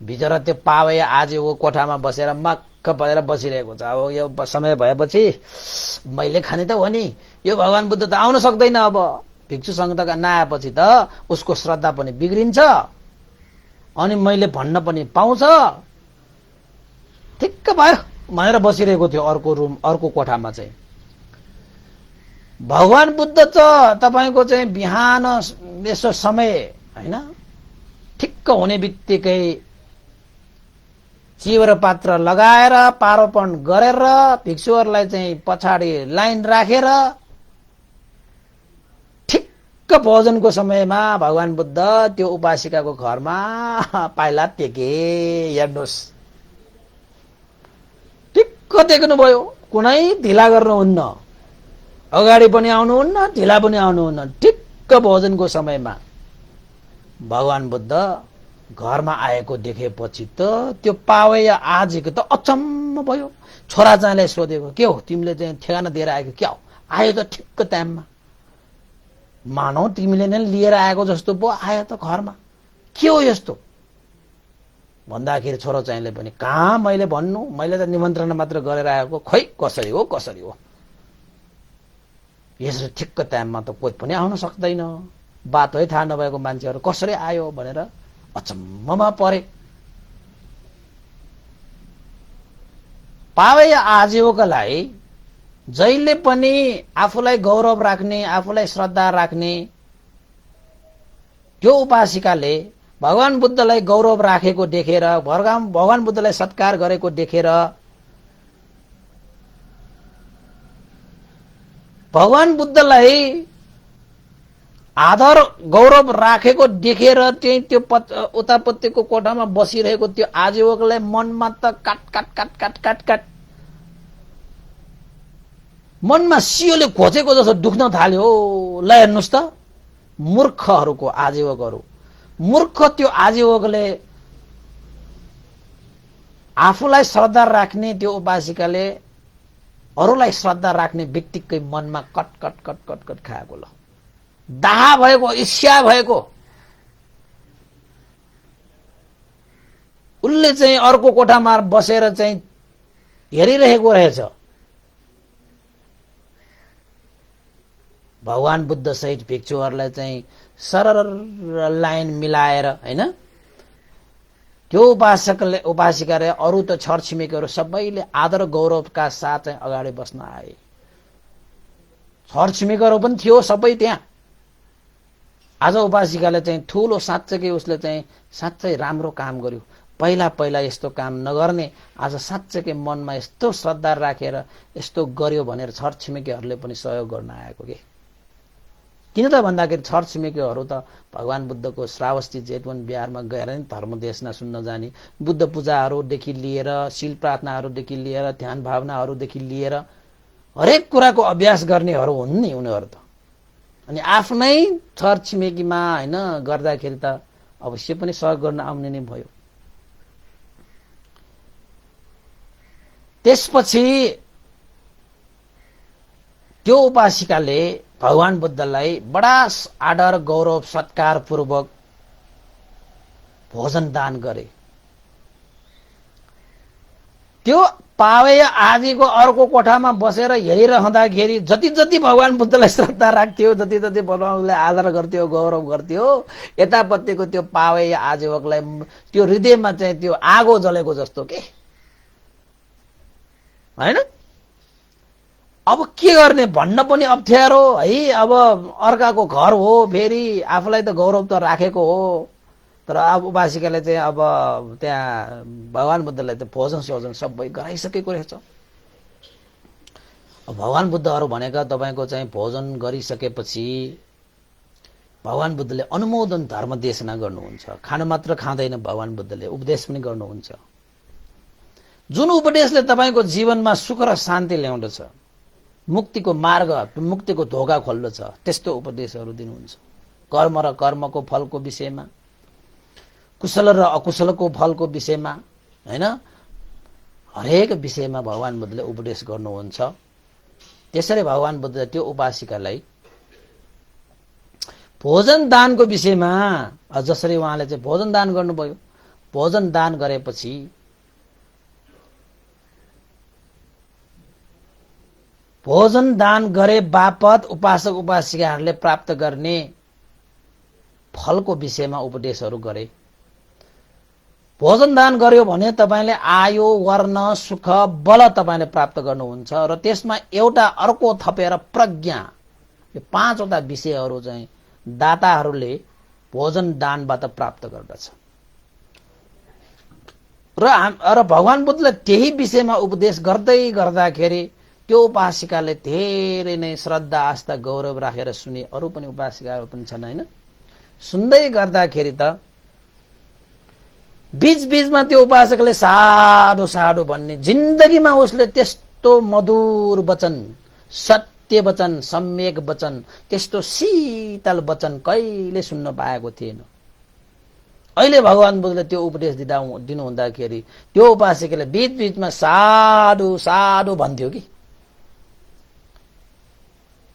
बिचरा त्यो पावे आजीको कोठामा बसेर मक्क परेर बसिरहेको छ। अब यो समय भएपछि मैले खाने त हो नि, यो भगवान बुद्ध त आउन सक्दैन। अब भिक्षु संहिता नआएपछि त उसको श्रद्धा पनि बिग्रिन्छ अनि मैले भन्न पनि पाउँछ। ठिक्क भयो भनेर बसिरहेको थियो अर्को रुम, अर्को कोठामा चाहिँ। भगवान बुद्ध त तपाईको चाहिँ बिहान यसो समय हैन ठिक्क हुने बित्तिकै चिवर पात्र लगाएर पारोपण गरेर भिक्षुहरूलाई चाहिँ पछाडि लाइन राखेर ठिक्क भोजनको समयमा भगवान बुद्ध त्यो उपासिकाको घरमा पाइला टेके। हेर्नुहोस्, ठिक्क देख्नुभयो, कुनै ढिला गर्नुहुन्न, अगाडि पनि आउनुहुन्न, ढिला पनि आउनुहुन्न। ठिक्क भोजनको समयमा भगवान बुद्ध घरमा आएको देखेपछि त त्यो पावे आजीको त अचम्म भयो। छोरा चाहिँले सोधेको, के हो तिमीले चाहिँ ठेगाना दिएर आएको, क्या हो आयो त ठिक्क टाइममा, मानौ तिमीले नै लिएर आएको जस्तो पो आयो त घरमा, के हो यस्तो भन्दाखेरि छोरा चाहिँले पनि कहाँ मैले भन्नु, मैले त निमन्त्रणा मात्र गरेर आएको, खै कसरी हो कसरी हो, यसरी ठिक्क टाइममा त कोही पनि आउन सक्दैन, बाटै थाहा नभएको मान्छेहरू कसरी आयो भनेर अचम्ममा परे। पावे आजीवकालाई जहिले पनि आफूलाई गौरव राख्ने, आफूलाई श्रद्धा राख्ने त्यो उपासिकाले भगवान बुद्धलाई गौरव राखेको देखेर, भगवान बुद्धलाई सत्कार गरेको देखेर, भगवान बुद्धलाई आदर गौरव राखेको देखेर चाहिँ त्यो उतापत्तिको कोठामा बसिरहेको त्यो आजीवकलाई मनमा त काट काट काट काट काट काट मनमा सियोले खोजेको जस्तो दुख्न थाल्यो। ल हेर्नुहोस् त, मूर्खहरूको आजीवकहरू, मूर्ख त्यो आजीवकले आफूलाई श्रद्धा राख्ने त्यो उपासिकाले अरूलाई श्रद्धा राख्ने व्यक्तिकै मनमा cut cut cut cut cut खाएको। ल दाह भएको, ईर्ष्या भएको, उसले चाहिँ अर्को कोठामा बसेर चाहिँ हेरिरहेको रहेछ। भगवान बुद्ध सहित भिक्षुहरूलाई चाहिँ सरल लाइन मिलाएर हैन, त्यो उपासिकाले अरू त छरछिमेकीहरू सबैले आदर गौरवका साथ चाहिँ अगाडि बस्न आए। छरछिमेकीहरू पनि थियो सबै त्यहाँ। आज उपासिकाले चाहिँ ठूलो साँच्चै उसले चाहिँ साँच्चै राम्रो काम गर्यो। पहिला पहिला यस्तो काम नगर्ने आज साँच्चै मनमा यस्तो श्रद्धा राखेर यस्तो गर्यो भनेर छरछिमेकीहरूले पनि सहयोग गर्न आएको के। किन त भन्दाखेरि छरछिमेकीहरू त भगवान बुद्धको श्रावस्ती जेतवन बिहारमा गएर नि धर्म देशना सुन्न जाने, बुद्ध पूजाहरूदेखि लिएर शील प्रार्थनाहरूदेखि लिएर ध्यान भावनाहरूदेखि लिएर हरेक कुराको अभ्यास गर्नेहरू हुन् नि उनीहरू त। अनि आफ्नै छरछिमेकीमा हैन गर्दाखेरि त अवश्य पनि सहयोग गर्न आउने नै भयो। त्यसपछि त्यो उपासिकाले भगवान बुद्धलाई बडा आदर गौरव सत्कार पूर्वक भोजन दान गरे। त्यो पावे आदिको अर्को कोठामा बसेर हेरिरहँदाखेरि जति जति भगवान बुद्धलाई श्रद्धा राख्थ्यो, जति जति भगवानलाई आदर गर्थ्यो, गौरव गर्थ्यो, यतापट्टिको त्यो पावे आजीवकलाई त्यो हृदयमा चाहिँ त्यो आगो जलेको जस्तो के हैन। अब के गर्ने भन्न पनि अप्ठ्यारो है। अब अर्काको घर हो, फेरि आफूलाई त गौरव त राखेको हो, तर अब उपासिकाले चाहिँ अब त्यहाँ भगवान बुद्धलाई त भोजन सोजन सबै गराइसकेको रहेछ। भगवान बुद्धहरू भनेका तपाईँको चाहिँ भोजन गरिसकेपछि भगवान बुद्धले अनुमोदन धर्म देशना गर्नुहुन्छ। खान मात्र खाँदैन भगवान बुद्धले, उपदेश पनि गर्नुहुन्छ। जुन उपदेशले तपाईँको जीवनमा सुख र शान्ति ल्याउँदछ, मुक्तिको मार्ग, मुक्तिको ढोका खोल्दछ, त्यस्तो उपदेशहरू दिनुहुन्छ। कर्म र कर्मको फलको विषयमा, कुशल र अकुशलको फलको विषयमा हैन, हरेक विषयमा भगवान बुद्धले उपदेश गर्नुहुन्छ। त्यसरी भगवान बुद्धले त्यो उपासिकालाई भोजन दानको विषयमा जसरी उहाँले चाहिँ भोजन दान गर्नुभयो, भोजन दान गरेपछि भोजन दान गरे बापत उपासक उपासिकाहरूले प्राप्त गर्ने फलको विषयमा उपदेशहरू गरे। भोजन दान गर्यो भने तपाईले आयु वर्ण सुख बल तपाईले प्राप्त गर्नुहुन्छ र त्यसमा एउटा अर्को थपेर प्रज्ञा, यो पाँचवटा विषयहरू चाहिँ दाताहरूले भोजन दानबाट प्राप्त गर्दछ। र भगवान बुद्धले त्यही विषयमा उपदेश गर्दै गर्दाखेरि त्यो उपासिकाले धेरै नै श्रद्धा आस्था गौरव राखेर सुने। अरू पनि उपासिकाहरू पनि छन् हैन। सुन्दै गर्दाखेरि त बीच-बीचमा त्यो उपासकले साधु साधु भन्ने, जिन्दगीमा उसले त्यस्तो मधुर वचन, सत्य वचन, सम्यक वचन, त्यस्तो शीतल वचन कहिले सुन्न पाएको थिएन। अहिले भगवान बुद्धले त्यो उपदेश दिनु हुँदाखेरि त्यो उपासकले बीच-बीचमा साधु साधु भन्थ्यो कि।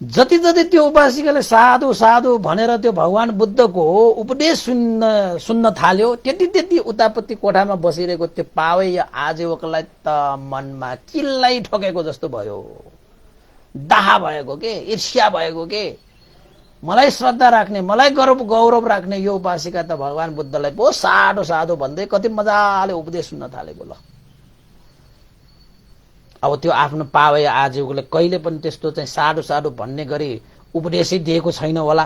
जति जति त्यो उपासिकाले साधु साधु भनेर त्यो भगवान बुद्धको उपदेश सुन्न थाल्यो, त्यति त्यति उतापत्ति कोठामा बसिरहेको त्यो पावे आजीवकलाई त मनमा किल्लाई ठोकेको जस्तो भयो। दाह भएको के, ईर्ष्या भएको के। मलाई श्रद्धा राख्ने, मलाई गौरव राख्ने यो उपासिका त भगवान बुद्धलाई पो साधु साधु भन्दै कति मजाले उपदेश सुन्न थालेको। ल अब त्यो आफ्नो पावे आजीवकले कहिले पनि त्यस्तो चाहिँ साधु साधु भन्ने गरी उपदेशै दिएको छैन होला।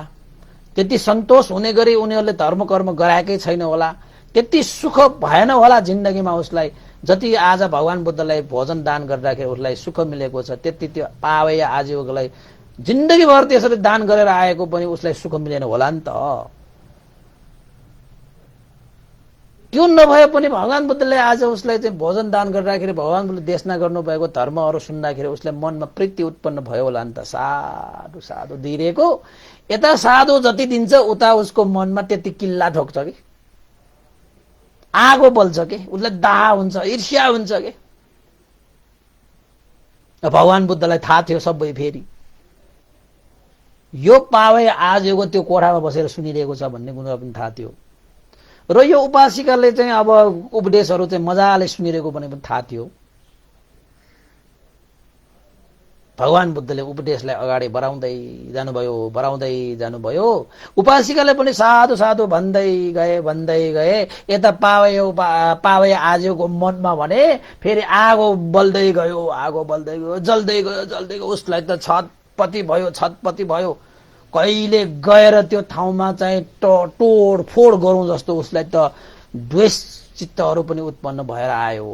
त्यति सन्तोष हुने गरी उनीहरूले धर्म कर्म गराएकै छैन होला, त्यति सुख भएन होला जिन्दगीमा उसलाई। जति आज भगवान बुद्धलाई भोजन दान गर्दाखेरि उसलाई सुख मिलेको छ, त्यति त्यो पावे आजीवकलाई जिन्दगीभर त्यसरी दान गरेर आएको पनि उसलाई सुख मिलेन होला नि त। त्यो नभए पनि भगवान बुद्धले आज उसलाई चाहिँ भोजन दान गर्दाखेरि भगवान बुद्धले देशना गर्नुभएको धर्महरू सुन्दाखेरि उसलाई मनमा प्रीति उत्पन्न भयो होला नि त। साधु साधु दिइरहेको, यता साधु जति दिन्छ उता उसको मनमा त्यति किल्ला ठोक्छ कि, आगो बल्छ कि, उसलाई दाह हुन्छ, ईर्ष्या हुन्छ कि। भगवान बुद्धलाई थाहा थियो सबै, फेरि यो पावे आजको त्यो कोठामा बसेर सुनिरहेको छ भन्ने कुरा पनि थाहा थियो, र यो उपासिकाले चाहिँ अब उपदेशहरू चाहिँ मजाले सुनिरहेको पनि थाहा थियो। भगवान बुद्धले उपदेशलाई अगाडि बढाउँदै जानुभयो। उपासिकाले पनि साधु साधु भन्दै गए। यता पावे आजको मनमा भने फेरि आगो बल्दै गयो, जल्दै गयो। उसलाई त छटपटी भयो। कहिले गएर त्यो ठाउँमा चाहिँ तोड फोड गरौँ जस्तो उसलाई त द्वेष चित्तहरू पनि उत्पन्न भएर आयो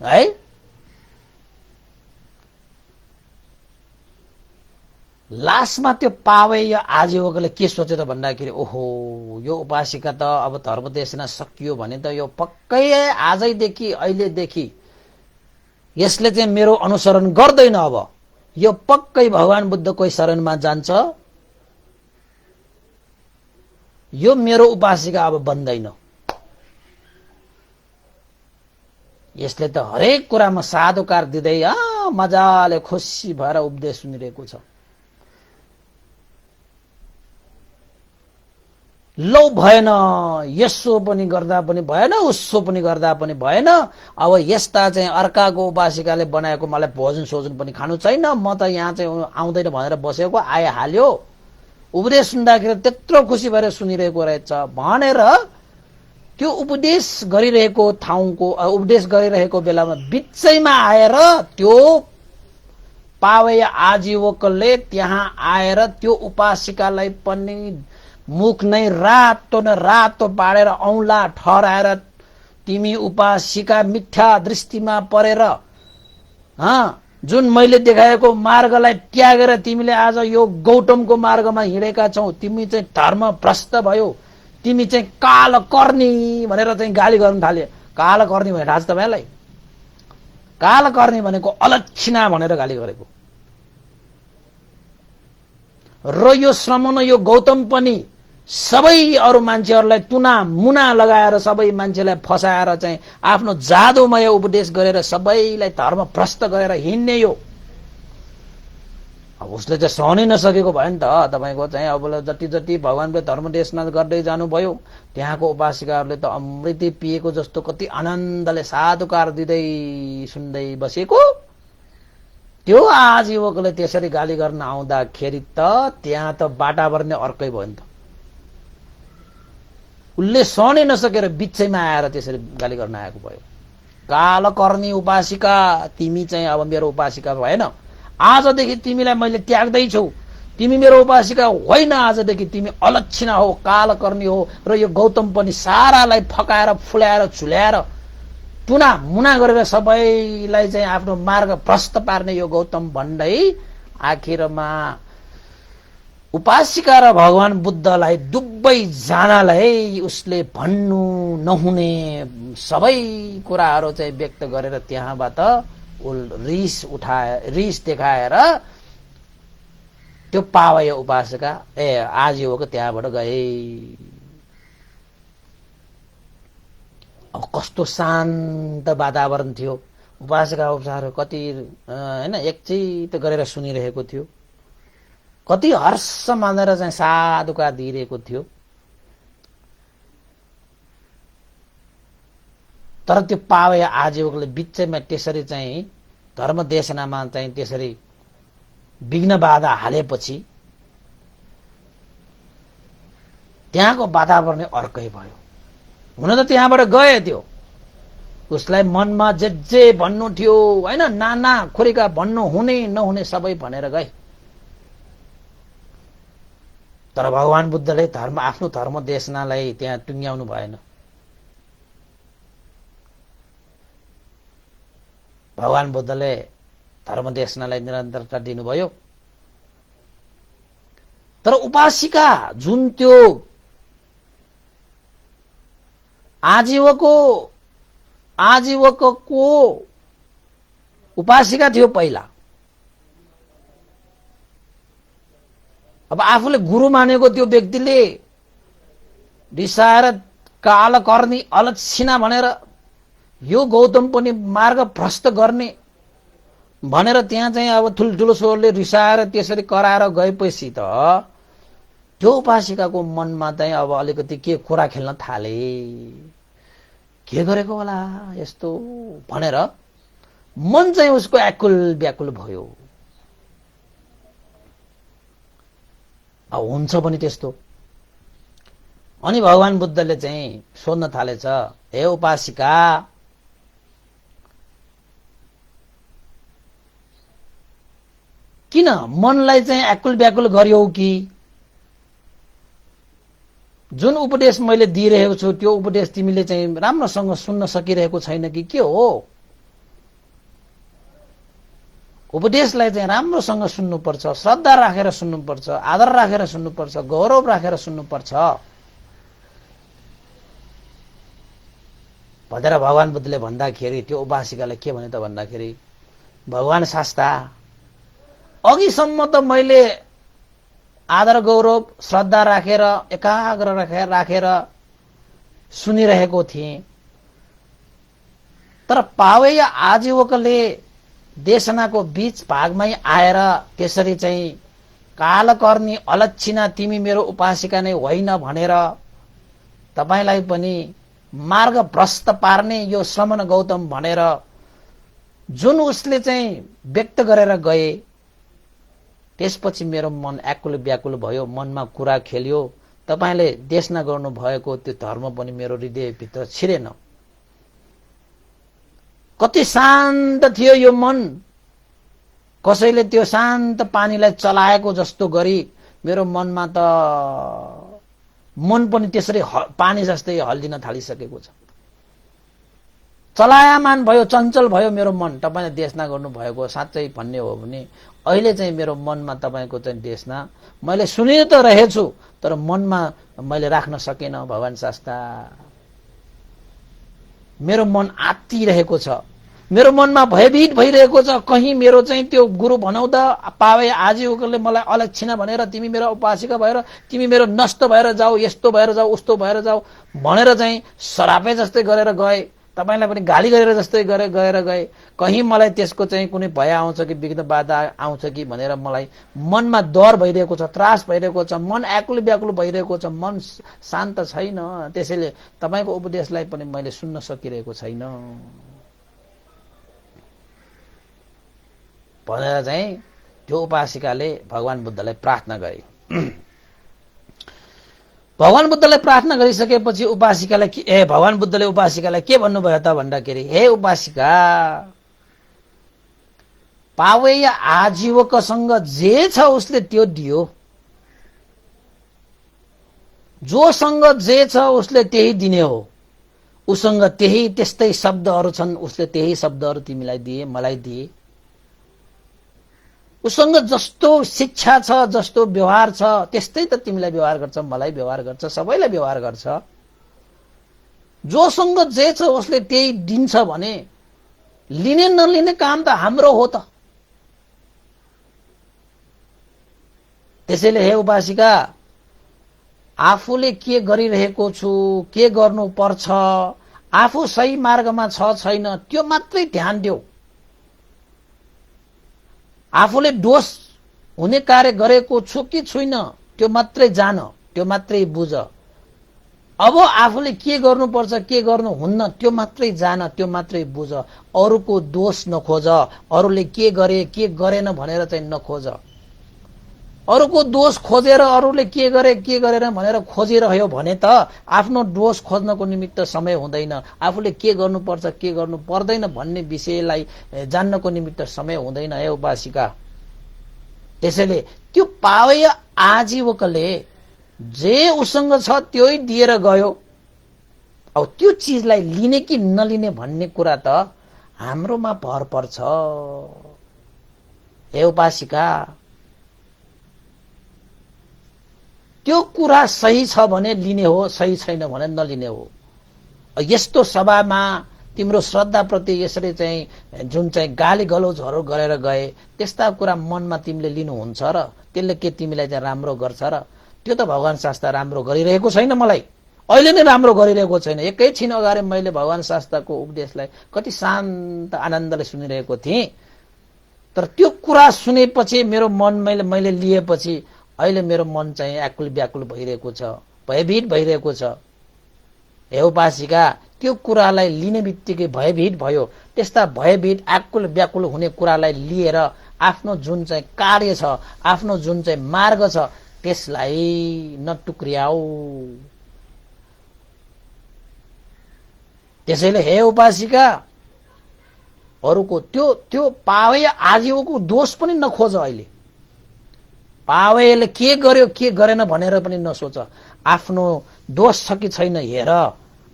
है। लास्टमा त्यो पावे आजीवकले के सोच्यो त भन्दाखेरि, ओहो यो उपासिका त अब धर्म देशना सकियो भने त यो पक्कै आजैदेखि अहिलेदेखि यसले चाहिँ मेरो अनुसरण गर्दैन, अब यो पक्कै भगवान बुद्धको शरणमा जान्छ, यो मेरो उपासिका अब बन्दैन। यसले त हरेक कुरामा साधुकार दिँदै मजाले खुसी भएर उपदेश सुनिरहेको छ। लौ भएन, यसो पनि गर्दा पनि भएन, उसो पनि गर्दा पनि भएन, अब यस्ता चाहिँ अर्काको उपासिकाले बनाएको मलाई भोजन सोजन पनि खानु छैन, म त यहाँ चाहिँ आउँदैन भनेर बसेको, आइहाल्यो। उपदेश सुन्दाखेरि त्यत्रो खुसी भएर सुनिरहेको रहेछ भनेर त्यो उपदेश गरिरहेको बेलामा बिचैमा आएर त्यो पावे आजीवकले त्यहाँ आएर त्यो उपासिकालाई पनि मुख नै रातो पारेर औंला ठहराएर, तिमी उपासिका मिथ्या दृष्टिमा परेर जुन मैले देखाएको मार्गलाई त्यागेर तिमीले आज यो गौतमको मार्गमा हिँडेका छौ, तिमी चाहिँ धर्म भ्रष्ट भयो, तिमी चाहिँ कालकर्णी भनेर चाहिँ गाली गर्न थाले। कालकर्णी भने थाहा छ तपाईलाई? कालकर्णी भनेको अलक्षिणा भनेर गाली गरेको। र यो श्रमण यो गौतम पनि सबै अरू मान्छेहरूलाई तुना मुना लगाएर सबै मान्छेलाई फसाएर चाहिँ आफ्नो जादुमय उपदेश गरेर सबैलाई धर्म भ्रष्ट गरेर हिँड्ने यो। अब उसले चाहिँ सहनै नसकेको भयो नि त। तपाईको चाहिँ अब जति जति भगवानले धर्म देशना गर्दै जानुभयो, त्यहाँको उपासिकाहरूले त अमृति पिएको जस्तो कति आनन्दले साधुकार दिँदै सुन्दै बसेको। त्यो आजीवकले त्यसरी गाली गर्न आउँदाखेरि त त्यहाँ त वातावरण अर्कै भयो नि त। उसले सहनै नसकेर बिचैमा आएर त्यसरी गाली गर्न आएको भयो। कालकर्णी उपासिका, तिमी चाहिँ अब मेरो उपासिका भएन, आजदेखि तिमीलाई मैले त्याग्दैछु, तिमी मेरो उपासिका होइन, आजदेखि तिमी अलक्षिणा हो, कालकर्णी हो। र यो गौतम पनि सारालाई फकाएर फुल्याएर झुल्याएर टुना मुना गरेर सबैलाई चाहिँ आफ्नो मार्ग भ्रष्ट पार्ने यो गौतम भन्दै आखिरमा उपासिका र भगवान बुद्धलाई दुवै जनालाई उसले भन्नु नहुने सबै कुराहरू चाहिँ व्यक्त गरेर त्यहाँबाट रिस देखाएर त्यो पावय उपासिका आजीवको त्यहाँबाट गए। अब कस्तो शान्त वातावरण थियो। उपासिका उपचार कति हैन एकचित गरेर सुनिरहेको थियो, कति हर्ष मानेर चाहिँ साधुका दिइरहेको थियो। तर त्यो पावे आजीवकले बिचैमा त्यसरी चाहिँ धर्म देशनामा चाहिँ त्यसरी विघ्न बाधा हालेपछि त्यहाँको वातावरण अर्कै भयो। हुन त त्यहाँबाट गए त्यो, उसलाई मनमा जे भन्नु थियो हैन, नाना खोरीका भन्नु हुने नहुने सबै भनेर गए। तर भगवान बुद्धले आफ्नो धर्म देशनालाई त्यहाँ टुङ्ग्याउनु भएन। भगवान बुद्धले धर्म देशनालाई निरन्तरता दिनुभयो। तर उपासिका जुन त्यो आजीवकको उपासिका थियो पहिला, अब आफूले गुरु मानेको त्यो व्यक्तिले रिसाएर कालकर्णी अलक्षिणा भनेर यो गौतम पनि मार्ग भ्रष्ट गर्ने भनेर त्यहाँ चाहिँ अब ठुल्ठुलो स्वरले रिसाएर त्यसरी कराएर गएपछि त त्यो उपासिकाको मनमा चाहिँ अब अलिकति के कुरा खेल्न थाले, के गरेको होला यस्तो भनेर मन चाहिँ उसको व्याकुल व्याकुल भयो। अब हुन्छ पनि त्यस्तो। अनि भगवान बुद्धले चाहिँ सोध्न थालेछ, हे उपासिका, किन मनलाई चाहिँ व्याकुल व्याकुल गर्यौ कि? जुन उपदेश मैले दिइरहेको छु त्यो उपदेश तिमीले चाहिँ राम्रोसँग सुन्न सकिरहेको छैन कि के हो? उपदेशलाई चाहिँ राम्रोसँग सुन्नुपर्छ, श्रद्धा राखेर सुन्नुपर्छ, आदर राखेर सुन्नुपर्छ, गौरव राखेर सुन्नुपर्छ भनेर भगवान बुद्धले भन्दाखेरि त्यो उपासिकाले के भने त भन्दाखेरि, भगवान शास्ता, अघिसम्म त मैले आदर गौरव श्रद्धा राखेर एकाग्र राखेर सुनिरहेको थिएँ, तर पावैया आजीवकले देशनाको बीच भागमै आएर त्यसरी चाहिँ कालकर्णी अलक्षिणा तिमी मेरो उपासिका नै होइन भनेर तपाईलाई पनि मार्ग भ्रष्ट पार्ने यो श्रमण गौतम भनेर जुन उसले चाहिँ व्यक्त गरेर गए, त्यसपछि मेरो मन व्याकुल व्याकुल भयो, मनमा कुरा खेल्यो। तपाईले देशना गर्नु भएको त्यो धर्म पनि मेरो हृदयभित्र छिरेन। कति शान्त थियो यो मन, कसैले त्यो शान्त पानीलाई चलाएको जस्तो गरी मेरो मनमा त मन पनि त्यसरी पानी जस्तै हल्दिन थालिसकेको छ। चलायमान भयो, चञ्चल भयो मेरो मन। तपाईले देशना गर्नु भएको साँच्चै भन्ने हो भने अहिले चाहिँ मेरो मनमा तपाईको चाहिँ देशना मैले सुनि त रहेछु, तर मनमा मैले राख्न सकेन भगवान शास्ता। मेरो मन आत्तिरहेको छ, मेरो मनमा भयभीत भइरहेको छ। कहीं मेरो चाहिँ त्यो गुरु भनाउँदा पावे आजीवकले मलाई अलक्षिणा भनेर तिमी मेरो उपासिका भएर तिमी मेरो नष्ट भएर जाऊ, यस्तो भएर जाऊ, उस्तो भएर जाऊ भनेर चाहिँ सरापे जस्तै गरेर गए, तपाईलाई पनि गाली गरेर जस्तै गएर गए। कहीं मलाई त्यसको चाहिँ कुनै भय आउँछ कि विघ्न बाधा आउँछ कि भनेर मलाई मनमा डर भइरहेको छ, त्रास भइरहेको छ, मन व्याकुल व्याकुल भइरहेको छ, मन शान्त छैन। त्यसैले तपाईको उपदेशलाई पनि मैले सुन्न सकिरहेको छैन भनेर चाहिँ त्यो उपासिकाले भगवान बुद्धलाई प्रार्थना गरे। भगवान बुद्धलाई प्रार्थना गरिसकेपछि उपासिकालाई भगवान बुद्धले उपासिकालाई के भन्नुभयो त भन्दाखेरि, हे उपासिका, पावेय आजीवकसँग जे छ उसले त्यो दियो, जोसँग जे छ उसले त्यही दिने हो, उसँग त्यही त्यस्तै शब्दहरू छन्, उसले त्यही शब्दहरू तिमीलाई दिए, मलाई दिए। उसँग जस्तो शिक्षा छ, जस्तो व्यवहार छ, त्यस्तै त तिमीलाई व्यवहार गर्छ, मलाई व्यवहार गर्छ, सबैलाई व्यवहार गर्छ। जोसँग जे छ उसले त्यही दिन्छ भने लिने नलिने काम त हाम्रो हो त। त्यसैले हे उपासिका, आफूले के गरिरहेको छु, के गर्नु पर्छ, आफू सही मार्गमा छ छैन त्यो मात्रै ध्यान देऊ। आफूले दोष हुने कार्य गरेको छु कि छुइन त्यो मात्रै जान, त्यो मात्रै बुझ। अब आफूले के गर्नुपर्छ, के गर्नु हुन्न त्यो मात्रै जान, त्यो मात्रै बुझ। अरूको दोष नखोज, अरूले के गरे के गरेन भनेर चाहिँ नखोज। अरूको दोष खोजेर अरूले के गरे के गरेन भनेर खोजिरह्यो भने त आफ्नो दोष खोज्नको निमित्त समय हुँदैन। आफूले के गर्नुपर्छ के गर्नु पर्दैन भन्ने विषयलाई जान्नको निमित्त समय हुँदैन हे उपासिका। त्यसैले त्यो पावेय आजीवकले जे उसँग छ त्यै दिएर गयो। अब त्यो चिजलाई लिने कि नलिने भन्ने कुरा त हाम्रोमा भर पर्छ। हे उपासिका, त्यो कुरा सही छ भने लिने हो, सही छैन भने नलिने हो। यस्तो सभामा तिम्रो श्रद्धाप्रति यसरी चाहिँ जुन चाहिँ गाली गलौजहरू गरेर गए, त्यस्ता कुरा मनमा तिमीले लिनुहुन्छ र त्यसले के तिमीलाई चाहिँ राम्रो गर्छ र? त्यो त भगवान शास्त्र राम्रो गरिरहेको छैन, मलाई अहिले नै राम्रो गरिरहेको छैन। एकैछिन अगाडि मैले भगवान शास्त्रको उपदेशलाई कति शान्त आनन्दले सुनिरहेको थिएँ, तर त्यो कुरा सुनेपछि मेरो मन मैले लिएपछि अहिले मेरो मन चाहिँ व्याकुल व्याकुल भइरहेको छ, भयभीत भइरहेको छ। हे उपासिका, त्यो कुरालाई लिने बित्तिकै भयभीत भयो। त्यस्ता भयभीत व्याकुल व्याकुल हुने कुरालाई लिएर आफ्नो जुन चाहिँ कार्य छ, आफ्नो जुन चाहिँ मार्ग छ, त्यसलाई नटुक्र्याऊ। त्यसैले हे उपासिका, अरूको त्यो पावे आजीवको दोष पनि नखोज। अहिले पावेले के गर्यो के गरेन भनेर पनि नसोच। आफ्नो दोष छ कि छैन हेर,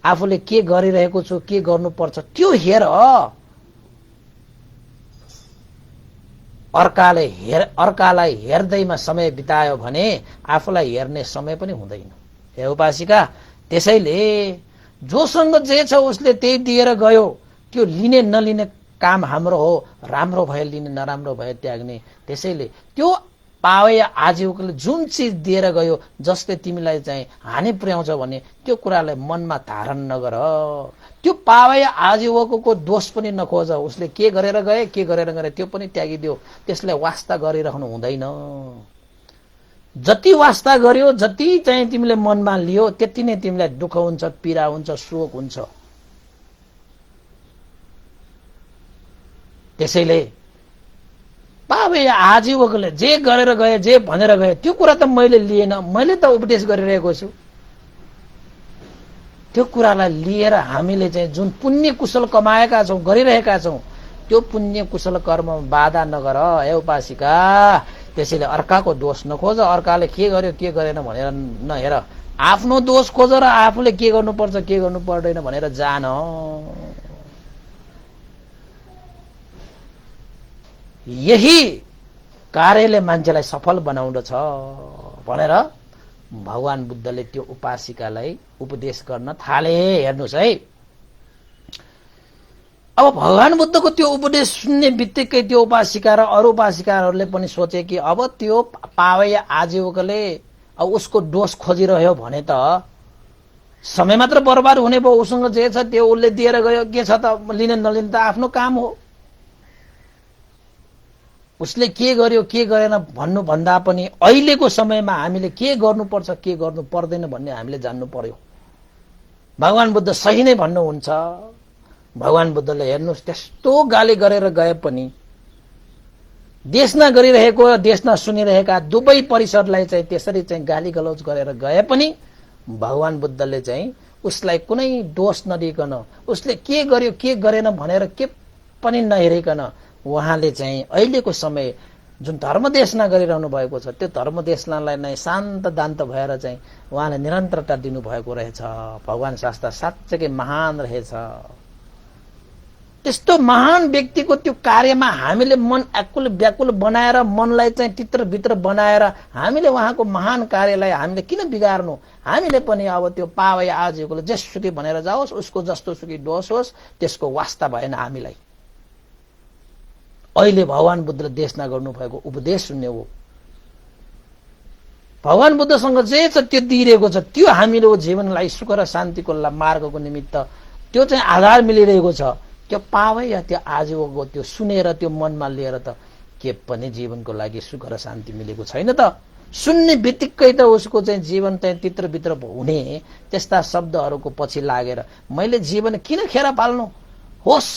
आफूले के गरिरहेको छु, के गर्नुपर्छ त्यो हेर। अर्कालाई हेर्दैमा समय बितायो भने आफूलाई हेर्ने समय पनि हुँदैन। हे उपासिका, त्यसैले जोसँग जे छ उसले त्यही दिएर गयो। त्यो लिने नलिने काम हाम्रो हो, राम्रो भए लिने, नराम्रो भए त्याग्ने। त्यसैले त्यो पावे आजीवकले जुन चिज दिएर गयो, जसले तिमीलाई चाहिँ हानि पुर्याउँछ भने त्यो कुरालाई मनमा धारण नगर। त्यो पावे आजीवकको दोष पनि नखोज। उसले के गरेर गए के गरेर गए त्यो पनि त्यागिदियो। त्यसलाई वास्ता गरिरहनु हुँदैन। जति वास्ता गर्यो, जति चाहिँ तिमीले मनमा लियो, त्यति नै तिमीलाई दुःख हुन्छ, पीडा हुन्छ, शोक हुन्छ। त्यसैले पावे आजीवकले जे गरेर गए, जे भनेर गए, त्यो कुरा त मैले लिएन, मैले त उपदेश गरिरहेको छु। त्यो कुरालाई लिएर हामीले चाहिँ जुन पुण्य कुशल कमाएका छौँ, गरिरहेका छौँ, त्यो पुण्य कुशल कर्ममा बाधा नगर। हे उपासिका, त्यसैले अर्काको दोष नखोज। अर्काले के गर्यो के गरेन भनेर नहेर। आफ्नो दोष खोज र आफूले के गर्नुपर्छ के गर्नु पर्दैन भनेर जान। यही कार्यले मान्छेलाई सफल बनाउँदछ भनेर भगवान बुद्धले त्यो उपासिकालाई उपदेश गर्न थाले। हेर्नुहोस् है, अब भगवान बुद्धको त्यो उपदेश सुन्ने बित्तिकै त्यो उपासिका र अरू उपासिकाहरूले पनि सोचे कि अब त्यो पावे आजीवकले अब उसको दोष खोजिरह्यो भने त समय मात्र बर्बाद हुने भयो। उसँग जे छ त्यो उसले दिएर गयो, के छ त लिने नलिने त आफ्नो काम हो। उसले के गर्यो के गरेन भन्नुभन्दा पनि अहिलेको समयमा हामीले के गर्नुपर्छ के गर्नु पर्दैन भन्ने हामीले जान्नु पर्यो। भगवान बुद्ध सही नै भन्नुहुन्छ। भगवान बुद्धले हेर्नुहोस्, त्यस्तो गाली गरेर गए पनि, देशना गरिरहेको देशना सुनिरहेका दुवै परिसरलाई चाहिँ त्यसरी चाहिँ गाली गलौज गरेर गए पनि भगवान बुद्धले चाहिँ उसलाई कुनै दोष नदिकन, उसले के गर्यो के गरेन भनेर के पनि नहेरिकन उहाँले चाहिँ अहिलेको समय जुन धर्मदेशना गरिरहनु भएको छ, त्यो धर्मदेशनालाई नै शान्त दान्त भएर चाहिँ उहाँले निरन्तरता दिनुभएको रहेछ। भगवान शास्त्र साँच्चै महान रहेछ। त्यस्तो महान व्यक्तिको त्यो कार्यमा हामीले मन व्याकुल व्याकुल बनाएर, मनलाई चाहिँ तित्रभित्र बनाएर हामीले उहाँको महान कार्यलाई हामीले किन बिगार्नु? हामीले पनि अब त्यो पावे आजीवकले जेसुकै भनेर जाओस्, उसको जस्तो सुकै दोष होस्, त्यसको वास्ता भएन हामीलाई। अहिले भगवान बुद्धले देशना गर्नुभएको उपदेश सुन्ने हो। भगवान बुद्धसँग जे छ त्यो दिइरहेको छ, त्यो हामीले जीवनलाई सुख र शान्तिको मार्गको निमित्त त्यो चाहिँ आधार मिलिरहेको छ। त्यो पावे या त्यो आजीवको त्यो सुनेर त्यो मनमा लिएर त के पनि जीवनको लागि सुख र शान्ति मिलेको छैन त। सुन्ने बित्तिकै त उसको चाहिँ जीवन चाहिँ तित्रभित्र हुने त्यस्ता शब्दहरूको पछि लागेर मैले जीवन किन खेर पाल्नु? होस्,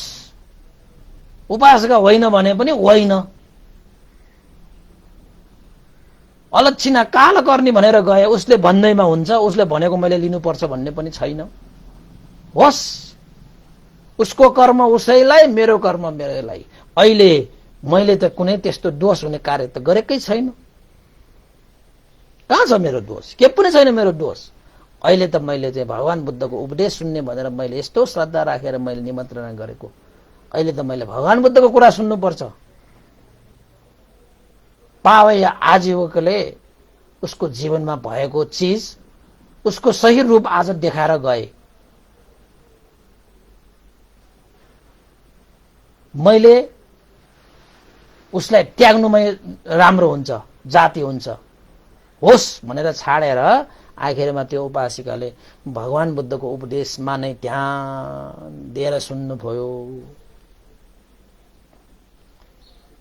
उपासका होइन भने पनि होइन, अलक्षिणा काल गर्ने भनेर गए, उसले भन्दैमा हुन्छ, उसले भनेको मैले लिनुपर्छ भन्ने पनि छैन। होस्, उसको कर्म उसैलाई, मेरो कर्म मेरैलाई। अहिले मैले त कुनै त्यस्तो दोष हुने कार्य त गरेकै छैन। कहाँ छ मेरो दोष? के पनि छैन मेरो दोष। अहिले त मैले चाहिँ भगवान बुद्धको उपदेश सुन्ने भनेर मैले यस्तो श्रद्धा राखेर मैले निमन्त्रणा गरेको, अहिले त मैले भगवान बुद्धको कुरा सुन्नुपर्छ। पावे आजीवकले उसको जीवनमा भएको चिज उसको सही रूप आज देखाएर गए। मैले उसलाई त्याग्नुमै राम्रो हुन्छ, जाति हुन्छ, होस् भनेर छाडेर आखिरमा त्यो उपासिकाले भगवान बुद्धको उपदेशमा नै ध्यान दिएर सुन्नुभयो।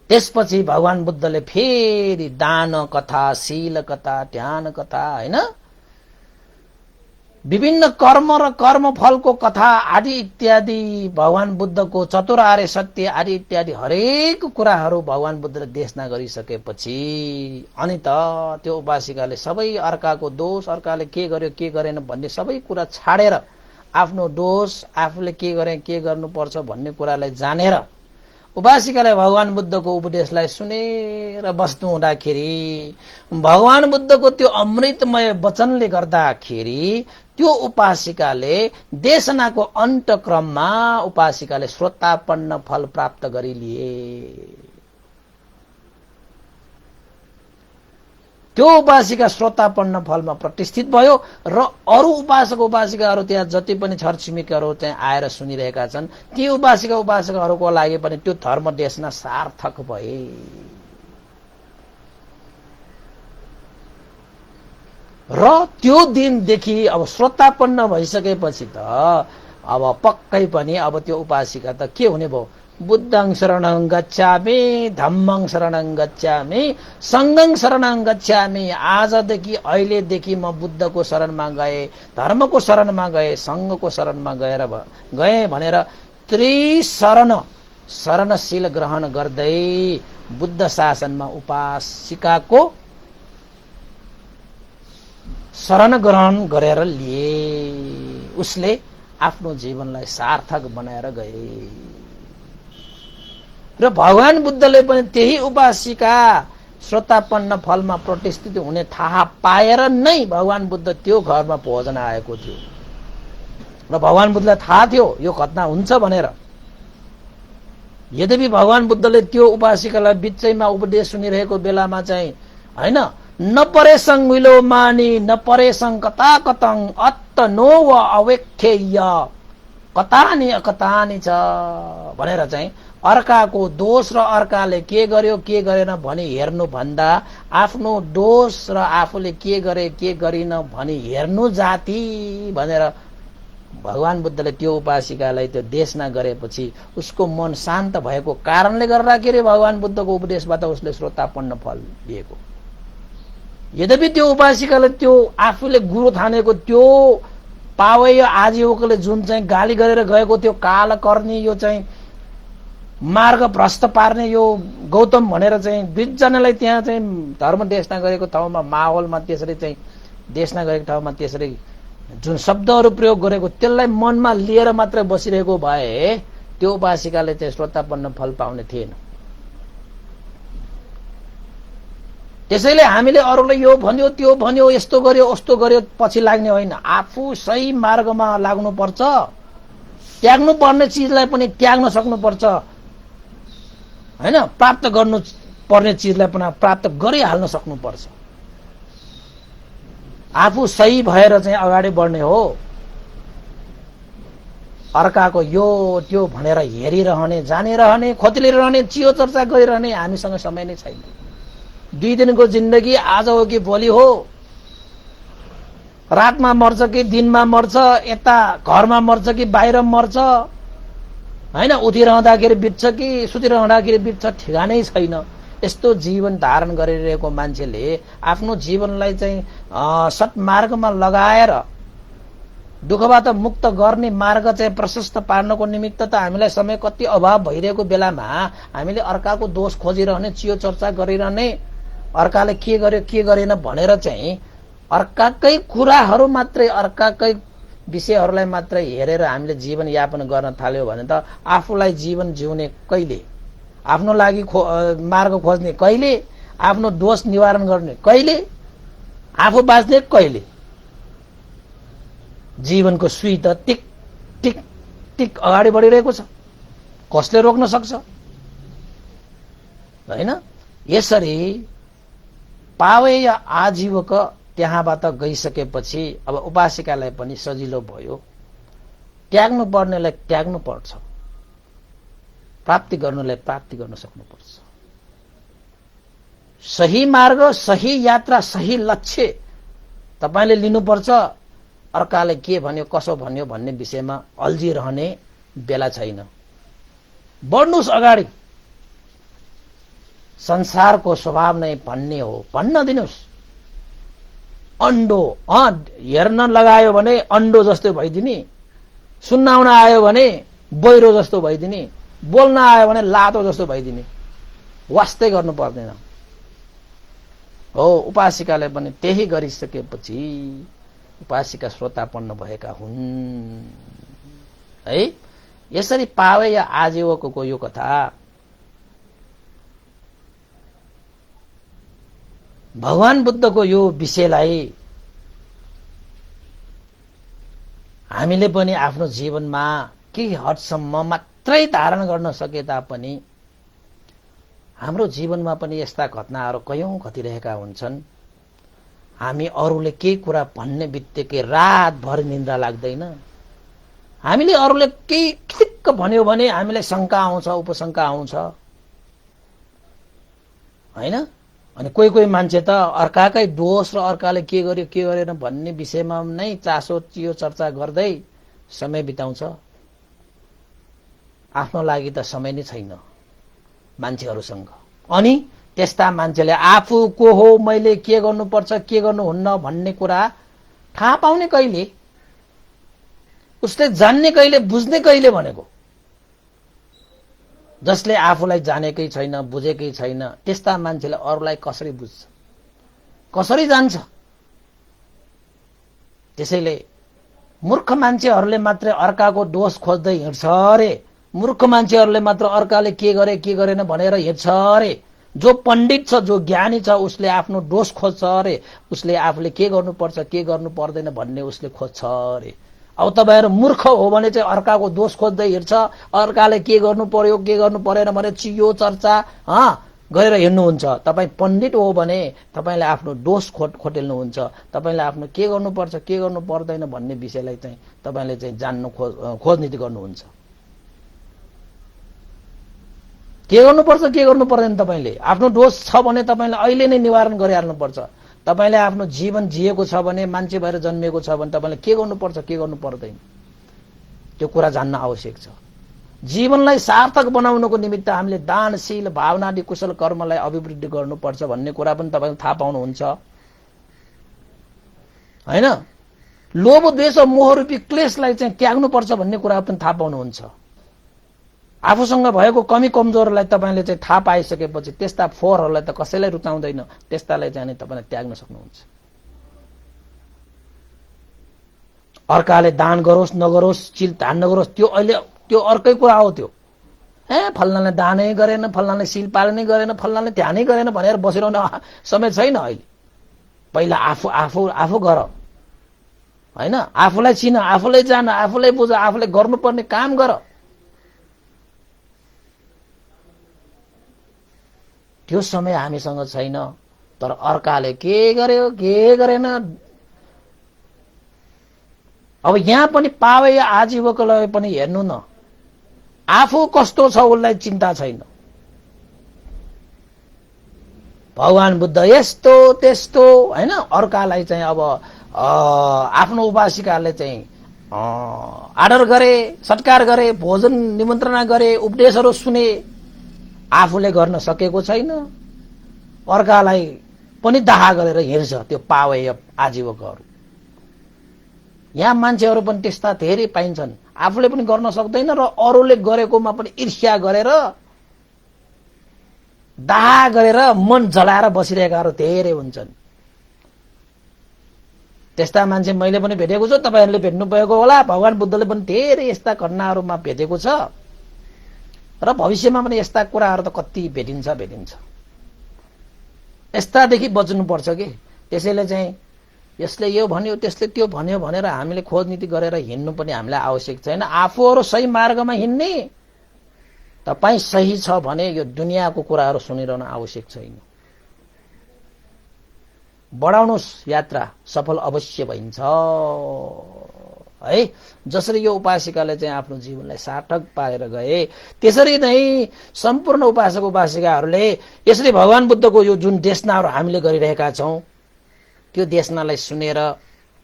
त्यसपछि भगवान बुद्धले फेरि दान कथा, शील कथा, ध्यान कथा, हैन, विभिन्न कर्म र कर्मफलको कथा आदि इत्यादि, भगवान बुद्धको चतुरार्य सत्य आदि इत्यादि हरेक कुराहरू भगवान बुद्धले देशना गरिसकेपछि अनि त त्यो उपासिकाले सबै अर्काको दोष, अर्काले के गर्यो के गरेन भन्ने सबै कुरा छाडेर आफ्नो दोष, आफूले के गरे के गर्नुपर्छ भन्ने कुरालाई जानेर उपासिकाले भगवान बुद्धको उपदेशलाई सुनेर बस्नु हुँदाखेरि भगवान बुद्धको त्यो अमृतमय वचनले गर्दाखेरि त्यो उपासिकाले देशनाको अन्तक्रममा उपासिकाले श्रोतापन्न फल प्राप्त गरिलिए। त्यो उपासिका श्रोतापन्न फलमा प्रतिष्ठित भयो र अरू उपासक उपासिकाहरू त्यहाँ जति पनि छरछिमेकीहरू चाहिँ आएर सुनिरहेका छन् ती उपासिका उपासकहरूको लागि पनि त्यो धर्म देशना सार्थक भए। र त्यो दिनदेखि अब श्रोतापन्न भइसकेपछि त अब पक्कै पनि अब त्यो उपासिका त के हुने भयो? बुद्धं शरणं गच्छामि, धम्मं शरणं गच्छामि, संघं शरणं गच्छामि। आजदेखि अहिलेदेखि म बुद्धको शरणमा गए, धर्मको शरणमा गए, संघको शरणमा गए भनेर शरणशील ग्रहण गर्दै बुद्ध शासनमा उपासिकाको शरण ग्रहण गरेर लिए। उसले आफ्नो जीवनलाई सार्थक बनाएर गए र भगवान बुद्धले पनि त्यही उपासिका श्रोतापन्न फलमा प्रतिष्ठित हुने थाहा पाएर नै भगवान बुद्ध त्यो घरमा भोजन आएको थियो र भगवान बुद्धलाई थाहा थियो यो घटना हुन्छ भनेर। यद्यपि भगवान बुद्धले त्यो उपासिकालाई बिचैमा उपदेश सुनिरहेको बेलामा चाहिँ हैन, न परेसं मिलो मानी न परेसं कता कतङ अत्त नो व अवेख्येय कतानी अकतानी छ भनेर चाहिँ अर्काको दोष र अर्काले के गर्यो के गरेन भनी हेर्नु भन्दा आफ्नो दोष र आफूले के गरे के गरिन भनी हेर्नु जाति भनेर भगवान बुद्धले त्यो उपासिकालाई त्यो देशना गरेपछि उसको मन शान्त भएको कारणले गर्दाखेरि भगवान बुद्धको उपदेशबाट उसले श्रोतापन्न फल लिएको। यद्यपि त्यो उपासिकाले त्यो आफूले गुरु ठानेको त्यो पावय आजीवकले जुन चाहिँ गाली गरेर गएको त्यो कालकर्णी यो चाहिँ मार्ग भ्रष्ट पार्ने यो गौतम भनेर चाहिँ 20 जनालाई त्यहाँ चाहिँ धर्म देशना गरेको ठाउँमा माहौलमा त्यसरी चाहिँ देशना गरेको ठाउँमा त्यसरी जुन शब्दहरू प्रयोग गरेको त्यसलाई मनमा लिएर मात्रै बसिरहेको भए त्यो उपासिकाले चाहिँ श्रोतापन्न फल पाउने थिएन। त्यसैले हामीले अरूलाई यो भन्यो त्यो भन्यो यस्तो गर्यो उस्तो गर्यो पछि लाग्ने होइन, आफू सही मार्गमा लाग्नुपर्छ। त्याग्नु पर्ने चिजलाई पनि त्याग्न सक्नुपर्छ हैन, प्राप्त गर्नु पर्ने चिजलाई पनि प्राप्त गरिहाल्न सक्नुपर्छ। आफू सही भएर चाहिँ अगाडि बढ्ने हो। अर्काको यो त्यो भनेर हेरिरहने, जानिरहने, खोतलिरहने, चियो चर्चा गरिरहने हामीसँग समय नै छैन। 2 दिनको जिन्दगी आज हो कि भोलि हो, रातमा मर्छ कि दिनमा मर्छ, यता घरमा मर्छ कि बाहिर मर्छ हैन, उठिरहँदाखेरि बित्छ कि सुतिरहँदाखेरि बित्छ ठिकानै छैन। यस्तो जीवन धारण गरिरहेको मान्छेले आफ्नो जीवनलाई चाहिँ सत्मार्गमा लगाएर दुःखबाट मुक्त गर्ने मार्ग चाहिँ प्रशस्त पार्नको निमित्त त हामीलाई समय कति अभाव भइरहेको बेलामा हामीले अर्काको दोष खोजिरहने, चियो चर्चा गरिरहने, अर्काले के गर्यो के गरेन भनेर चाहिँ अर्काकै कुराहरू मात्रै अर्काकै विषयहरूलाई मात्रै हेरेर हामीले जीवन यापन गर्न थाल्यो भने त आफूलाई जीवन जिउने कहिले, आफ्नो लागि मार्ग खोज्ने कहिले, आफ्नो दोष निवारण गर्ने कहिले आफू बाँच्ने कहिले? जीवनको सुई त टिक टिक टिक अगाडि बढिरहेको छ, कसले रोक्न सक्छ? हैन? यसरी पावेय आजीवक त्यहाँबाट गइसकेपछि अब उपासिकालाई पनि सजिलो भयो। त्याग्नु पर्नेलाई त्याग्नु पर्छ, प्राप्ति गर्नुलाई प्राप्ति गर्न सक्नुपर्छ। सही मार्ग, सही यात्रा, सही लक्ष्य तपाईले लिनुपर्छ। अर्काले के भन्यो कसो भन्यो भन्ने विषयमा अल्झिरहने बेला छैन। बढ्नुस् अगाडि। संसारको स्वभाव नै भन्ने हो, भन्न दिनुस्। अन्डो हेर्न लगायो भने अन्डो जस्तो भइदिने, सुन्नाउन आयो भने बहिरो जस्तो भइदिने, बोल्न आयो भने लातो जस्तो भइदिने, वास्तै गर्नु पर्दैन हो। उपासिकाले पनि त्यही गरिसकेपछि उपासिका श्रोतापन्न भएका हुन् है। यसरी पावेय आजीवकको यो कथा भगवान बुद्धको यो विषयलाई हामीले पनि आफ्नो जीवनमा केही हदसम्म मात्रै धारण गर्न सके तापनि हाम्रो जीवनमा पनि यस्ता घटनाहरू कयौं घटिरहेका हुन्छन्। हामी अरूले केही कुरा भन्ने बित्तिकै रातभर निन्द्रा लाग्दैन। हामीले अरूले केही ठिक्क भन्यो भने हामीलाई शंका आउँछ, उपशंका आउँछ हैन? अनि कोही कोही मान्छे त अर्काकै दोष र अर्काले के गर्यो के गरेन भन्ने विषयमा नै चासो चियो चर्चा गर्दै समय बिताउँछ। आफ्नो लागि त समय नै छैन मान्छेहरूसँग। अनि त्यस्ता मान्छेले आफू को हो, मैले के गर्नुपर्छ के गर्नुहुन्न भन्ने कुरा थाहा पाउने कहिले, उसले जान्ने कहिले, बुझ्ने कहिले भनेको। जसले आफूलाई जानेकै छैन, बुझेकै छैन, त्यस्ता मान्छेले अरूलाई कसरी बुझ्छ, कसरी जान्छ? त्यसैले मूर्ख मान्छेहरूले मात्रै अर्काको दोष खोज्दै हिँड्छ अरे। मूर्ख मान्छेहरूले मात्र अर्काले के गरेन भनेर हिँड्छ अरे। जो पण्डित छ, जो ज्ञानी छ, उसले आफ्नो दोष खोज्छ अरे। उसले आफूले के गर्नुपर्छ के गर्नु पर्दैन भन्ने उसले खोज्छ अरे। अब तपाईहरु मूर्ख हो भने चाहिँ अर्काको दोष खोज्दै हिँड्छ, अर्काले के गर्नु पर्यो के गर्नु परेन भने चियो चर्चा गरेर हिँड्नुहुन्छ। तपाई पण्डित हो भने तपाईले आफ्नो दोष खोटेल्नुहुन्छ। तपाईले आफ्नो के गर्नुपर्छ के गर्नु पर्दैन भन्ने विषयलाई चाहिँ तपाईले चाहिँ जान्नु खोजनीति गर्नुहुन्छ। के गर्नुपर्छ के गर्नु पर्दैन तपाईले आफ्नो दोष छ भने तपाईले अहिले नै निवारण गरिहाल्नुपर्छ। तपाईले आफ्नो जीवन जिएको छ भने, मान्छे भएर जन्मिएको छ भने तपाईले के गर्नुपर्छ के गर्नु पर्दैन त्यो कुरा जान्न आवश्यक छ। जीवनलाई सार्थक बनाउनको निमित्त हामीले दानशील भावनादि कुशल कर्मलाई अभिवृद्धि गर्नुपर्छ भन्ने कुरा पनि तपाईले थाहा पाउनुहुन्छ हैन। लोभ द्वेष मोह रूपी क्लेशलाई चाहिँ त्याग्नुपर्छ भन्ने कुरा पनि थाहा पाउनुहुन्छ। आफूसँग भएको कमी कमजोरलाई तपाईले चाहिँ थाहा पाइसकेपछि त्यस्ता फोहोरहरूलाई त कसैलाई रुचाउँदैन, त्यस्तालाई चाहिँ तपाईले त्याग्न सक्नुहुन्छ। अर्काले दान गरोस् नगरोस्, चिल दान नगरोस्, त्यो अहिले त्यो अर्कै कुरा हो। त्यो फल्नाले दानै गरेन, फल्नाले सिल पालनै गरेन, फल्नाले ध्यानै गरेन भनेर बसिरहन समय छैन अहिले। पहिला आफू आफू आफू गर हैन, आफूलाई चिन, आफूलाई जान, आफूलाई बुझ, आफूले गर्नुपर्ने काम गर। त्यो समय हामीसँग छैन। तर अर्काले के गर्यो के गरेन। अब यहाँ पनि पावेय आजीवकलाई पनि हेर्नु न, आफू कस्तो छ उसलाई चिन्ता छैन। भगवान बुद्ध यस्तो त्यस्तो हैन, अर्कालाई चाहिँ अब आफ्नो उपासिकाले चाहिँ आदर गरे, सत्कार गरे, भोजन निमन्त्रणा गरे, उपदेशहरू सुने। आफूले गर्न सकेको छैन, अर्कालाई पनि दाह गरेर हिँड्छ त्यो पावेय आजीवकहरू। यहाँ मान्छेहरू पनि त्यस्ता धेरै पाइन्छन्। आफूले पनि गर्न सक्दैन र अरूले गरेकोमा पनि ईर्ष्या गरेर दाह गरेर मन जलाएर बसिरहेकाहरू धेरै हुन्छन्। त्यस्ता मान्छे मैले पनि भेटेको छु, तपाईहरुले भेट्नु भएको होला। भगवान बुद्धले पनि धेरै यस्ता घटनाहरूमा भेटेको छ र भविष्यमा पनि यस्ता कुराहरू त कति भेटिन्छ। यस्तादेखि बच्नुपर्छ कि। त्यसैले चाहिँ यसले यो भन्यो त्यसले त्यो भन्यो भनेर हामीले खोजनीति गरेर हिँड्नु पनि हामीलाई आवश्यक छैन। आफूहरू सही मार्गमा हिँड्ने, तपाईँ सही छ भने यो दुनियाँको कुराहरू सुनिरहन आवश्यक छैन। बढाउनुस् यात्रा, सफल अवश्य भइन्छ है। जसरी यो उपासिकाले चाहिँ आफ्नो जीवनलाई सार्थक पारेर गए, त्यसरी नै सम्पूर्ण उपासक उपासिकाहरूले यसरी भगवान बुद्धको यो जुन देशनाहरू हामीले गरिरहेका छौं, त्यो देशनालाई सुनेर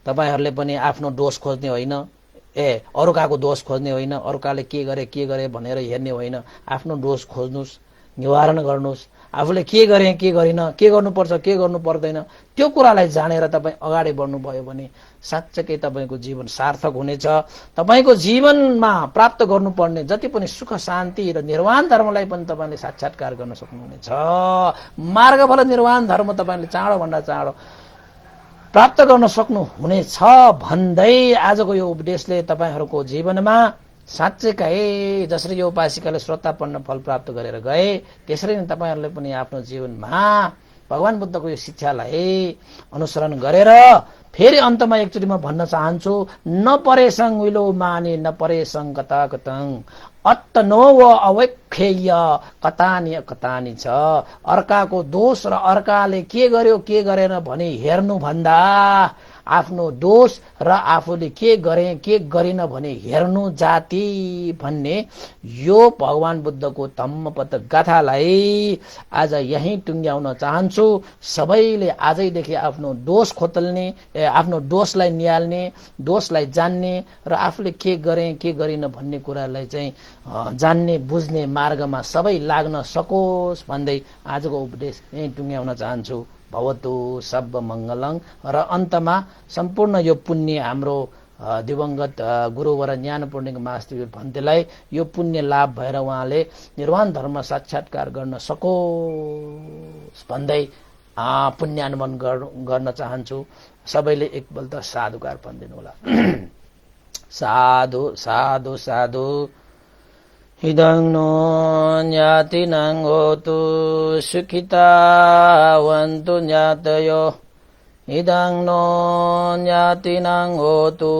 तपाईहरूले पनि आफ्नो दोष खोज्ने होइन, अरूकाको दोष खोज्ने होइन, अरूकाले के गरे भनेर हेर्ने होइन। आफ्नो दोष खोज्नुस्, निवारण गर्नुस्, आफूले के गरे के गरिन, के गर्नुपर्छ के गर्नु पर्दैन, त्यो कुरालाई जानेर तपाईँ अगाडि बढ्नुभयो भने साँच्चै तपाईँको जीवन सार्थक हुनेछ। तपाईँको जीवनमा प्राप्त गर्नुपर्ने जति पनि सुख शान्ति र निर्वाण धर्मलाई पनि तपाईँले साक्षात्कार गर्न सक्नुहुनेछ। मार्गफल निर्वाण धर्म तपाईँले चाँडोभन्दा चाँडो प्राप्त गर्न सक्नुहुनेछ भन्दै आजको यो उपदेशले तपाईँहरूको जीवनमा साँच्चै जसरी यो उपासिकाले श्रोतापन्न फल प्राप्त गरेर गए, त्यसरी नै तपाईँहरूले पनि आफ्नो जीवनमा भगवान बुद्धको यो शिक्षालाई अनुसरण गरेर फेरि अन्तमा एकचोटि म भन्न चाहन्छु, न परेसङ विलो माने न परेसङ कता कतङ अत्तनो व अवैख्यय कतानी कतानी छ। अर्काको दोष र अर्काले के गर्यो के गरेन भनी हेर्नु भन्दा आफ्नो दोष र आफूले के गरे के गरिन भने हेर्नु जाति भन्ने यो भगवान बुद्धको धम्मपद गाथालाई आज यही टुङ्ग्याउन चाहन्छु। सबैले आजैदेखि आफ्नो दोष खोतल्ने, आफ्नो दोषलाई निहाल्ने, दोषलाई जान्ने र आफूले के गरे के गरिन भन्ने कुरालाई चाहिँ जान्ने बुझ्ने मार्गमा सबै लाग्न सकोस् भन्दै आजको उपदेश यही टुङ्ग्याउन चाहन्छु। भवतु सब मङ्गलङ। र अन्तमा सम्पूर्ण यो पुण्य हाम्रो दिवंगत गुरुवर ज्ञानपूर्णिक महास्थिर भन्तेलाई यो पुण्य लाभ भएर उहाँले निर्वाण धर्म साक्षात्कार गर्न सकोस् भन्दै पुण्यानुमन गर्न चाहन्छु। सबैले एकपल्ट साधुकार भनिदिनु होला। साधु साधु साधु। इदं नो ज्ञातिनां होतु सुखितावन्तु ज्ञातयो। इदं नो ज्ञातिनां होतु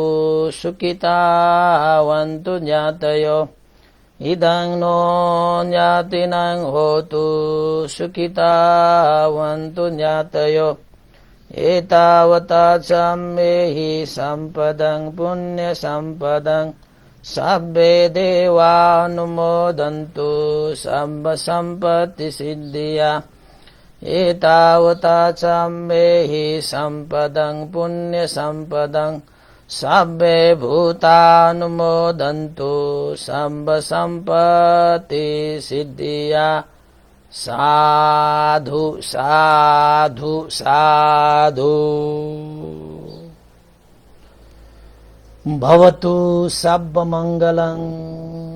सुखितावन्तु ज्ञातयो। इदं नो ज्ञातिनां होतु सुखितावन्तु ज्ञातयो। एतावता सम्मेहि सम्पदं पुण्यसम्पदं सब्बे देवानुमोदन्तु सम्ब सम्पत्ति सिद्धिया। एतावता सम्मेहि सम्पदं पुण्यसम्पदं सब्बे भूतानुमोदन्तु सम्ब सम्पत्ति सिद्धिया। साधु साधु साधु। भवतु सब मंगलम्।